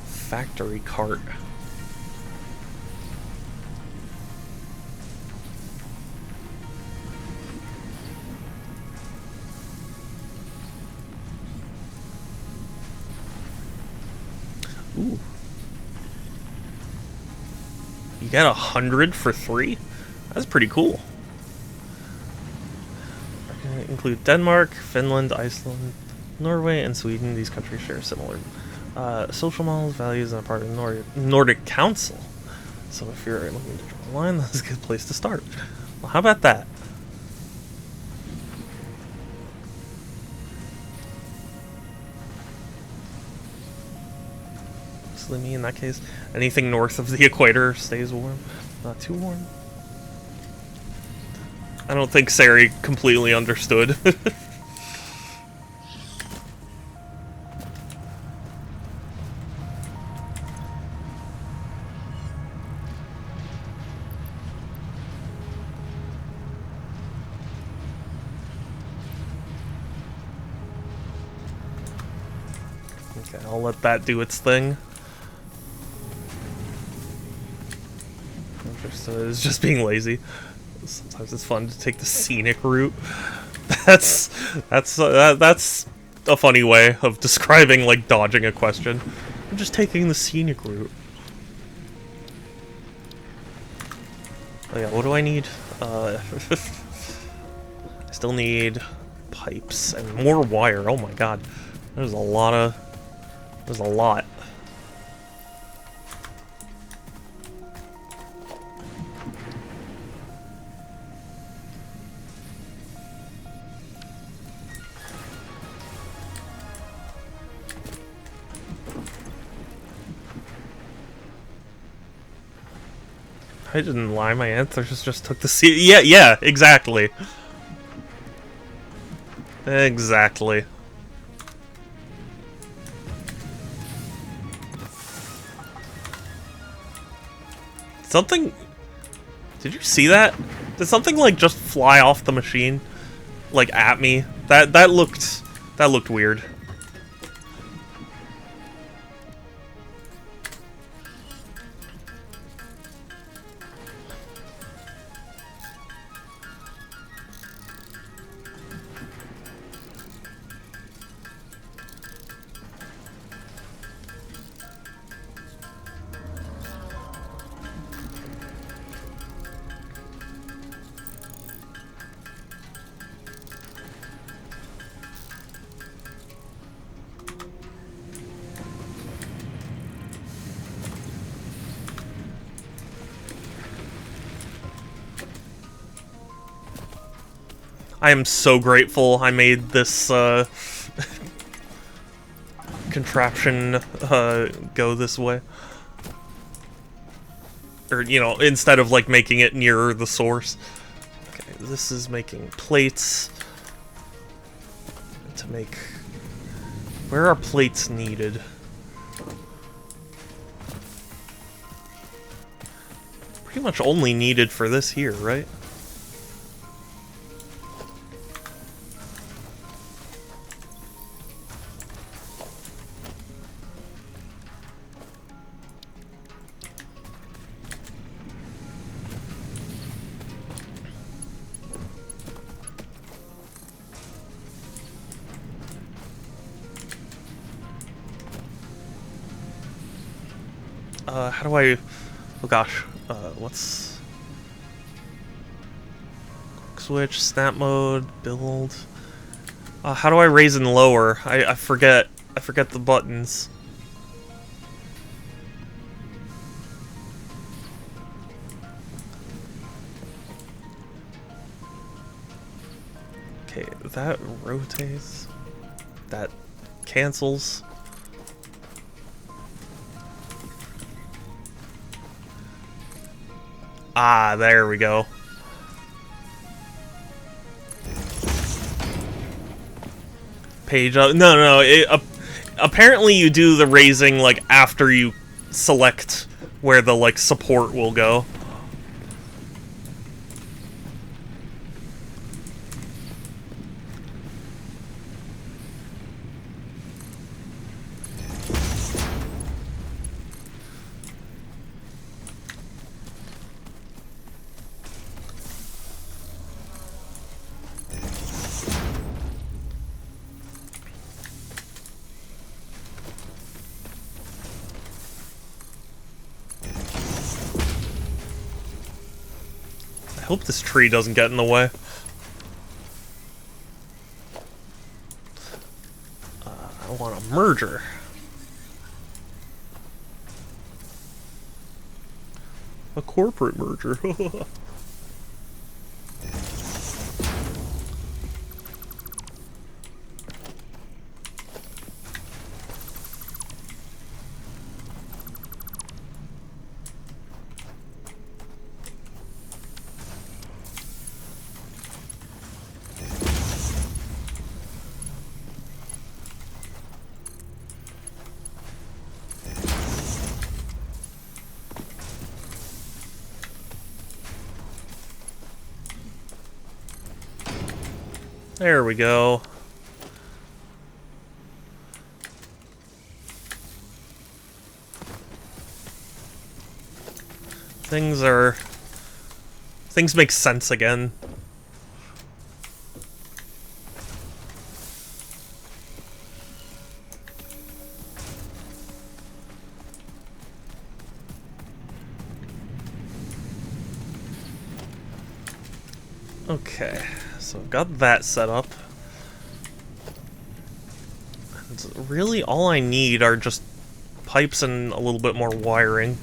Factory cart. Ooh. You get 100 for 3? That's pretty cool. Include Denmark, Finland, Iceland, Norway, and Sweden. These countries share similar social models, values, and are part of the Nordic Council. So if you're looking to draw a line, that's a good place to start. Well, how about that? Silly me in that case. Anything north of the equator stays warm. Not too warm. I don't think Sari completely understood. Okay, I'll let that do its thing. It's just being lazy. Sometimes it's fun to take the scenic route. That's a funny way of describing like dodging a question. I'm just taking the scenic route. Oh yeah, what do I need? I still need pipes and more wire. Oh my god, there's a lot. I didn't lie, my answers just took the seat. Yeah, exactly. Exactly. Something... Did you see that? Did something, like, just fly off the machine? Like, at me? That looked weird. I am so grateful I made this contraption go this way. Or, you know, instead of like making it nearer the source. Okay, this is making plates to make... Where are plates needed? Pretty much only needed for this here, right? How do I... Oh gosh. What's... Quick switch, snap mode, build... how do I raise and lower? I forget. I forget the buttons. Okay, that rotates. That cancels. Ah, there we go. Page up. No. Apparently you do the raising, like, after you select where the, like, support will go. I hope this tree doesn't get in the way. I want a merger. A corporate merger. There we go. Things make sense again. Okay, so I've got that set up. And really, all I need are just pipes and a little bit more wiring.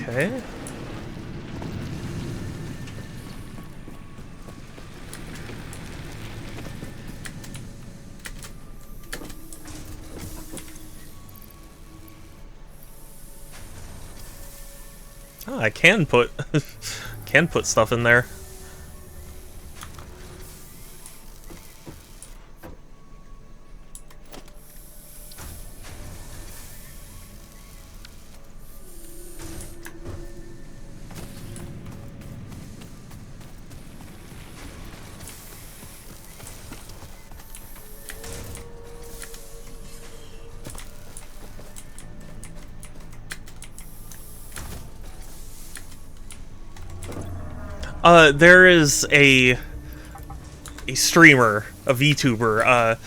Okay. Oh, I can put can put stuff in there. There is a streamer, a VTuber,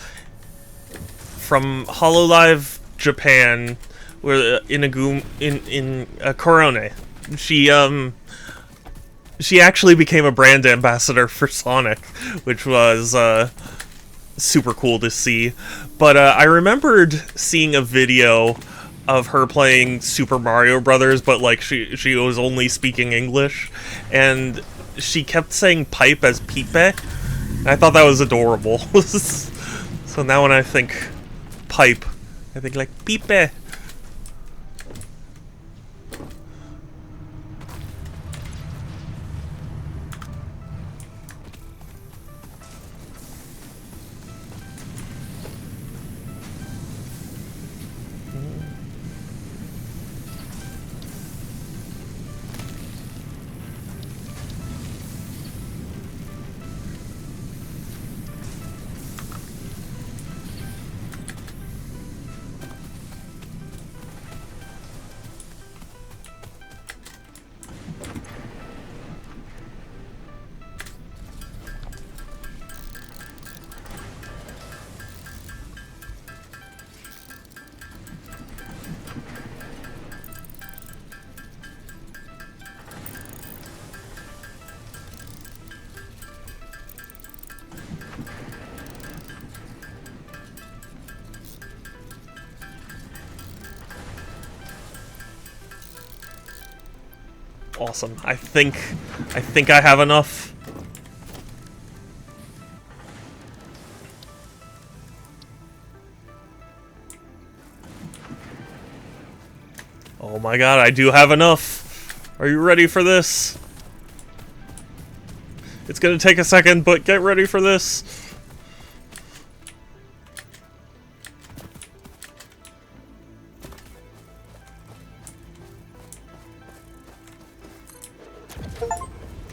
from Hololive Japan, where in Korone. She actually became a brand ambassador for Sonic, which was super cool to see. But I remembered seeing a video of her playing Super Mario Brothers, but like she was only speaking English, and she kept saying pipe as pipe. I thought that was adorable. So now when I think pipe, I think like pipe. Awesome. I think I have enough. Oh my god, I do have enough. Are you ready for this? It's gonna take a second, but get ready for this.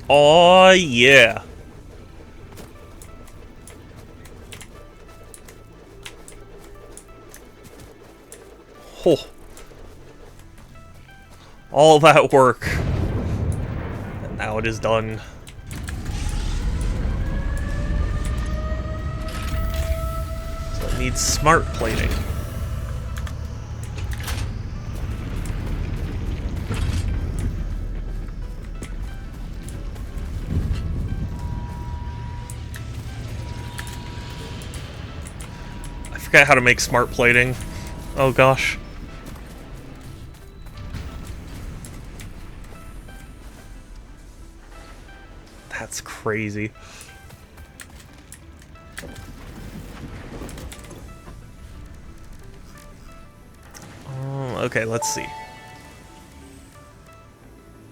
Oh yeah. Oh. All that work. And now it is done. So it needs smart plating. I forgot how to make smart plating. Oh gosh. That's crazy. Okay, let's see.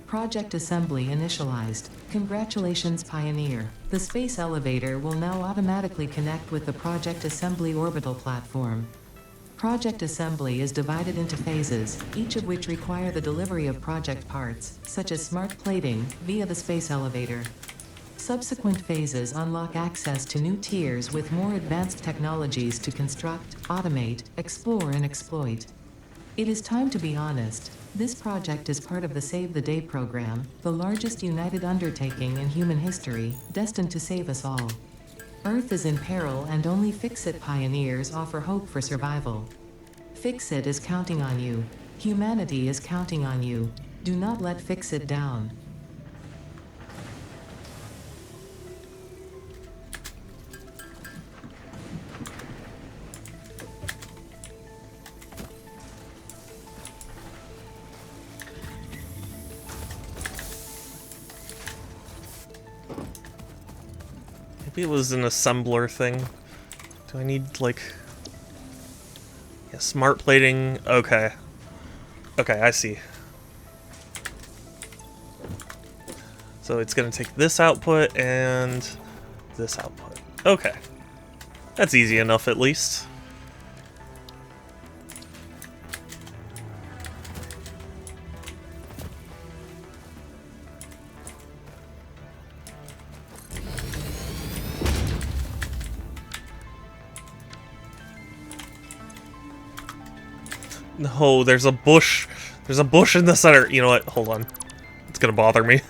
Project assembly initialized. Congratulations, Pioneer. The space elevator will now automatically connect with the Project Assembly orbital platform. Project assembly is divided into phases, each of which require the delivery of project parts, such as smart plating, via the space elevator. Subsequent phases unlock access to new tiers with more advanced technologies to construct, automate, explore, and exploit. It is time to be honest. This project is part of the Save the Day program, the largest united undertaking in human history, destined to save us all. Earth is in peril and only Fix-It pioneers offer hope for survival. Fix-It is counting on you. Humanity is counting on you. Do not let Fix-It down. Maybe it was an assembler thing. Do I need, like... Yeah, smart plating. Okay. Okay, I see. So it's gonna take this output and this output. Okay. That's easy enough, at least. No, there's a bush. There's a bush in the center. You know what? Hold on. It's gonna bother me.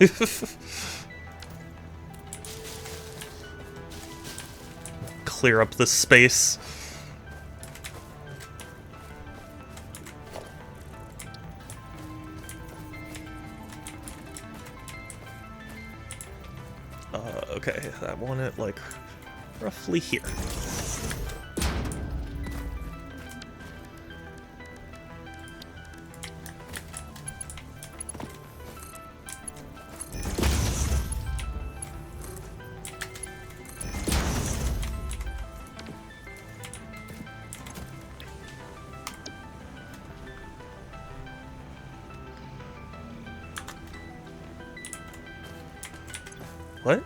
Clear up this space. Okay, I want it, like, roughly here. What?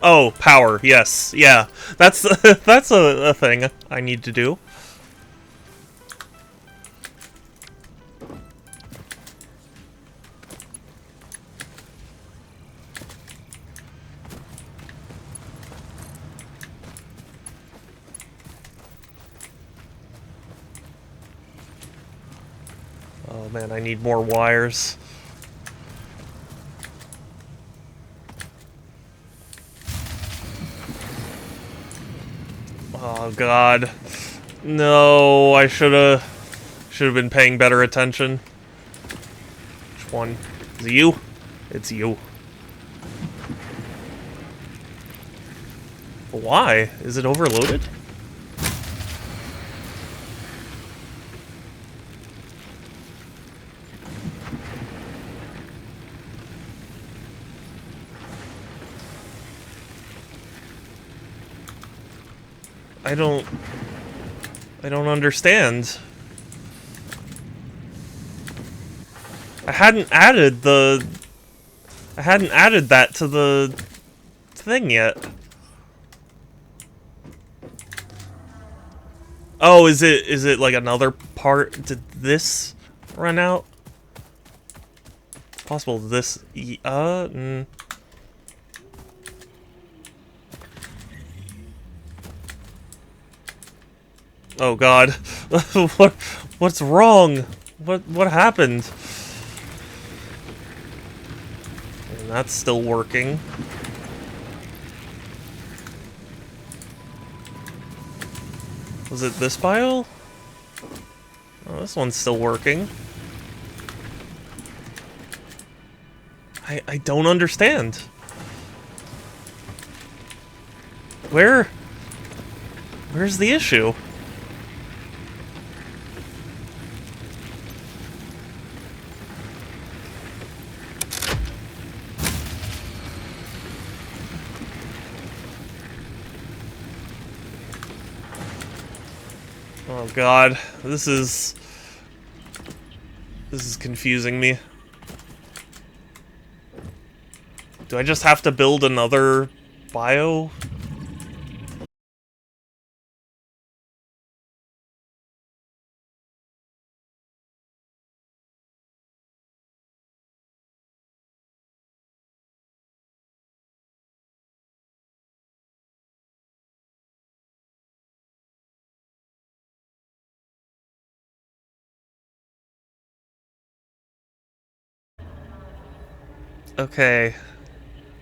Oh, power. Yes. Yeah. That's that's a thing I need to do. Oh man, I need more wires. Oh god. No, I should have been paying better attention. Which one? Is it you? It's you. Why? Is it overloaded? I don't... I don't understand. I hadn't added that to the thing yet. Oh, is it like another part? Did this run out? It's possible this... Oh god. What's wrong? What happened? And that's still working. Was it this bio? Oh, this one's still working. I don't understand. Where's the issue? Oh god, this is confusing me. Do I just have to build another bio? Okay.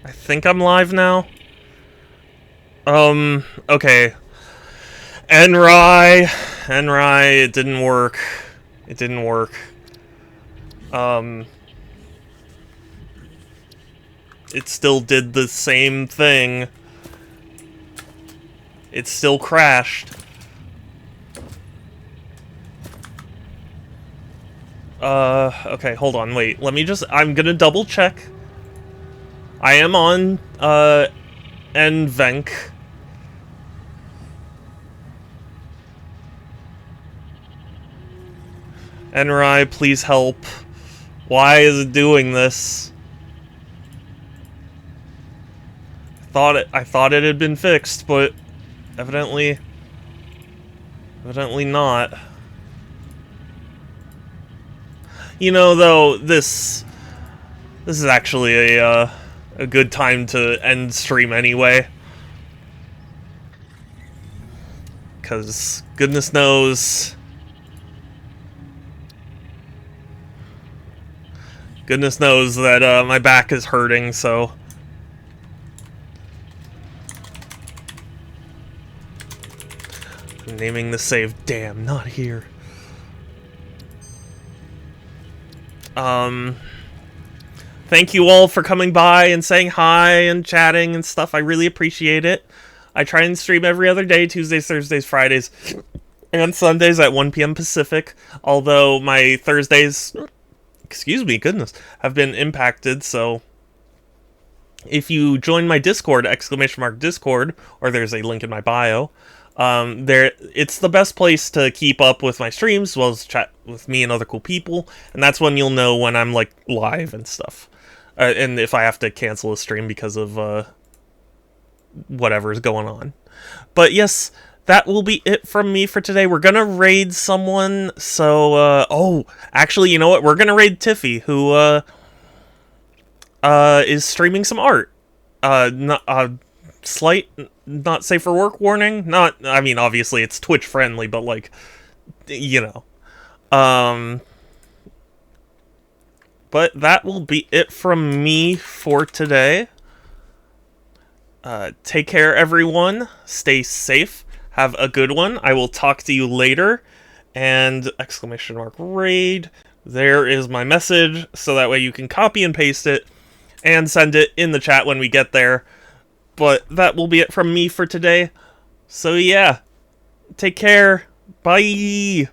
I think I'm live now. Okay. Enrai, it didn't work. It didn't work. It still did the same thing. It still crashed. Okay, hold on, wait. Let me just... I'm gonna double check. I am on, NVenc. Enrai, please help. Why is it doing this? I thought it had been fixed, but evidently not. You know, though, this is actually a good time to end stream anyway. Because goodness knows... Goodness knows that my back is hurting, so... I'm naming the save. Damn, not here. Thank you all for coming by and saying hi and chatting and stuff. I really appreciate it. I try and stream every other day, Tuesdays, Thursdays, Fridays, and Sundays at 1 p.m. Pacific, although my Thursdays... Excuse me, goodness, have been impacted, so if you join my Discord, !Discord, or there's a link in my bio, it's the best place to keep up with my streams, as well as chat with me and other cool people, and that's when you'll know when I'm, like, live and stuff. And if I have to cancel a stream because of, whatever's going on. But yes... That will be it from me for today. We're gonna raid someone, so, oh, actually, you know what? We're gonna raid Tiffy, who, is streaming some art. Slight not safe for work warning. I mean, obviously, it's Twitch friendly, but, like, you know. But that will be it from me for today. Take care, everyone. Stay safe. Have a good one. I will talk to you later. And !raid. There is my message, so that way you can copy and paste it and send it in the chat when we get there. But that will be it from me for today. So yeah, take care. Bye.